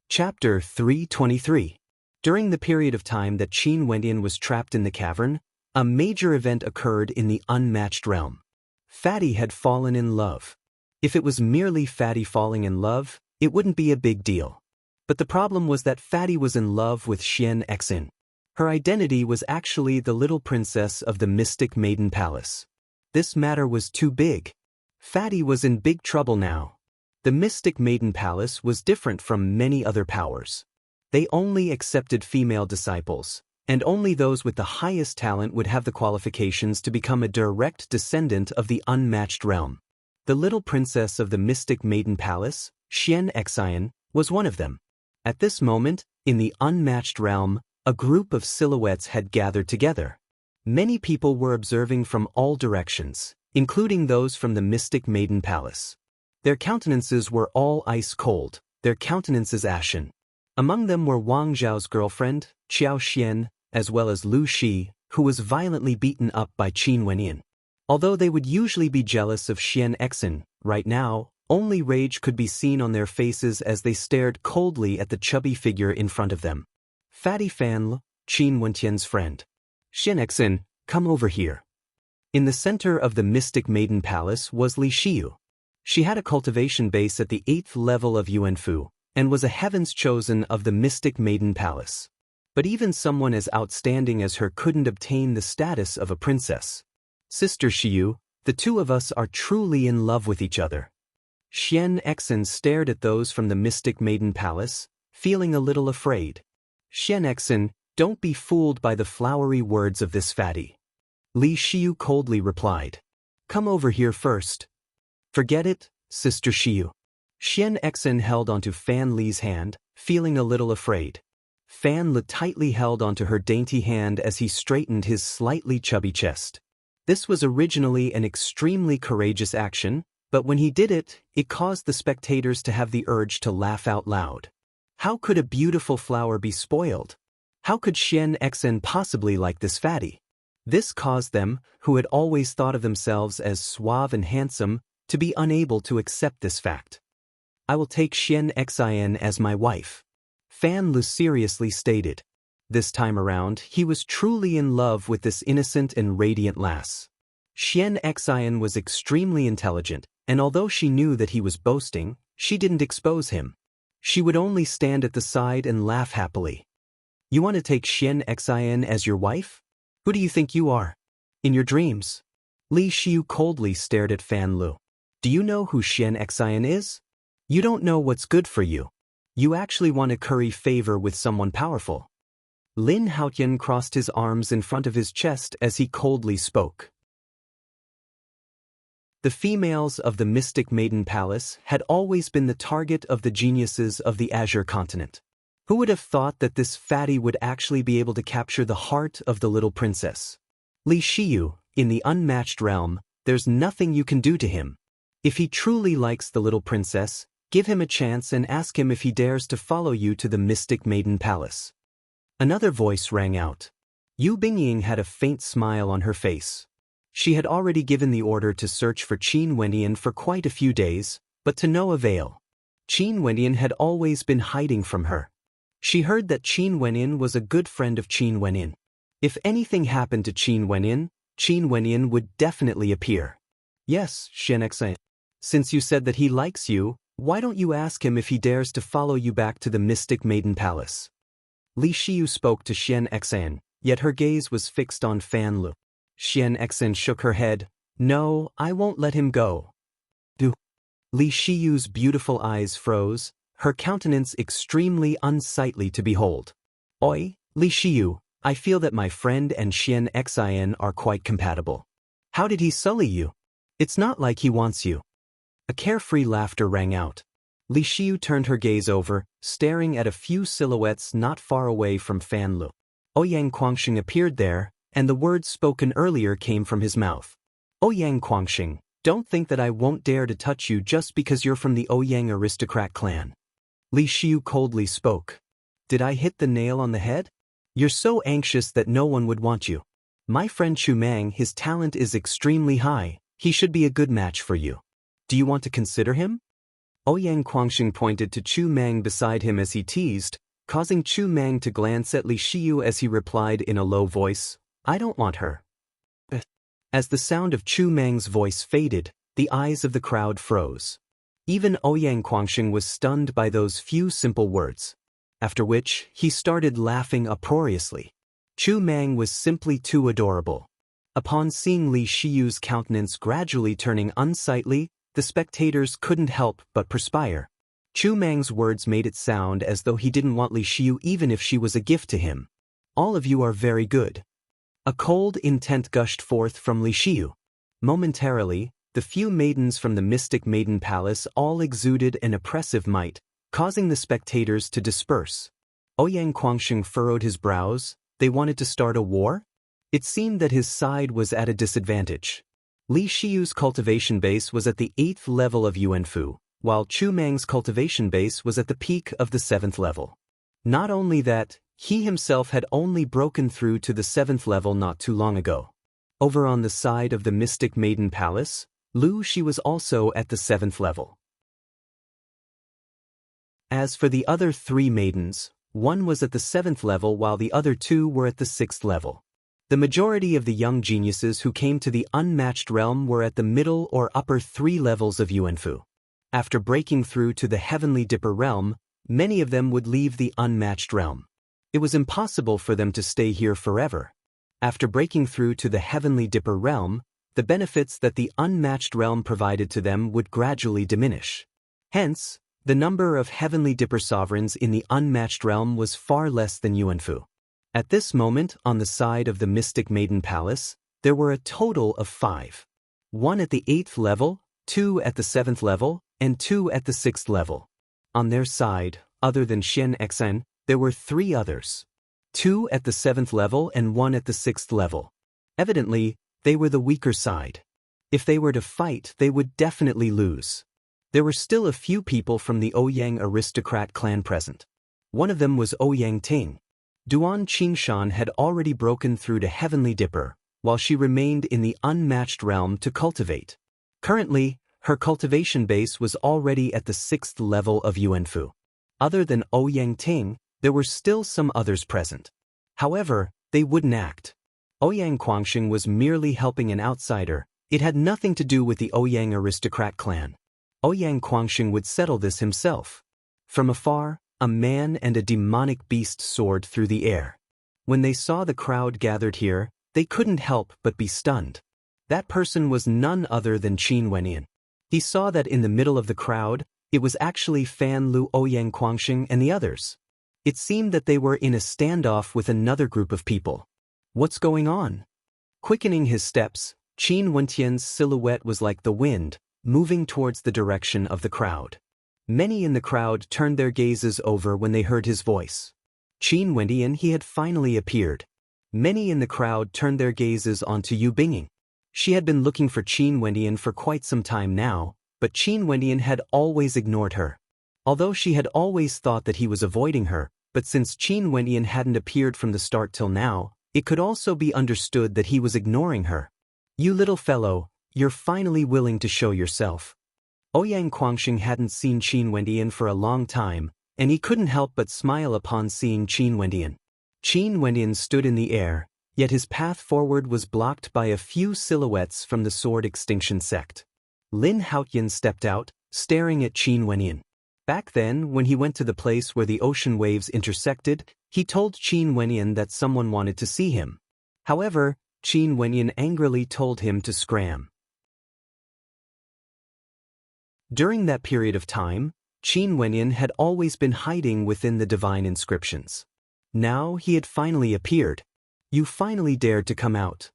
Chapter 323. During the period of time that Qin Wenyan was trapped in the cavern, a major event occurred in the unmatched realm. Fatty had fallen in love. If it was merely Fatty falling in love, it wouldn't be a big deal. But the problem was that Fatty was in love with Xian Exin. Her identity was actually the little princess of the Mystic Maiden Palace. This matter was too big. Fatty was in big trouble now. The Mystic Maiden Palace was different from many other powers. They only accepted female disciples, and only those with the highest talent would have the qualifications to become a direct descendant of the unmatched realm. The little princess of the Mystic Maiden Palace, Xian Exin, was one of them. At this moment, in the unmatched realm, a group of silhouettes had gathered together. Many people were observing from all directions, including those from the mystic maiden palace. Their countenances were all ice cold, their countenances ashen. Among them were Wang Zhao's girlfriend, Qiao Xian, as well as Lu Shi, who was violently beaten up by Qin Wenyin. Although they would usually be jealous of Xian Exin, right now, only rage could be seen on their faces as they stared coldly at the chubby figure in front of them. Fatty Fan Lu, Qin Wentian's friend. Xian Exin, come over here. In the center of the mystic maiden palace was Li Xiu. She had a cultivation base at the 8th level of Yuanfu, and was a heaven's chosen of the mystic maiden palace. But even someone as outstanding as her couldn't obtain the status of a princess. Sister Xiu, the two of us are truly in love with each other. Xian Exin stared at those from the mystic maiden palace, feeling a little afraid. Xian Exin, don't be fooled by the flowery words of this fatty. Li Xiu coldly replied. Come over here first. Forget it, Sister Xiu. Xian Exin held onto Fan Li's hand, feeling a little afraid. Fan Li tightly held onto her dainty hand as he straightened his slightly chubby chest. This was originally an extremely courageous action, but when he did it, it caused the spectators to have the urge to laugh out loud. How could a beautiful flower be spoiled? How could Xian Exin possibly like this fatty? This caused them, who had always thought of themselves as suave and handsome, to be unable to accept this fact. I will take Xian Xin as my wife. Fan Lu seriously stated. This time around, he was truly in love with this innocent and radiant lass. Xian Xin was extremely intelligent, and although she knew that he was boasting, she didn't expose him. She would only stand at the side and laugh happily. You want to take Xian Xin as your wife? Who do you think you are? In your dreams? Li Xiu coldly stared at Fan Lu. Do you know who Xian Xin is? You don't know what's good for you. You actually want to curry favor with someone powerful. Lin Haotian crossed his arms in front of his chest as he coldly spoke. The females of the Mystic Maiden Palace had always been the target of the geniuses of the Azure Continent. Who would have thought that this fatty would actually be able to capture the heart of the little princess? Li Xiu, in the unmatched realm, there's nothing you can do to him. If he truly likes the little princess, give him a chance and ask him if he dares to follow you to the Mystic Maiden Palace. Another voice rang out. Yu Bingying had a faint smile on her face. She had already given the order to search for Qin Wenyan for quite a few days, but to no avail. Qin Wenyan had always been hiding from her. She heard that Qin Wenyan was a good friend of Qin Wenyan. If anything happened to Qin Wenyan would definitely appear. Yes, Xian Xin. Since you said that he likes you, why don't you ask him if he dares to follow you back to the Mystic Maiden Palace? Li Xiu spoke to Xian Xin, yet her gaze was fixed on Fan Lu. Xian Xin shook her head. No, I won't let him go. Do. Li Xiu's beautiful eyes froze, her countenance extremely unsightly to behold. Oi, Li Xiu, I feel that my friend and Xian Xin are quite compatible. How did he sully you? It's not like he wants you. A carefree laughter rang out. Li Xiu turned her gaze over, staring at a few silhouettes not far away from Fan Lu. Ouyang Guangxing appeared there, and the words spoken earlier came from his mouth. Ouyang Guangxing, don't think that I won't dare to touch you just because you're from the Ouyang aristocrat clan. Li Xiu coldly spoke. Did I hit the nail on the head? You're so anxious that no one would want you. My friend Chu Mang, his talent is extremely high, he should be a good match for you. Do you want to consider him? Ouyang Guangxing pointed to Chu Mang beside him as he teased, causing Chu Mang to glance at Li Xiu as he replied in a low voice, I don't want her. As the sound of Chu Mang's voice faded, the eyes of the crowd froze. Even Ouyang Guangxing was stunned by those few simple words. After which, he started laughing uproariously. Chu Mang was simply too adorable. Upon seeing Li Xiu's countenance gradually turning unsightly, the spectators couldn't help but perspire. Chu Mang's words made it sound as though he didn't want Li Xiu even if she was a gift to him. All of you are very good. A cold intent gushed forth from Li Xiu. Momentarily, the few maidens from the Mystic Maiden Palace all exuded an oppressive might, causing the spectators to disperse. Ouyang Guangxing furrowed his brows. They wanted to start a war? It seemed that his side was at a disadvantage. Li Shiyu's cultivation base was at the 8th level of Yuanfu, while Chu Mang's cultivation base was at the peak of the 7th level. Not only that, he himself had only broken through to the 7th level not too long ago. Over on the side of the Mystic Maiden Palace, Lu Shi was also at the 7th level. As for the other 3 maidens, one was at the 7th level while the other 2 were at the 6th level. The majority of the young geniuses who came to the unmatched realm were at the middle or upper 3 levels of Yuanfu. After breaking through to the Heavenly Dipper realm, many of them would leave the unmatched realm. It was impossible for them to stay here forever. After breaking through to the Heavenly Dipper realm, the benefits that the unmatched realm provided to them would gradually diminish. Hence, the number of Heavenly Dipper sovereigns in the unmatched realm was far less than Yuanfu. At this moment, on the side of the Mystic Maiden Palace, there were a total of 5. 1 at the 8th level, 2 at the 7th level, and 2 at the 6th level. On their side, other than Xian Xen, there were 3 others. 2 at the 7th level and 1 at the 6th level. Evidently, they were the weaker side. If they were to fight, they would definitely lose. There were still a few people from the Ouyang aristocrat clan present. One of them was Ouyang Ting. Duan Qingshan had already broken through to Heavenly Dipper, while she remained in the unmatched realm to cultivate. Currently, her cultivation base was already at the 6th level of Yuanfu. Other than Ouyang Ting, there were still some others present. However, they wouldn't act. Ouyang Quangxing was merely helping an outsider. It had nothing to do with the Ouyang aristocrat clan. Ouyang Quangxing would settle this himself. From afar, a man and a demonic beast soared through the air. When they saw the crowd gathered here, they couldn't help but be stunned. That person was none other than Qin Wenyan. He saw that in the middle of the crowd, it was actually Fan Lu, Ouyang Quangxing, and the others. It seemed that they were in a standoff with another group of people. What's going on? Quickening his steps, Qin Wentian's silhouette was like the wind, moving towards the direction of the crowd. Many in the crowd turned their gazes over when they heard his voice. Qin Wentian, he had finally appeared. Many in the crowd turned their gazes onto Yu Binging. She had been looking for Qin Wentian for quite some time now, but Qin Wentian had always ignored her. Although she had always thought that he was avoiding her, but since Qin Wentian hadn't appeared from the start till now, it could also be understood that he was ignoring her. You little fellow, you're finally willing to show yourself. Ouyang Quangxing hadn't seen Qin Wentian for a long time, and he couldn't help but smile upon seeing Qin Wentian. Qin Wentian stood in the air, yet his path forward was blocked by a few silhouettes from the Sword Extinction sect. Lin Haotian stepped out, staring at Qin Wentian. Back then, when he went to the place where the ocean waves intersected, he told Qin Wentian that someone wanted to see him. However, Qin Wentian angrily told him to scram. During that period of time, Qin Wentian had always been hiding within the divine inscriptions. Now he had finally appeared. You finally dared to come out.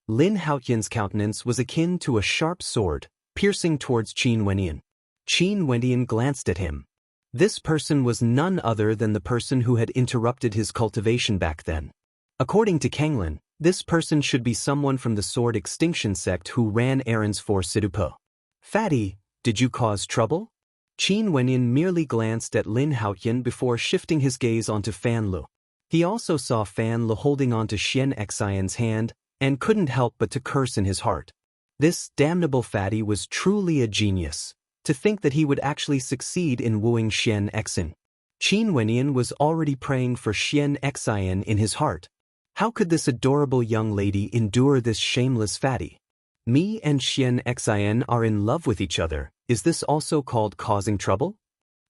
Lin Haotian's countenance was akin to a sharp sword, piercing towards Qin Wentian. Qin Wentian glanced at him. This person was none other than the person who had interrupted his cultivation back then. According to Kanglin, this person should be someone from the Sword Extinction sect who ran errands for Sidupo. Fatty, did you cause trouble? Qin Wentian merely glanced at Lin Haotian before shifting his gaze onto Fan Lu. He also saw Fan Lu holding onto Xian Xian's hand and couldn't help but to curse in his heart. This damnable fatty was truly a genius. To think that he would actually succeed in wooing Xian Xian. Qin Wentian was already praying for Xian Xian in his heart. How could this adorable young lady endure this shameless fatty? Me and Xian Xian are in love with each other. Is this also called causing trouble?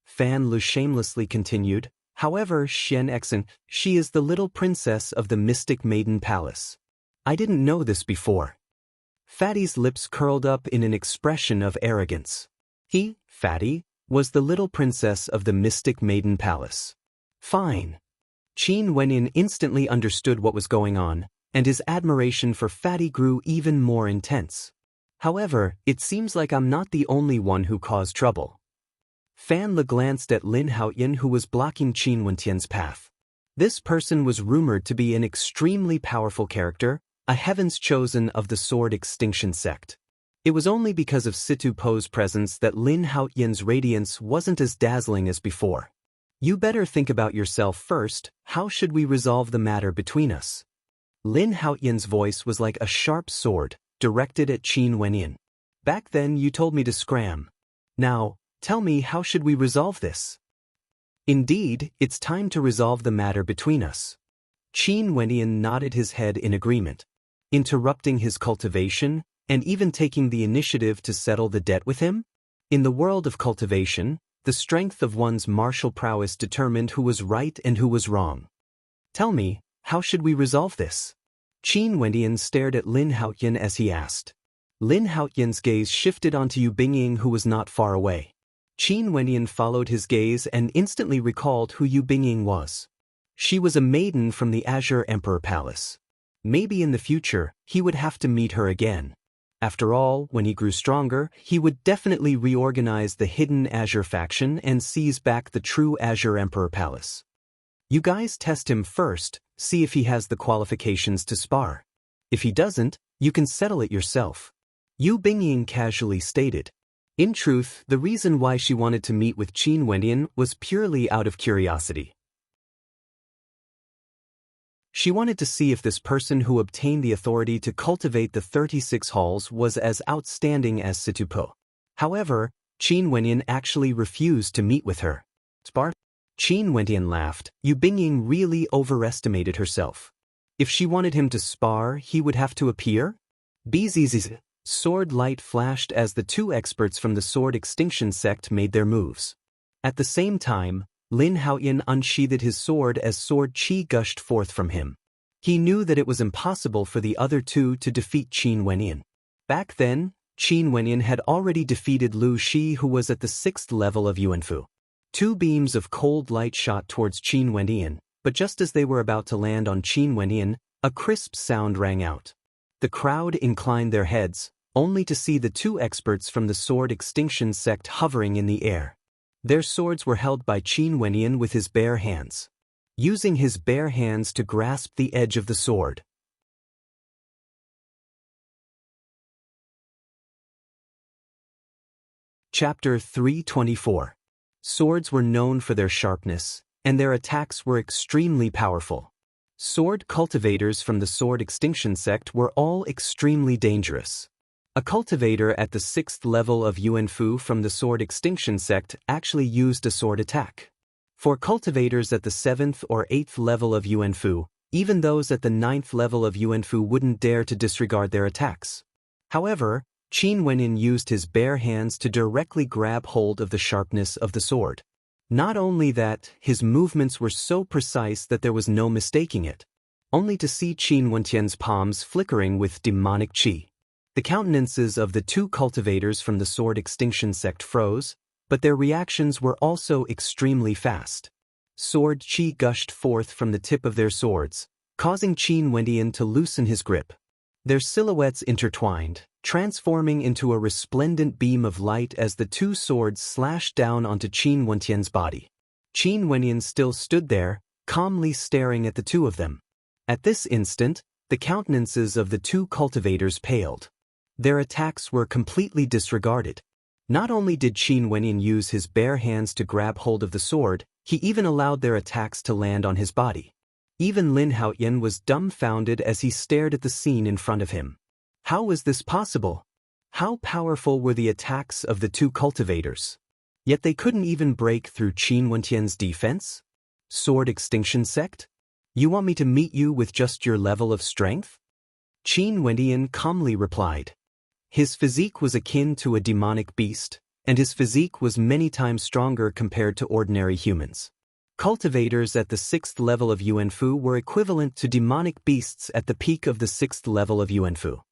Fan Lu shamelessly continued. However, Xian Xian, she is the little princess of the Mystic Maiden Palace. I didn't know this before. Fatty's lips curled up in an expression of arrogance. He, Fatty, was the little princess of the Mystic Maiden Palace. Fine. Qin Wentian instantly understood what was going on, and his admiration for Fatty grew even more intense. However, it seems like I'm not the only one who caused trouble. Fan Le glanced at Lin Haotian, who was blocking Qin Wentian's path. This person was rumored to be an extremely powerful character, a heaven's chosen of the Sword Extinction sect. It was only because of Situ Po's presence that Lin Haotian's radiance wasn't as dazzling as before. You better think about yourself first. How should we resolve the matter between us? Lin Haotian's voice was like a sharp sword, directed at Qin Wenyan. Back then you told me to scram. Now, tell me, how should we resolve this? Indeed, it's time to resolve the matter between us. Qin Wenyan nodded his head in agreement, interrupting his cultivation, and even taking the initiative to settle the debt with him? In the world of cultivation, the strength of one's martial prowess determined who was right and who was wrong. Tell me, how should we resolve this? Qin Wenyan stared at Lin Haotian as he asked. Lin Haotian's gaze shifted onto Yu Bingying, who was not far away. Qin Wenyan followed his gaze and instantly recalled who Yu Bingying was. She was a maiden from the Azure Emperor Palace. Maybe in the future, he would have to meet her again. After all, when he grew stronger, he would definitely reorganize the hidden Azure faction and seize back the true Azure Emperor Palace. You guys test him first, see if he has the qualifications to spar. If he doesn't, you can settle it yourself. Yu Bingying casually stated. In truth, the reason why she wanted to meet with Qin Wenyan was purely out of curiosity. She wanted to see if this person who obtained the authority to cultivate the 36 halls was as outstanding as Situ Po. However, Qin Wenyan actually refused to meet with her. Spar? Qin Wenyan laughed. Yu Bingying really overestimated herself. If she wanted him to spar, he would have to appear? Bzzz. Sword light flashed as the two experts from the Sword Extinction sect made their moves. At the same time, Lin Haotian unsheathed his sword as sword chi gushed forth from him. He knew that it was impossible for the other two to defeat Qin Wenyan. Back then, Qin Wenyan had already defeated Lu Shi, who was at the 6th level of Yuanfu. Two beams of cold light shot towards Qin Wenyan, but just as they were about to land on Qin Wenyan, a crisp sound rang out. The crowd inclined their heads, only to see the two experts from the Sword Extinction sect hovering in the air. Their swords were held by Qin Wenyan with his bare hands, using his bare hands to grasp the edge of the sword. Chapter 324. Swords were known for their sharpness, and their attacks were extremely powerful. Sword cultivators from the Sword Extinction sect were all extremely dangerous. A cultivator at the 6th level of Yuanfu from the Sword Extinction sect actually used a sword attack. For cultivators at the 7th or 8th level of Yuanfu, even those at the 9th level of Yuanfu wouldn't dare to disregard their attacks. However, Qin Wenyan used his bare hands to directly grab hold of the sharpness of the sword. Not only that, his movements were so precise that there was no mistaking it. Only to see Qin Wenyan's palms flickering with demonic qi. The countenances of the two cultivators from the Sword Extinction sect froze, but their reactions were also extremely fast. Sword chi gushed forth from the tip of their swords, causing Qin Wenyan to loosen his grip. Their silhouettes intertwined, transforming into a resplendent beam of light as the two swords slashed down onto Qin Wenyan's body. Qin Wenyan still stood there, calmly staring at the two of them. At this instant, the countenances of the two cultivators paled. Their attacks were completely disregarded. Not only did Qin Wenyan use his bare hands to grab hold of the sword, he even allowed their attacks to land on his body. Even Lin Haotian was dumbfounded as he stared at the scene in front of him. How was this possible? How powerful were the attacks of the two cultivators? Yet they couldn't even break through Qin Wenyan's defense? Sword Extinction sect? You want me to meet you with just your level of strength? Qin Wenyan calmly replied. His physique was akin to a demonic beast, and his physique was many times stronger compared to ordinary humans. Cultivators at the 6th level of Yuanfu were equivalent to demonic beasts at the peak of the 6th level of Yuanfu.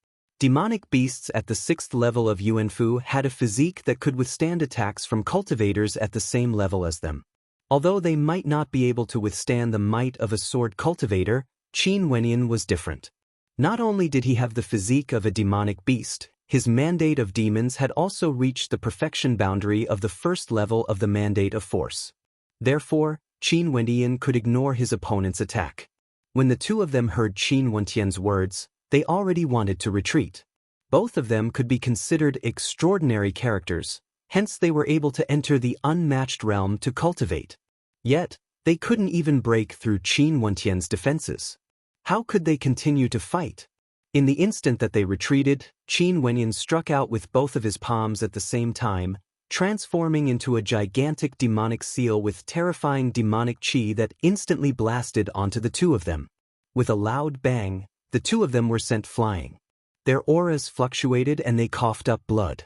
Demonic beasts at the 6th level of Yuanfu had a physique that could withstand attacks from cultivators at the same level as them. Although they might not be able to withstand the might of a sword cultivator, Qin Wenyan was different. Not only did he have the physique of a demonic beast, his mandate of demons had also reached the perfection boundary of the 1st level of the mandate of force. Therefore, Qin Wenyan could ignore his opponent's attack. When the two of them heard Qin Wenyan's words, They already wanted to retreat. Both of them could be considered extraordinary characters, hence they were able to enter the unmatched realm to cultivate. Yet, they couldn't even break through Qin Wentian's defenses. How could they continue to fight? In the instant that they retreated, Qin Wenyan struck out with both of his palms at the same time, transforming into a gigantic demonic seal with terrifying demonic chi that instantly blasted onto the two of them. With a loud bang, the two of them were sent flying. Their auras fluctuated and they coughed up blood.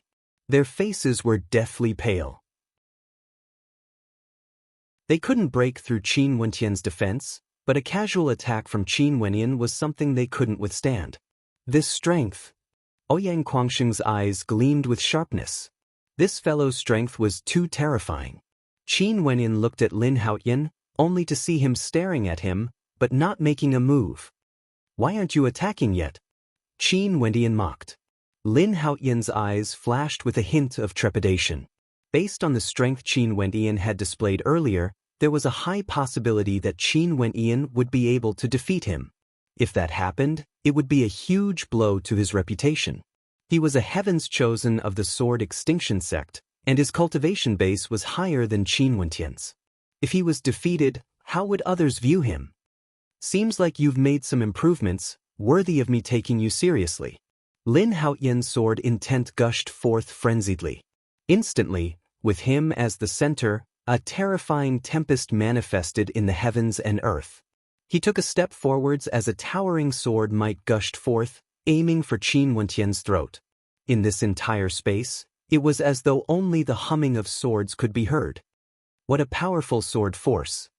Their faces were deathly pale. They couldn't break through Qin Wenyan's defense, but a casual attack from Qin Wenyan was something they couldn't withstand. This strength. Ouyang Guangxing's eyes gleamed with sharpness. This fellow's strength was too terrifying. Qin Wenyan looked at Lin Haoyan, only to see him staring at him, but not making a move. Why aren't you attacking yet? Qin Wenyan mocked. Lin Haoyan's eyes flashed with a hint of trepidation. Based on the strength Qin Wenyan had displayed earlier, there was a high possibility that Qin Wenyan would be able to defeat him. If that happened, it would be a huge blow to his reputation. He was a heavens chosen of the Sword Extinction sect, and his cultivation base was higher than Qin Wenyan's. If he was defeated, how would others view him? Seems like you've made some improvements, worthy of me taking you seriously. Lin Haoyan's sword intent gushed forth frenziedly. Instantly, with him as the center, a terrifying tempest manifested in the heavens and earth. He took a step forwards as a towering sword might gushed forth, aiming for Qin Wenyan's throat. In this entire space, it was as though only the humming of swords could be heard. What a powerful sword force.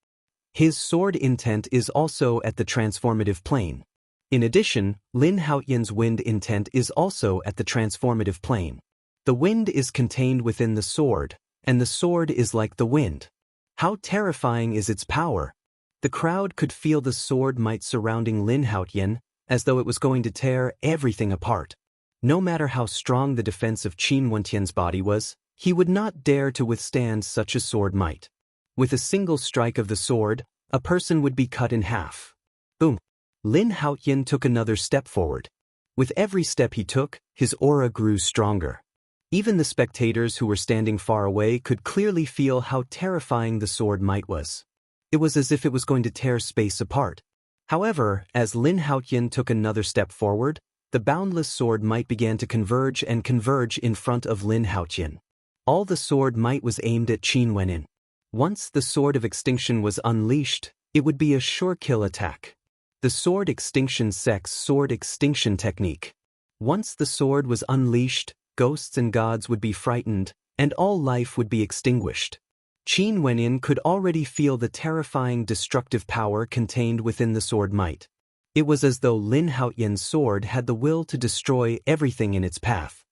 His sword intent is also at the transformative plane. In addition, Lin Haoyan's wind intent is also at the transformative plane. The wind is contained within the sword, and the sword is like the wind. How terrifying is its power! The crowd could feel the sword might surrounding Lin Haoyan, as though it was going to tear everything apart. No matter how strong the defense of Qin Wenyan's body was, he would not dare to withstand such a sword might. With a single strike of the sword, a person would be cut in half. Boom! Lin Haoyan took another step forward. With every step he took, his aura grew stronger. Even the spectators who were standing far away could clearly feel how terrifying the sword might was. It was as if it was going to tear space apart. However, as Lin Haoyan took another step forward, the boundless sword might began to converge in front of Lin Haoyan. All the sword might was aimed at Qin Wenyan. Once the Sword of Extinction was unleashed, it would be a sure kill attack. The Sword Extinction sect's Sword Extinction technique. Once the sword was unleashed, ghosts and gods would be frightened, and all life would be extinguished. Qin Wenyan could already feel the terrifying destructive power contained within the sword might. It was as though Lin Haoyan's sword had the will to destroy everything in its path.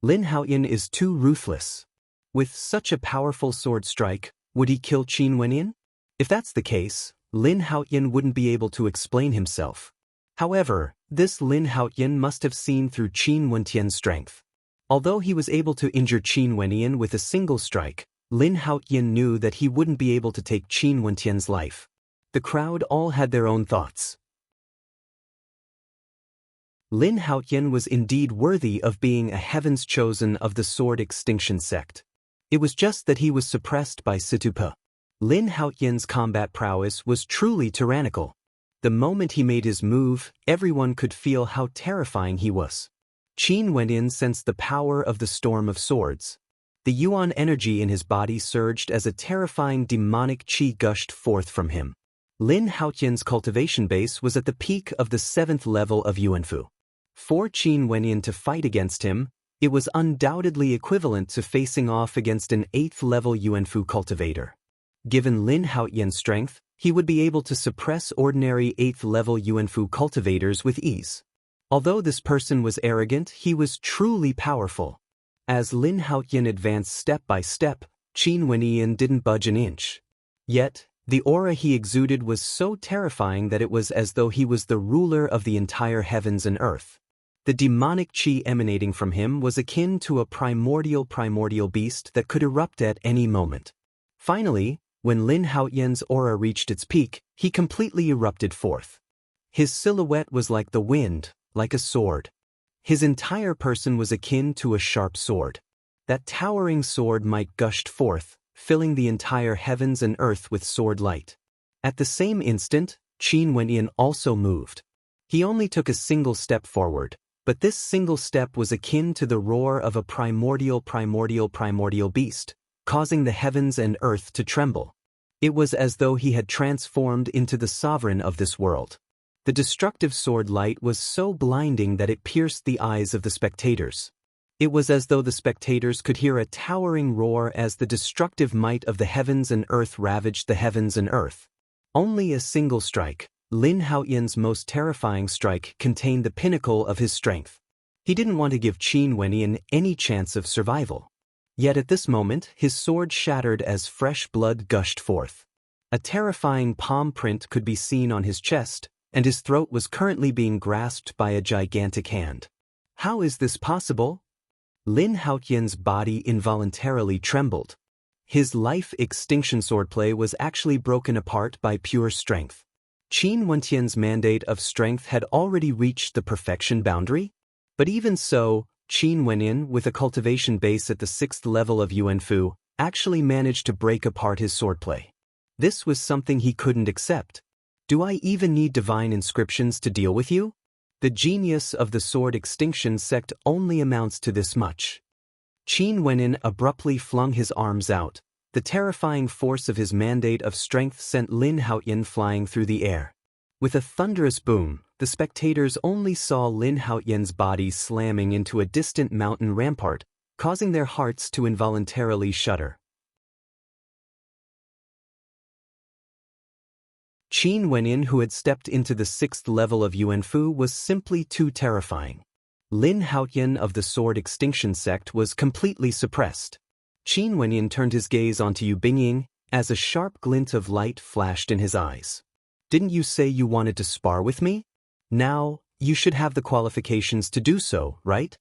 Lin Haoyan is too ruthless. With such a powerful sword strike, would he kill Qin Wenyan? If that's the case, Lin Haoyan wouldn't be able to explain himself. However, this Lin Haoyan must have seen through Qin Wenyan's strength. Although he was able to injure Qin Wenyan with a single strike, Lin Haoyan knew that he wouldn't be able to take Qin Wenyan's life. The crowd all had their own thoughts. Lin Haoyan was indeed worthy of being a heavens chosen of the Sword Extinction sect. It was just that he was suppressed by Situpa. Lin Haoyan's combat prowess was truly tyrannical. The moment he made his move, everyone could feel how terrifying he was. Qin Wenyan sensed the power of the storm of swords. The yuan energy in his body surged as a terrifying demonic qi gushed forth from him. Lin Haoyan's cultivation base was at the peak of the 7th level of yuanfu. For Qin Wenyan to fight against him, it was undoubtedly equivalent to facing off against an 8th level yuanfu cultivator. Given Lin Haoyan's strength, he would be able to suppress ordinary 8th level yuanfu cultivators with ease. Although this person was arrogant, he was truly powerful. As Lin Haoyan advanced step by step, Qin Wenyan didn't budge an inch. Yet, the aura he exuded was so terrifying that it was as though he was the ruler of the entire heavens and earth. The demonic qi emanating from him was akin to a primordial beast that could erupt at any moment. Finally, when Lin Haoyan's aura reached its peak, he completely erupted forth. His silhouette was like the wind, like a sword. His entire person was akin to a sharp sword. That towering sword might gushed forth, filling the entire heavens and earth with sword light. At the same instant, Qin Wenyan also moved. He only took a single step forward, but this single step was akin to the roar of a primordial beast, causing the heavens and earth to tremble. It was as though he had transformed into the sovereign of this world. The destructive sword light was so blinding that it pierced the eyes of the spectators. It was as though the spectators could hear a towering roar as the destructive might of the heavens and earth ravaged the heavens and earth. Only a single strike, Lin Haoyan's most terrifying strike, contained the pinnacle of his strength. He didn't want to give Qin Wenyan any chance of survival. Yet at this moment, his sword shattered as fresh blood gushed forth. A terrifying palm print could be seen on his chest, and his throat was currently being grasped by a gigantic hand. How is this possible? Lin Haoyan's body involuntarily trembled. His life extinction swordplay was actually broken apart by pure strength. Qin Wenyan's mandate of strength had already reached the perfection boundary? But even so, Qin Wenyan, with a cultivation base at the 6th level of Yuanfu, actually managed to break apart his swordplay. This was something he couldn't accept. Do I even need divine inscriptions to deal with you? The genius of the sword extinction sect only amounts to this much. Qin Wenyan abruptly flung his arms out. The terrifying force of his mandate of strength sent Lin Haoyan flying through the air. With a thunderous boom, the spectators only saw Lin Haoyan's body slamming into a distant mountain rampart, causing their hearts to involuntarily shudder. Qin Wenyan, who had stepped into the 6th level of Yuanfu, was simply too terrifying. Lin Haoyan of the Sword Extinction Sect was completely suppressed. Qin Wenyan turned his gaze onto Yu Bingying, as a sharp glint of light flashed in his eyes. Didn't you say you wanted to spar with me? Now, you should have the qualifications to do so, right?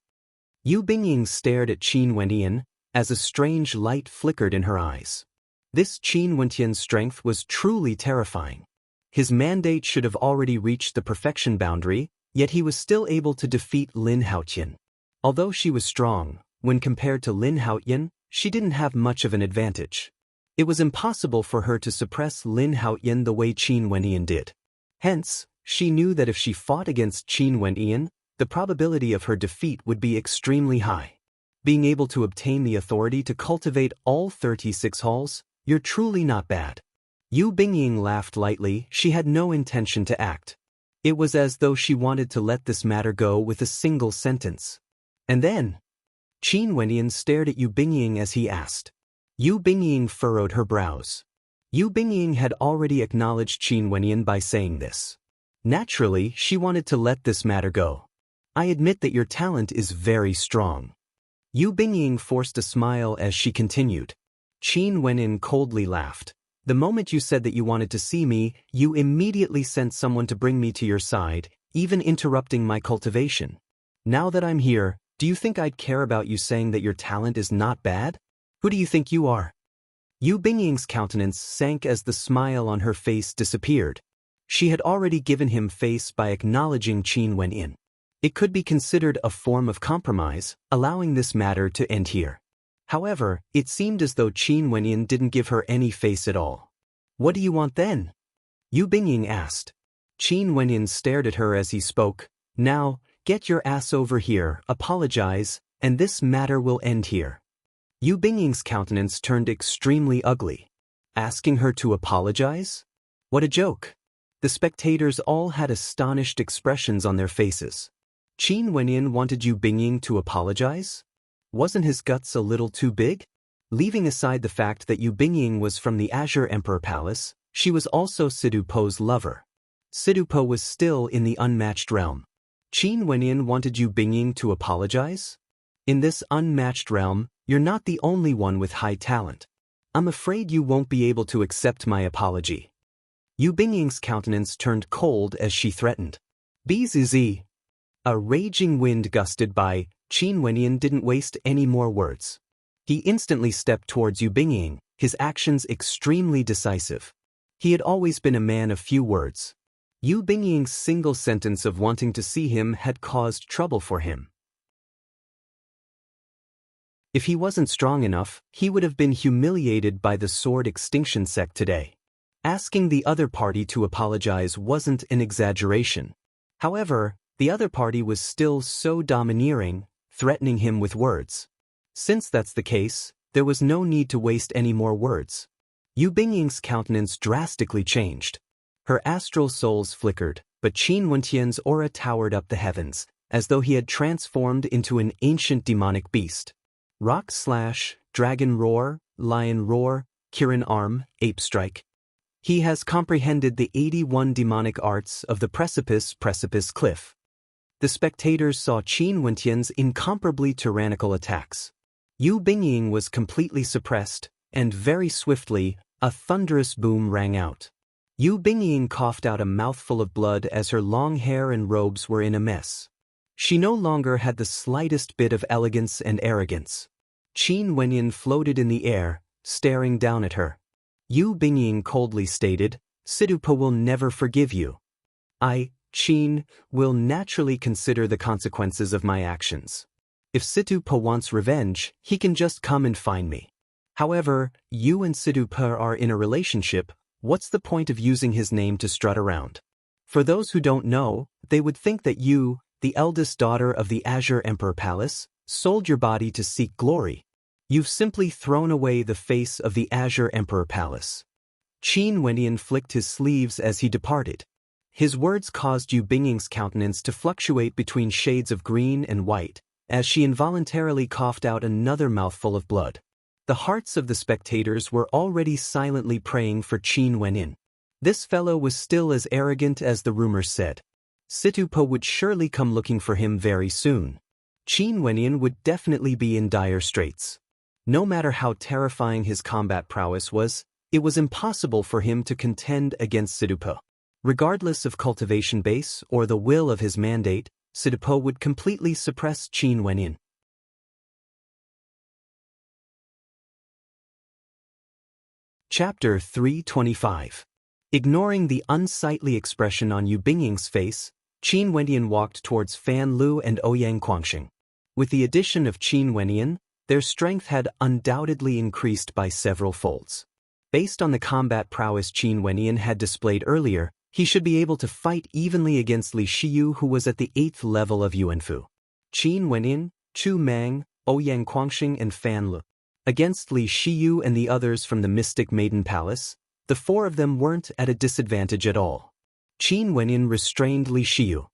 Yu Bingying stared at Qin Wenyan, as a strange light flickered in her eyes. This Qin Wenyan's strength was truly terrifying. His mandate should have already reached the perfection boundary, yet he was still able to defeat Lin Haoyan. Although she was strong, when compared to Lin Haoyan, she didn't have much of an advantage. It was impossible for her to suppress Lin Haoyan the way Qin Wenyan did. Hence, she knew that if she fought against Qin Wenyan, the probability of her defeat would be extremely high. Being able to obtain the authority to cultivate all 36 halls, you're truly not bad. Yu Bingying laughed lightly. She had no intention to act. It was as though she wanted to let this matter go with a single sentence. And then, Qin Wenyan stared at Yu Bingying as he asked. Yu Bingying furrowed her brows. Yu Bingying had already acknowledged Qin Wenyan by saying this. Naturally, she wanted to let this matter go. I admit that your talent is very strong. Yu Bingying forced a smile as she continued. Qin Wenyan coldly laughed. The moment you said that you wanted to see me, you immediately sent someone to bring me to your side, even interrupting my cultivation. Now that I'm here, do you think I'd care about you saying that your talent is not bad? Who do you think you are? Yu Bingying's countenance sank as the smile on her face disappeared. She had already given him face by acknowledging Qin Wenyan. It could be considered a form of compromise, allowing this matter to end here. However, it seemed as though Qin Wenyan didn't give her any face at all. What do you want then? Yu Bingying asked. Qin Wenyan stared at her as he spoke. Now, get your ass over here, apologize, and this matter will end here. Yu Bingying's countenance turned extremely ugly. Asking her to apologize? What a joke. The spectators all had astonished expressions on their faces. Qin Wenyan wanted Yu Bingying to apologize? Wasn't his guts a little too big? Leaving aside the fact that Yu Bingying was from the Azure Emperor Palace, she was also Sidu Po's lover. Sidu Po was still in the unmatched realm. Qin Wenyan wanted Yu Bingying to apologize? In this unmatched realm, you're not the only one with high talent. I'm afraid you won't be able to accept my apology. Yu Bingying's countenance turned cold as she threatened. Bzz. A raging wind gusted by. Qin Wenyan didn't waste any more words. He instantly stepped towards Yu Bingying, his actions extremely decisive. He had always been a man of few words. Yu Bingying's single sentence of wanting to see him had caused trouble for him. If he wasn't strong enough, he would have been humiliated by the sword extinction sect today. Asking the other party to apologize wasn't an exaggeration. However, the other party was still so domineering, threatening him with words. Since that's the case, there was no need to waste any more words. Yu Bingying's countenance drastically changed. Her astral souls flickered, but Qin Wentian's aura towered up the heavens, as though he had transformed into an ancient demonic beast. Rock slash, dragon roar, lion roar, Kirin arm, ape strike. He has comprehended the 81 demonic arts of the precipice cliff. The spectators saw Qin Wentian's incomparably tyrannical attacks. Yu Bingying was completely suppressed, and very swiftly, a thunderous boom rang out. Yu Bingying coughed out a mouthful of blood as her long hair and robes were in a mess. She no longer had the slightest bit of elegance and arrogance. Qin Wenyan floated in the air, staring down at her. Yu Bingying coldly stated, "Situpa will never forgive you. I, Qin, will naturally consider the consequences of my actions. If Situpa wants revenge, he can just come and find me. However, you and Situpa are in a relationship, what's the point of using his name to strut around? For those who don't know, they would think that you, the eldest daughter of the Azure Emperor Palace, sold your body to seek glory. You've simply thrown away the face of the Azure Emperor Palace." Qin Wenyan flicked his sleeves as he departed. His words caused Yu Bingying's countenance to fluctuate between shades of green and white, as she involuntarily coughed out another mouthful of blood. The hearts of the spectators were already silently praying for Qin Wenyan. This fellow was still as arrogant as the rumors said. Situpa would surely come looking for him very soon. Qin Wenyan would definitely be in dire straits. No matter how terrifying his combat prowess was, it was impossible for him to contend against Situpa. Regardless of cultivation base or the will of his mandate, Situpa would completely suppress Qin Wenyan. Chapter 325. Ignoring the unsightly expression on Yu Bingying's face, Qin Wenyan walked towards Fan Lu and Ouyang Quangxing. With the addition of Qin Wenyan, their strength had undoubtedly increased by several folds. Based on the combat prowess Qin Wenyan had displayed earlier, he should be able to fight evenly against Li Shiyu, who was at the 8th level of Yuanfu. Qin Wenyan, Chu Mang, Ouyang Quangxing and Fan Lu. Against Li Shiyu and the others from the Mystic Maiden Palace, the four of them weren't at a disadvantage at all. Qin Wenyan restrained Li Shiyu.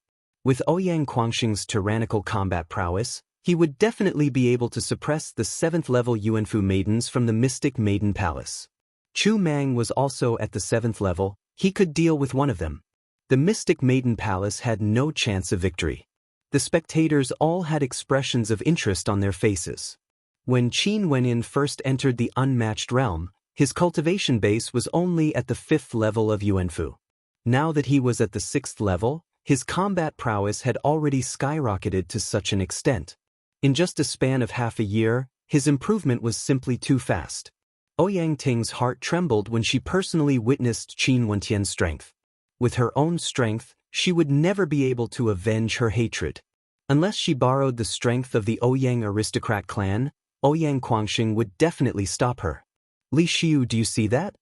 With Ouyang Quangxing's tyrannical combat prowess, he would definitely be able to suppress the 7th level Yuanfu maidens from the Mystic Maiden Palace. Chu Mang was also at the 7th level, he could deal with one of them. The Mystic Maiden Palace had no chance of victory. The spectators all had expressions of interest on their faces. When Qin Wenyan first entered the unmatched realm, his cultivation base was only at the 5th level of Yuanfu. Now that he was at the 6th level, his combat prowess had already skyrocketed to such an extent. In just a span of half a year, his improvement was simply too fast. Ouyang Ting's heart trembled when she personally witnessed Qin Wentian's strength. With her own strength, she would never be able to avenge her hatred. Unless she borrowed the strength of the Ouyang aristocrat clan, Ouyang Quangxing would definitely stop her. "Li Shiyu, do you see that?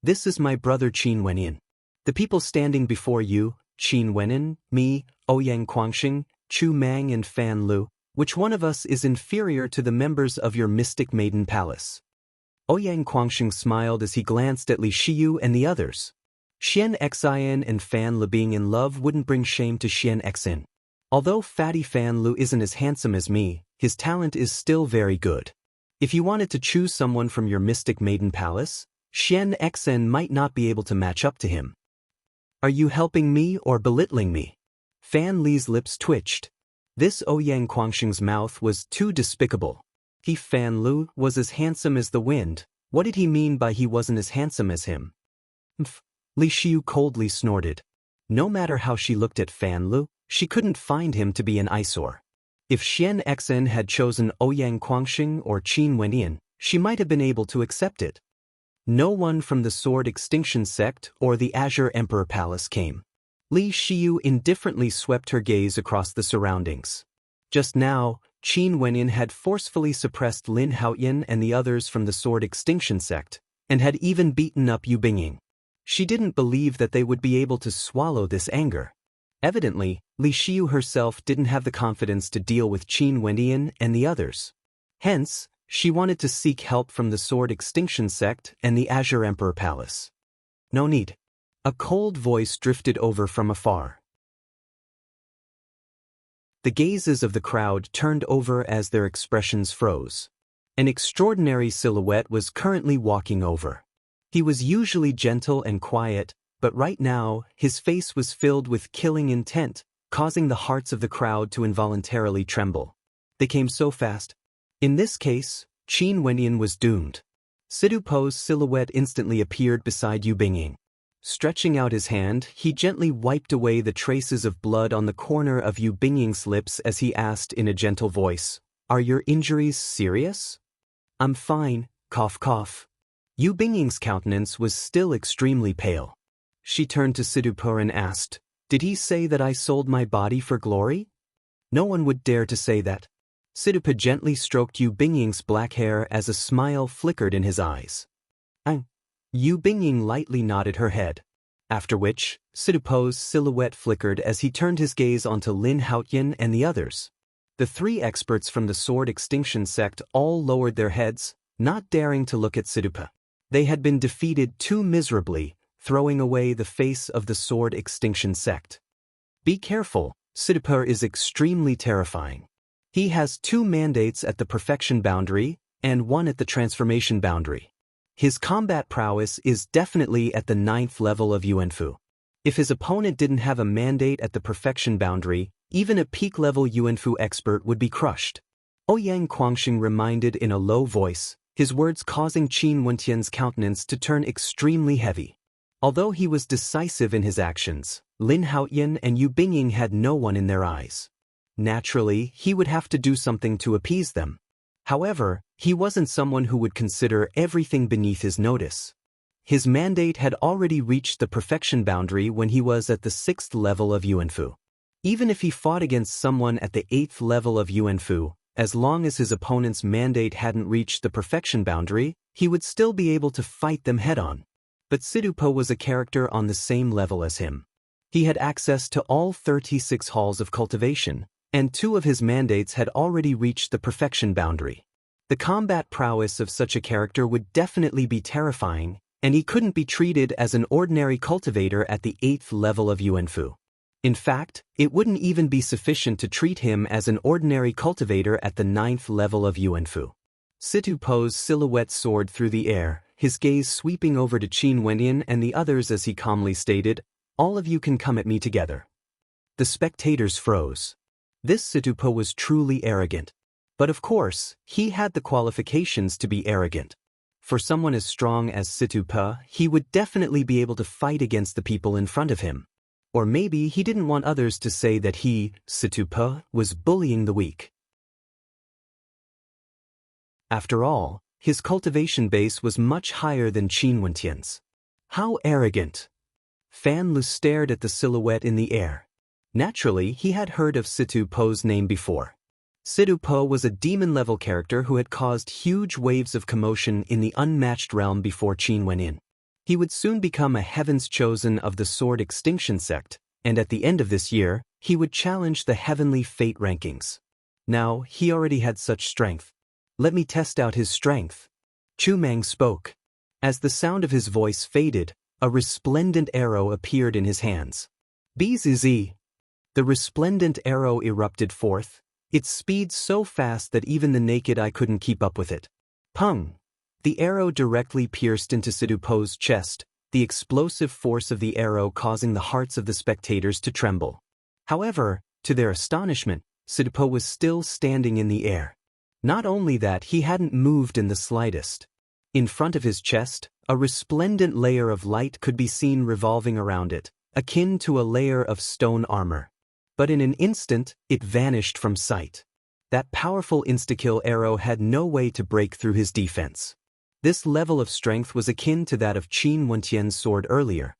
This is my brother Qin Wenyan. The people standing before you, Qin Wenyan, me, Ouyang Quangxing, Chu Mang and Fan Lu, which one of us is inferior to the members of your Mystic Maiden Palace?" Ouyang Quangxing smiled as he glanced at Li Shiyu and the others. Xian Xian and Fan Lu being in love wouldn't bring shame to Xian Xin. Although Fatty Fan Lu isn't as handsome as me, his talent is still very good. If you wanted to choose someone from your Mystic Maiden Palace, Xian Xin might not be able to match up to him. Are you helping me or belittling me? Fan Li's lips twitched. This Ouyang Quangxing's mouth was too despicable. He Fan Lu was as handsome as the wind. What did he mean by he wasn't as handsome as him? Mph, Li Shiyu coldly snorted. No matter how she looked at Fan Lu, she couldn't find him to be an eyesore. If Xian Xin had chosen Ouyang Quangxing or Qin Wenyan, she might have been able to accept it. No one from the Sword Extinction sect or the Azure Emperor Palace came. Li Xiu indifferently swept her gaze across the surroundings. Just now, Qin Wenyin had forcefully suppressed Lin Haoyan and the others from the Sword Extinction sect, and had even beaten up Yu Bingying. She didn't believe that they would be able to swallow this anger. Evidently, Li Xiu herself didn't have the confidence to deal with Qin Wenyin and the others. Hence, she wanted to seek help from the Sword Extinction sect and the Azure Emperor Palace. No need. A cold voice drifted over from afar. The gazes of the crowd turned over as their expressions froze. An extraordinary silhouette was currently walking over. He was usually gentle and quiet, but right now, his face was filled with killing intent, causing the hearts of the crowd to involuntarily tremble. They came so fast. In this case, Qin Wenyin was doomed. Sidu Po's silhouette instantly appeared beside Yu Bingying. Stretching out his hand, he gently wiped away the traces of blood on the corner of Yu Bingying's lips as he asked in a gentle voice, "Are your injuries serious?" "I'm fine, cough cough." Yu Bingying's countenance was still extremely pale. She turned to Sidu Po and asked, "Did he say that I sold my body for glory?" "No one would dare to say that." Sidu Po gently stroked Yu Bingying's black hair as a smile flickered in his eyes. Yu Bingying lightly nodded her head. After which, Sidu Po's silhouette flickered as he turned his gaze onto Lin Haoyan and the others. The three experts from the Sword Extinction sect all lowered their heads, not daring to look at Sidu Po. They had been defeated too miserably, throwing away the face of the Sword Extinction sect. Be careful, Sidu Po is extremely terrifying. He has 2 mandates at the perfection boundary, and 1 at the transformation boundary. His combat prowess is definitely at the 9th level of Yuanfu. If his opponent didn't have a mandate at the perfection boundary, even a peak-level Yuanfu expert would be crushed. Ouyang Quangxing reminded in a low voice, his words causing Qin Wentian's countenance to turn extremely heavy. Although he was decisive in his actions, Lin Haoyan and Yu Bingying had no one in their eyes. Naturally, he would have to do something to appease them. However, he wasn't someone who would consider everything beneath his notice. His mandate had already reached the perfection boundary when he was at the 6th level of Yuanfu. Even if he fought against someone at the 8th level of Yuanfu, as long as his opponent's mandate hadn't reached the perfection boundary, he would still be able to fight them head-on. But Sidu Po was a character on the same level as him. He had access to all 36 halls of cultivation, and 2 of his mandates had already reached the perfection boundary. The combat prowess of such a character would definitely be terrifying, and he couldn't be treated as an ordinary cultivator at the 8th level of Yuanfu. In fact, it wouldn't even be sufficient to treat him as an ordinary cultivator at the 9th level of Yuanfu. Sidu Po's silhouette soared through the air, his gaze sweeping over to Qin Wenyin and the others as he calmly stated, "All of you can come at me together." The spectators froze. This Sidu Po was truly arrogant. But of course, he had the qualifications to be arrogant. For someone as strong as Sidu Po, he would definitely be able to fight against the people in front of him. Or maybe he didn't want others to say that he, Sidu Po, was bullying the weak. After all, his cultivation base was much higher than Qin Wentian's. How arrogant! Fan Lu stared at the silhouette in the air. Naturally, he had heard of Sidu Po's name before. Sidu Po was a demon-level character who had caused huge waves of commotion in the unmatched realm before Qin Wenyin. He would soon become a Heaven's Chosen of the Sword Extinction sect, and at the end of this year, he would challenge the Heavenly Fate rankings. Now, he already had such strength. Let me test out his strength. Chu Mang spoke. As the sound of his voice faded, a resplendent arrow appeared in his hands. Bzz. The resplendent arrow erupted forth, its speed so fast that even the naked eye couldn't keep up with it. Pung! The arrow directly pierced into Sidu Po's chest, the explosive force of the arrow causing the hearts of the spectators to tremble. However, to their astonishment, Sidu Po was still standing in the air. Not only that, he hadn't moved in the slightest. In front of his chest, a resplendent layer of light could be seen revolving around it, akin to a layer of stone armor. But in an instant, it vanished from sight. That powerful insta-kill arrow had no way to break through his defense. This level of strength was akin to that of Qin Wentian's sword earlier.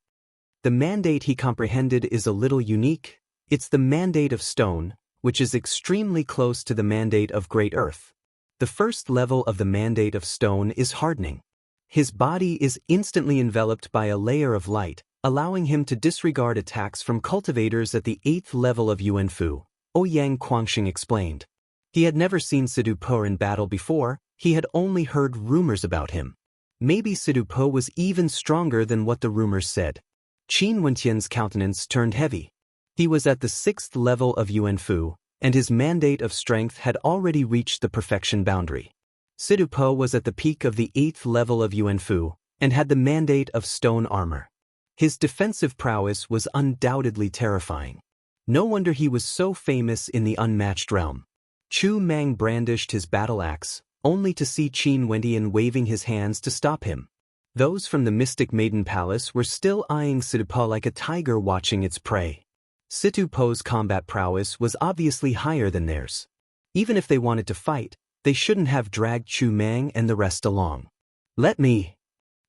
The mandate he comprehended is a little unique. It's the mandate of stone, which is extremely close to the mandate of Great Earth. The first level of the mandate of stone is hardening. His body is instantly enveloped by a layer of light, allowing him to disregard attacks from cultivators at the 8th level of Yuanfu, Ouyang Quangxing explained. He had never seen Sidu Po in battle before, he had only heard rumors about him. Maybe Sidu Po was even stronger than what the rumors said. Qin Wentian's countenance turned heavy. He was at the 6th level of Yuanfu, and his mandate of strength had already reached the perfection boundary. Sidu Po was at the peak of the 8th level of Yuanfu, and had the mandate of stone armor. His defensive prowess was undoubtedly terrifying. No wonder he was so famous in the unmatched realm. Chu Mang brandished his battle axe, only to see Qin Wentian waving his hands to stop him. Those from the Mystic Maiden Palace were still eyeing Sidu Po like a tiger watching its prey. Sidu Po's combat prowess was obviously higher than theirs. Even if they wanted to fight, they shouldn't have dragged Chu Mang and the rest along. Let me.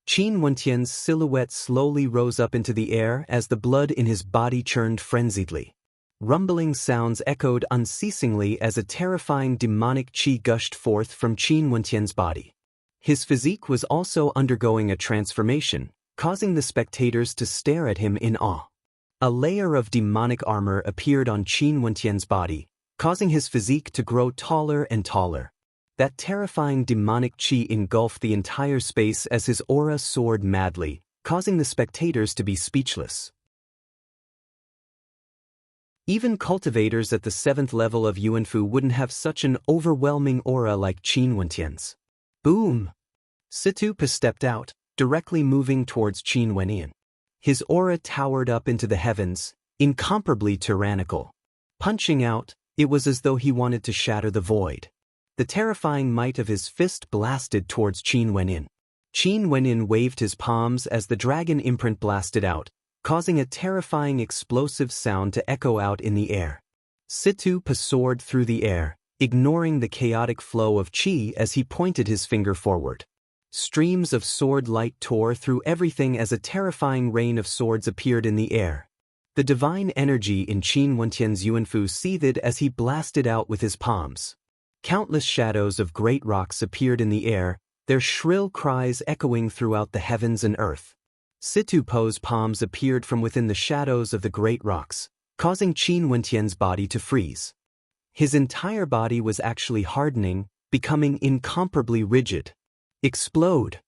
Qin Wentian's silhouette slowly rose up into the air as the blood in his body churned frenziedly. Rumbling sounds echoed unceasingly as a terrifying demonic qi gushed forth from Qin Wentian's body. His physique was also undergoing a transformation, causing the spectators to stare at him in awe. A layer of demonic armor appeared on Qin Wentian's body, causing his physique to grow taller and taller. That terrifying demonic qi engulfed the entire space as his aura soared madly, causing the spectators to be speechless. Even cultivators at the 7th level of Yuanfu wouldn't have such an overwhelming aura like Qin Wentian's. Boom! Sidu Po stepped out, directly moving towards Qin Wentian. His aura towered up into the heavens, incomparably tyrannical. Punching out, it was as though he wanted to shatter the void. The terrifying might of his fist blasted towards Qin Wentian. Qin Wentian waved his palms as the dragon imprint blasted out, causing a terrifying explosive sound to echo out in the air. Sidu Po soared through the air, ignoring the chaotic flow of qi as he pointed his finger forward. Streams of sword light tore through everything as a terrifying rain of swords appeared in the air. The divine energy in Qin Wentian's Yuanfu seethed as he blasted out with his palms. Countless shadows of great rocks appeared in the air, their shrill cries echoing throughout the heavens and earth. Sidu Po's palms appeared from within the shadows of the great rocks, causing Qin Wentian's body to freeze. His entire body was actually hardening, becoming incomparably rigid. Explode!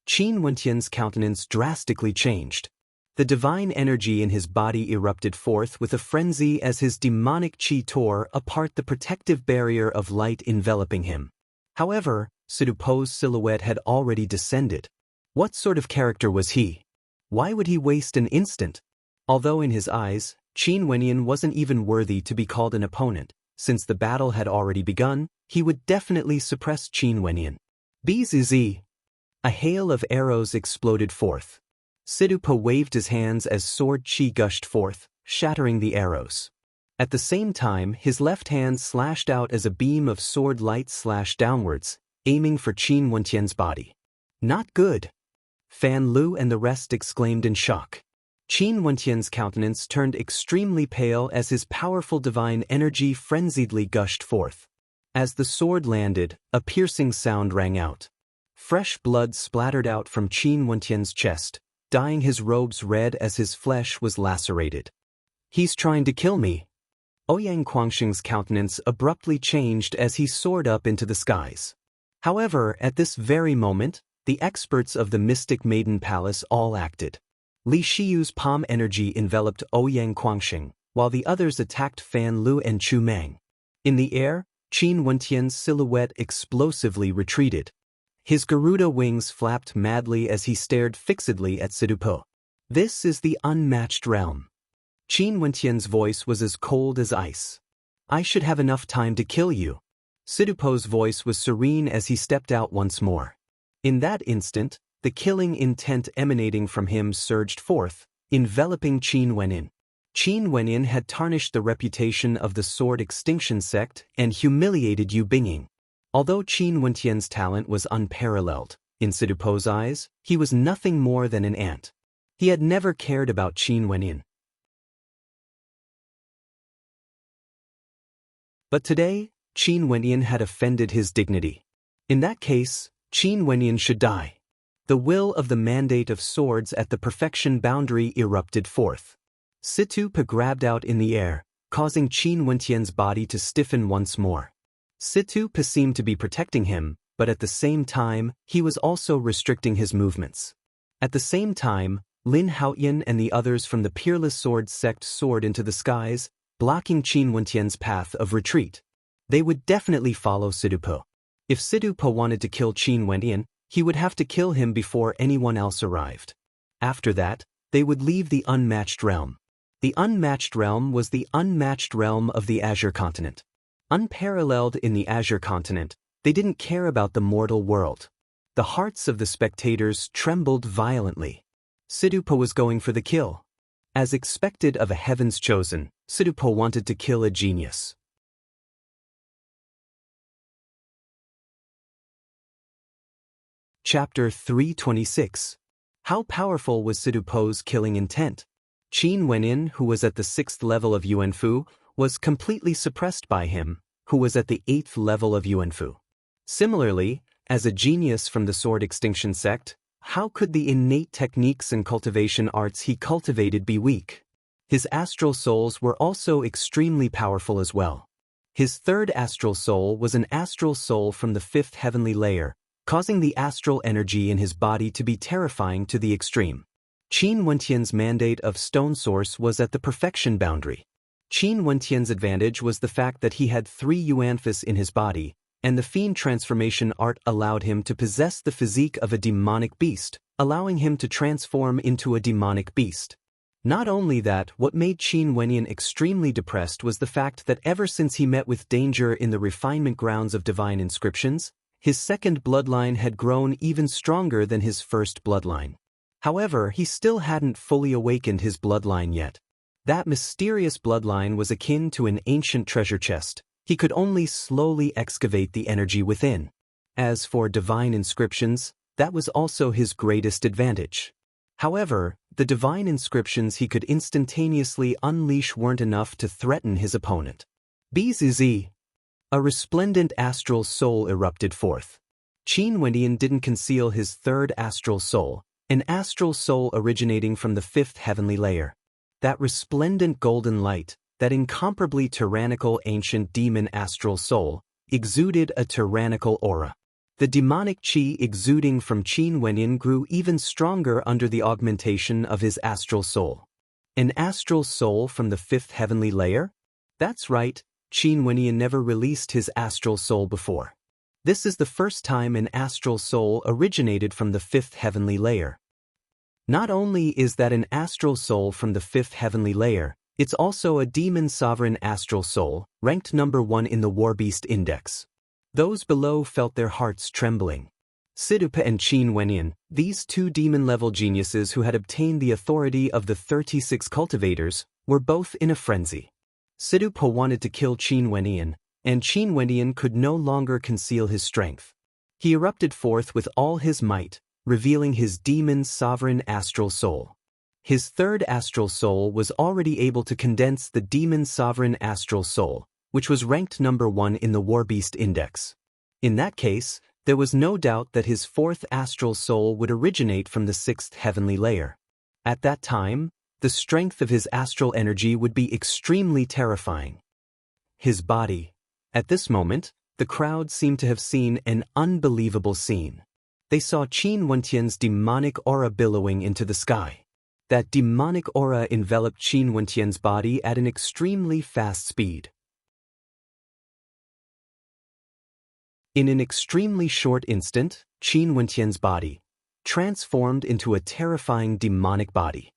Qin Wentian's countenance drastically changed. The divine energy in his body erupted forth with a frenzy as his demonic qi tore apart the protective barrier of light enveloping him. However, Sidu Po's silhouette had already descended. What sort of character was he? Why would he waste an instant? Although in his eyes, Qin Wentian wasn't even worthy to be called an opponent, since the battle had already begun, he would definitely suppress Qin Wentian. Bzz! A hail of arrows exploded forth. Sidu Po waved his hands as sword qi gushed forth, shattering the arrows. At the same time, his left hand slashed out as a beam of sword light slashed downwards, aiming for Qin Wentian's body. Not good! Fan Lu and the rest exclaimed in shock. Qin Wentian's countenance turned extremely pale as his powerful divine energy frenziedly gushed forth. As the sword landed, a piercing sound rang out. Fresh blood splattered out from Qin Wentian's chest, dyeing his robes red as his flesh was lacerated. He's trying to kill me. Ouyang Quangxing's countenance abruptly changed as he soared up into the skies. However, at this very moment, the experts of the Mystic Maiden Palace all acted. Li Shiyu's palm energy enveloped Ouyang Quangxing, while the others attacked Fan Lu and Chu Mang. In the air, Qin Wentian's silhouette explosively retreated. His Garuda wings flapped madly as he stared fixedly at Sidu Po. This is the unmatched realm. Qin Wentian's voice was as cold as ice. I should have enough time to kill you. Sidu Po's voice was serene as he stepped out once more. In that instant, the killing intent emanating from him surged forth, enveloping Qin Wentian. Qin Wentian had tarnished the reputation of the Sword Extinction sect and humiliated Yu Binging. Although Qin Wentian's talent was unparalleled, in Sidu Po's eyes, he was nothing more than an ant. He had never cared about Qin Wenyan. But today, Qin Wenyan had offended his dignity. In that case, Qin Wenyan should die. The will of the mandate of swords at the perfection boundary erupted forth. Situpa grabbed out in the air, causing Qin Wenyan's body to stiffen once more. Situpa seemed to be protecting him, but at the same time, he was also restricting his movements. At the same time, Lin Haoyan and the others from the Peerless Sword sect soared into the skies, blocking Qin Wenyan's path of retreat. They would definitely follow Situpa. If Situpa wanted to kill Qin Wenyan, he would have to kill him before anyone else arrived. After that, they would leave the unmatched realm. The unmatched realm was the unmatched realm of the Azure Continent. Unparalleled in the Azure Continent, they didn't care about the mortal world. The hearts of the spectators trembled violently. Situpa was going for the kill. As expected of a Heaven's Chosen, Situpa wanted to kill a genius. Chapter 326. How powerful was Situpa's killing intent? Qin Wenyan, who was at the 6th level of Yuanfu, was completely suppressed by him, who was at the 8th level of Yuanfu. Similarly, as a genius from the Sword Extinction sect, how could the innate techniques and cultivation arts he cultivated be weak? His astral souls were also extremely powerful as well. His third astral soul was an astral soul from the 5th heavenly layer, causing the astral energy in his body to be terrifying to the extreme. Qin Wenyan's mandate of Stone Source was at the perfection boundary. Qin Wenyan's advantage was the fact that he had 3 Yuanfus in his body, and the Fiend transformation art allowed him to possess the physique of a demonic beast, allowing him to transform into a demonic beast. Not only that, what made Qin Wenyan extremely depressed was the fact that ever since he met with danger in the refinement grounds of divine inscriptions, his second bloodline had grown even stronger than his first bloodline. However, he still hadn't fully awakened his bloodline yet. That mysterious bloodline was akin to an ancient treasure chest. He could only slowly excavate the energy within. As for divine inscriptions, that was also his greatest advantage. However, the divine inscriptions he could instantaneously unleash weren't enough to threaten his opponent. Bzz. A resplendent astral soul erupted forth. Qin Wenyan didn't conceal his third astral soul, an astral soul originating from the 5th heavenly layer. That resplendent golden light, that incomparably tyrannical ancient demon astral soul, exuded a tyrannical aura. The demonic qi exuding from Qin Wenyan grew even stronger under the augmentation of his astral soul. An astral soul from the 5th heavenly layer? That's right, Qin Wenyan never released his astral soul before. This is the first time an astral soul originated from the 5th heavenly layer. Not only is that an astral soul from the 5th heavenly layer, it's also a demon sovereign astral soul, ranked number 1 in the Warbeast Index. Those below felt their hearts trembling. Situpa and Qin Wenyan, these 2 demon-level geniuses who had obtained the authority of the 36 cultivators, were both in a frenzy. Situpa wanted to kill Qin Wenyan, and Qin Wenyan could no longer conceal his strength. He erupted forth with all his might, revealing his demon sovereign astral soul. His third astral soul was already able to condense the demon sovereign astral soul, which was ranked number 1 in the Warbeast Index. In that case, there was no doubt that his 4th astral soul would originate from the 6th heavenly layer. At that time, the strength of his astral energy would be extremely terrifying. His body. At this moment, the crowd seemed to have seen an unbelievable scene. They saw Qin Wenyan's demonic aura billowing into the sky. That demonic aura enveloped Qin Wenyan's body at an extremely fast speed. In an extremely short instant, Qin Wenyan's body transformed into a terrifying demonic body.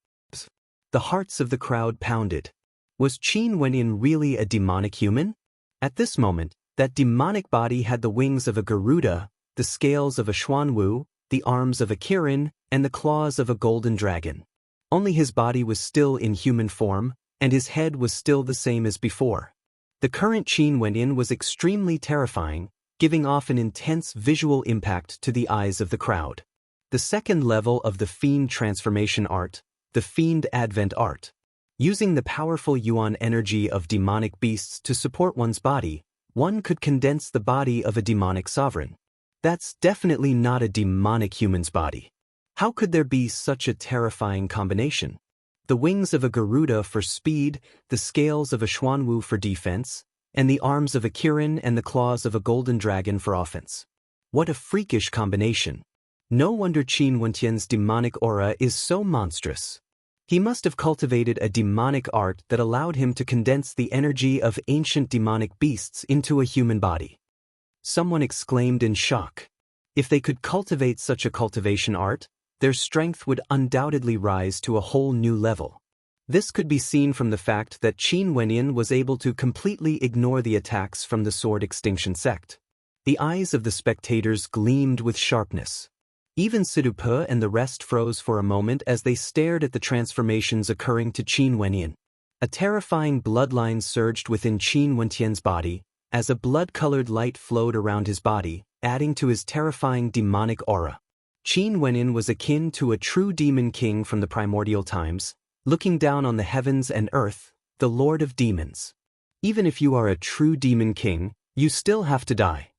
The hearts of the crowd pounded. Was Qin Wenyan really a demonic human? At this moment, that demonic body had the wings of a Garuda, the scales of a Xuanwu, the arms of a Kirin, and the claws of a golden dragon. Only his body was still in human form, and his head was still the same as before. The current Qin Wenyan was extremely terrifying, giving off an intense visual impact to the eyes of the crowd. The second level of the Fiend transformation art, the Fiend Advent Art. Using the powerful yuan energy of demonic beasts to support one's body, one could condense the body of a demonic sovereign. That's definitely not a demonic human's body. How could there be such a terrifying combination? The wings of a Garuda for speed, the scales of a Xuanwu for defense, and the arms of a Kirin and the claws of a golden dragon for offense. What a freakish combination. No wonder Qin Wentian's demonic aura is so monstrous. He must have cultivated a demonic art that allowed him to condense the energy of ancient demonic beasts into a human body. Someone exclaimed in shock. If they could cultivate such a cultivation art, their strength would undoubtedly rise to a whole new level. This could be seen from the fact that Qin Wenyan was able to completely ignore the attacks from the Sword Extinction sect. The eyes of the spectators gleamed with sharpness. Even Sidupe and the rest froze for a moment as they stared at the transformations occurring to Qin Wenyan. A terrifying bloodline surged within Qin Wentian's body, as a blood-colored light flowed around his body, adding to his terrifying demonic aura. Qin Wenyan was akin to a true demon king from the primordial times, looking down on the heavens and earth, the lord of demons. Even if you are a true demon king, you still have to die.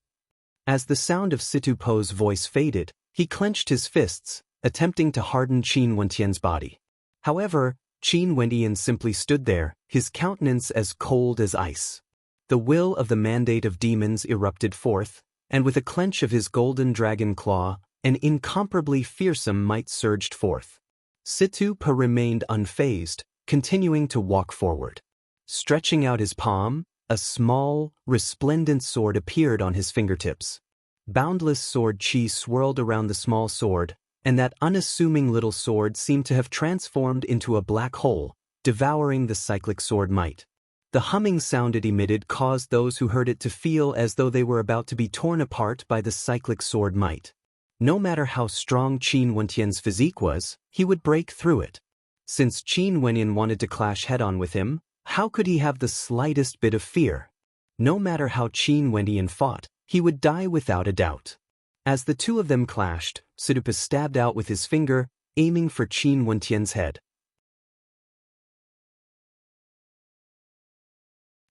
As the sound of Situpo's voice faded, he clenched his fists, attempting to harden Qin Wentian's body. However, Qin Wentian simply stood there, his countenance as cold as ice. The will of the mandate of demons erupted forth, and with a clench of his golden dragon claw, an incomparably fearsome might surged forth. Situpe remained unfazed, continuing to walk forward. Stretching out his palm, a small, resplendent sword appeared on his fingertips. Boundless sword chi swirled around the small sword, and that unassuming little sword seemed to have transformed into a black hole, devouring the cyclic sword might. The humming sound it emitted caused those who heard it to feel as though they were about to be torn apart by the cyclic sword might. No matter how strong Qin Wentian's physique was, he would break through it. Since Qin Wenyan wanted to clash head-on with him, how could he have the slightest bit of fear? No matter how Qin Wenyan fought, he would die without a doubt. As the two of them clashed, Sidupe stabbed out with his finger, aiming for Qin Wentian's head.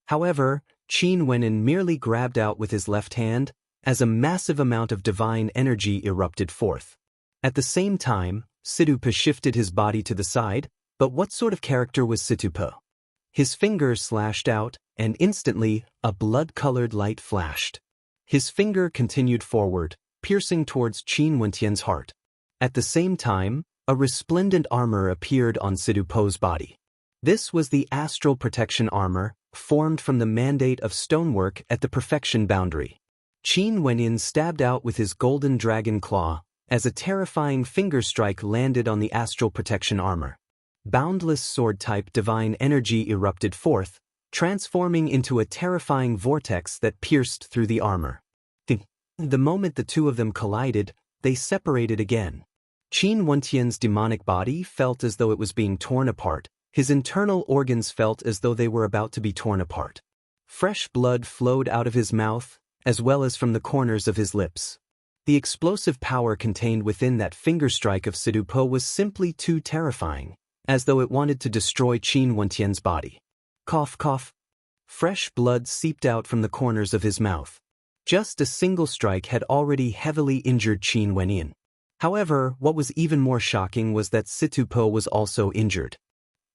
However, Qin Wenyan merely grabbed out with his left hand, as a massive amount of divine energy erupted forth. At the same time, Sidupe shifted his body to the side, but what sort of character was Sidupe? His fingers slashed out, and instantly, a blood-colored light flashed. His finger continued forward, piercing towards Qin Wentian's heart. At the same time, a resplendent armor appeared on Sidupo's body. This was the astral protection armor, formed from the mandate of stonework at the perfection boundary. Qin Wenyan stabbed out with his golden dragon claw, as a terrifying finger strike landed on the astral protection armor. Boundless sword-type divine energy erupted forth, transforming into a terrifying vortex that pierced through the armor. The moment the two of them collided, they separated again. Qin Wentian's demonic body felt as though it was being torn apart, his internal organs felt as though they were about to be torn apart. Fresh blood flowed out of his mouth, as well as from the corners of his lips. The explosive power contained within that finger strike of Sidupe was simply too terrifying, as though it wanted to destroy Qin Wentian's body. Cough, cough. Fresh blood seeped out from the corners of his mouth. Just a single strike had already heavily injured Qin Wenyan. However, what was even more shocking was that Sidupe was also injured.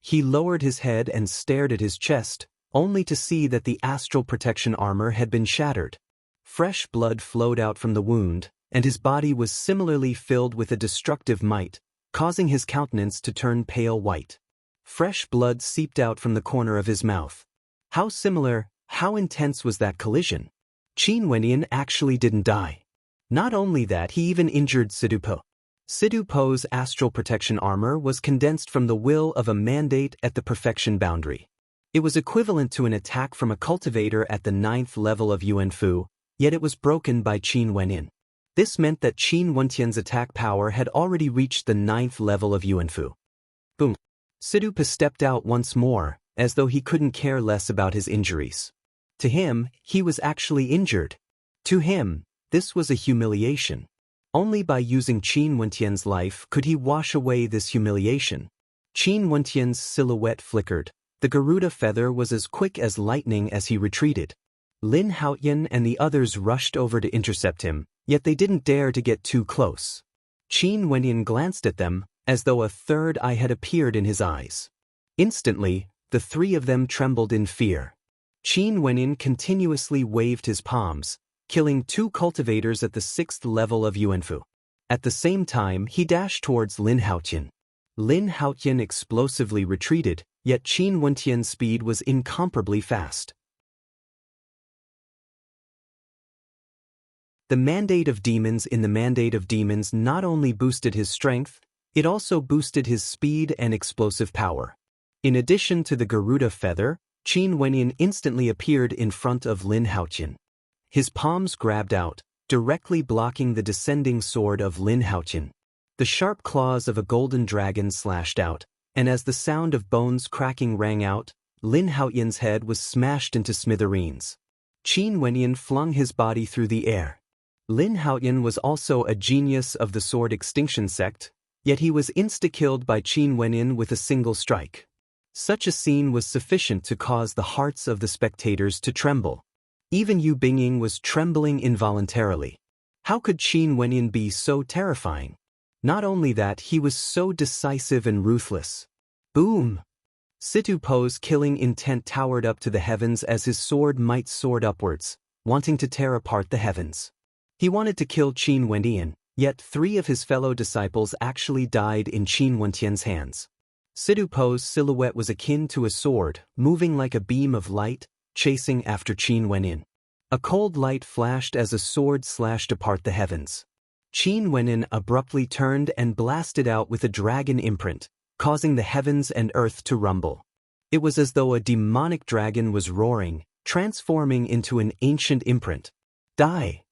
He lowered his head and stared at his chest, only to see that the astral protection armor had been shattered. Fresh blood flowed out from the wound, and his body was similarly filled with a destructive might, causing his countenance to turn pale white. Fresh blood seeped out from the corner of his mouth. How similar, how intense was that collision? Qin Wenyan actually didn't die. Not only that, he even injured Sidupe. Sidupo's astral protection armor was condensed from the will of a mandate at the perfection boundary. It was equivalent to an attack from a cultivator at the 9th level of Yuanfu, yet it was broken by Qin Wenyan. This meant that Qin Wentian's attack power had already reached the 9th level of Yuanfu. Boom. Sidupe stepped out once more, as though he couldn't care less about his injuries. To him, he was actually injured. To him, this was a humiliation. Only by using Qin Wentian's life could he wash away this humiliation. Qin Wentian's silhouette flickered. The Garuda feather was as quick as lightning as he retreated. Lin Haoyan and the others rushed over to intercept him, yet they didn't dare to get too close. Qin Wentian glanced at them, as though a third eye had appeared in his eyes. Instantly, the three of them trembled in fear. Qin Wentian continuously waved his palms, killing 2 cultivators at the 6th level of Yuanfu. At the same time, he dashed towards Lin Haoyan. Lin Haoyan explosively retreated, yet Qin Wentian's speed was incomparably fast. The Mandate of Demons in the Mandate of Demons not only boosted his strength, it also boosted his speed and explosive power. In addition to the Garuda feather, Qin Wentian instantly appeared in front of Lin Haoyan. His palms grabbed out, directly blocking the descending sword of Lin Haoyan. The sharp claws of a golden dragon slashed out, and as the sound of bones cracking rang out, Lin Haoyan's head was smashed into smithereens. Qin Wentian flung his body through the air. Lin Haoyan was also a genius of the sword extinction sect, yet he was insta-killed by Qin Wentian with a single strike. Such a scene was sufficient to cause the hearts of the spectators to tremble. Even Yu Bingying was trembling involuntarily. How could Qin Wentian be so terrifying? Not only that, he was so decisive and ruthless. Boom! Situ Po's killing intent towered up to the heavens as his sword might soared upwards, wanting to tear apart the heavens. He wanted to kill Qin Wentian, yet 3 of his fellow disciples actually died in Qin Wentian's hands. Situ Po's silhouette was akin to a sword, moving like a beam of light, chasing after Qin Wentian. A cold light flashed as a sword slashed apart the heavens. Qin Wentian abruptly turned and blasted out with a dragon imprint, causing the heavens and earth to rumble. It was as though a demonic dragon was roaring, transforming into an ancient imprint. Die!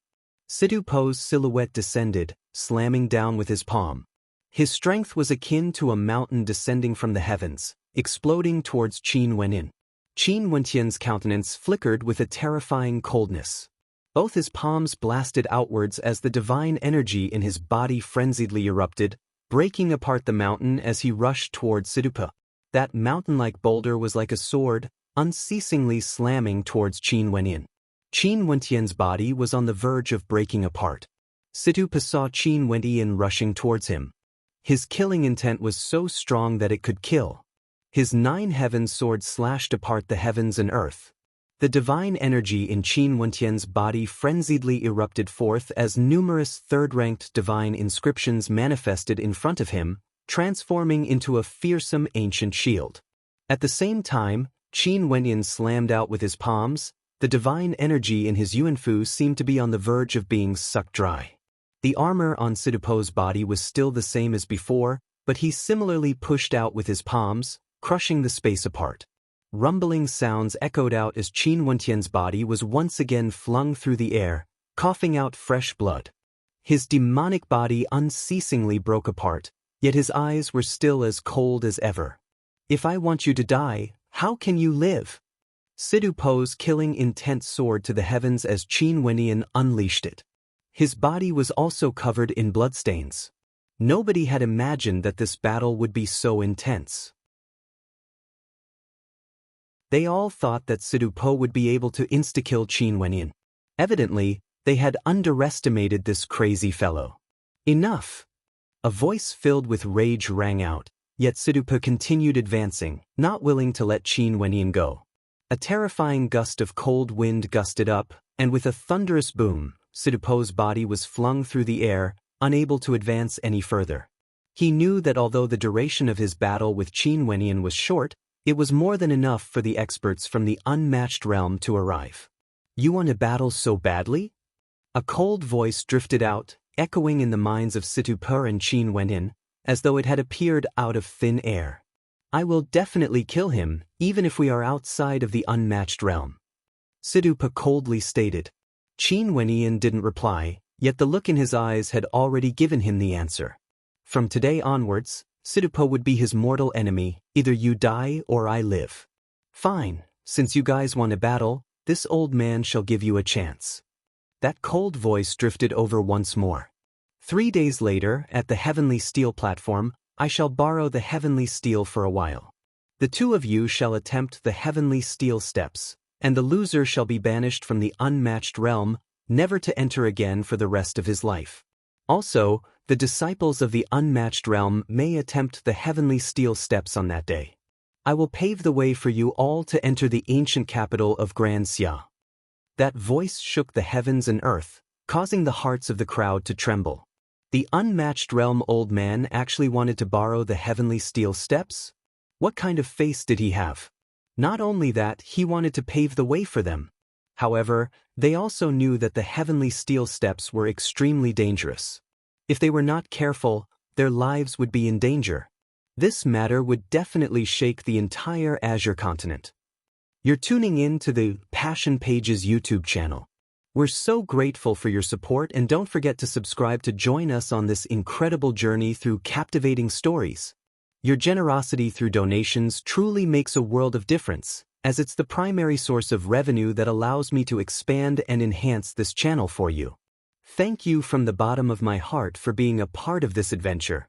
Situ Po's silhouette descended, slamming down with his palm. His strength was akin to a mountain descending from the heavens, exploding towards Qin Wentian. Qin Wentian's countenance flickered with a terrifying coldness. Both his palms blasted outwards as the divine energy in his body frenziedly erupted, breaking apart the mountain as he rushed towards Situ Po. That mountain-like boulder was like a sword, unceasingly slamming towards Qin Wentian. Qin Wentian's body was on the verge of breaking apart. Situ Po saw Qin Wentian rushing towards him. His killing intent was so strong that it could kill. His 9 heavens sword slashed apart the heavens and earth. The divine energy in Qin Wentian's body frenziedly erupted forth as numerous third-ranked divine inscriptions manifested in front of him, transforming into a fearsome ancient shield. At the same time, Qin Wentian slammed out with his palms. The divine energy in his Yuanfu seemed to be on the verge of being sucked dry. The armor on Situ Po's body was still the same as before, but he similarly pushed out with his palms, crushing the space apart. Rumbling sounds echoed out as Qin Wentian's body was once again flung through the air, coughing out fresh blood. His demonic body unceasingly broke apart, yet his eyes were still as cold as ever. If I want you to die, how can you live? Situ Po's killing intent soared to the heavens as Qin Wentian unleashed it. His body was also covered in bloodstains. Nobody had imagined that this battle would be so intense. They all thought that Situ Po would be able to insta-kill Qin Wentian. Evidently, they had underestimated this crazy fellow. Enough! A voice filled with rage rang out, yet Situ Po continued advancing, not willing to let Qin Wentian go. A terrifying gust of cold wind gusted up, and with a thunderous boom, Situ Po's body was flung through the air, unable to advance any further. He knew that although the duration of his battle with Qin Wentian was short, it was more than enough for the experts from the unmatched realm to arrive. You want to battle so badly? A cold voice drifted out, echoing in the minds of Situ Po and Qin Wentian, as though it had appeared out of thin air. I will definitely kill him, even if we are outside of the unmatched realm. Situ Po coldly stated. Qin Wentian didn't reply, yet the look in his eyes had already given him the answer. From today onwards, Situ Po would be his mortal enemy, either you die or I live. Fine, since you guys want a battle, this old man shall give you a chance. That cold voice drifted over once more. 3 days later, at the heavenly steel platform, I shall borrow the heavenly steel for a while. The two of you shall attempt the heavenly steel steps, and the loser shall be banished from the unmatched realm, never to enter again for the rest of his life. Also, the disciples of the unmatched realm may attempt the heavenly steel steps on that day. I will pave the way for you all to enter the ancient capital of Grand Xia. That voice shook the heavens and earth, causing the hearts of the crowd to tremble. The unmatched realm old man actually wanted to borrow the heavenly steel steps? What kind of face did he have? Not only that, he wanted to pave the way for them. However, they also knew that the heavenly steel steps were extremely dangerous. If they were not careful, their lives would be in danger. This matter would definitely shake the entire Azure continent. You're tuning in to the Passion Pages YouTube channel. We're so grateful for your support, and don't forget to subscribe to join us on this incredible journey through captivating stories. Your generosity through donations truly makes a world of difference, as it's the primary source of revenue that allows me to expand and enhance this channel for you. Thank you from the bottom of my heart for being a part of this adventure.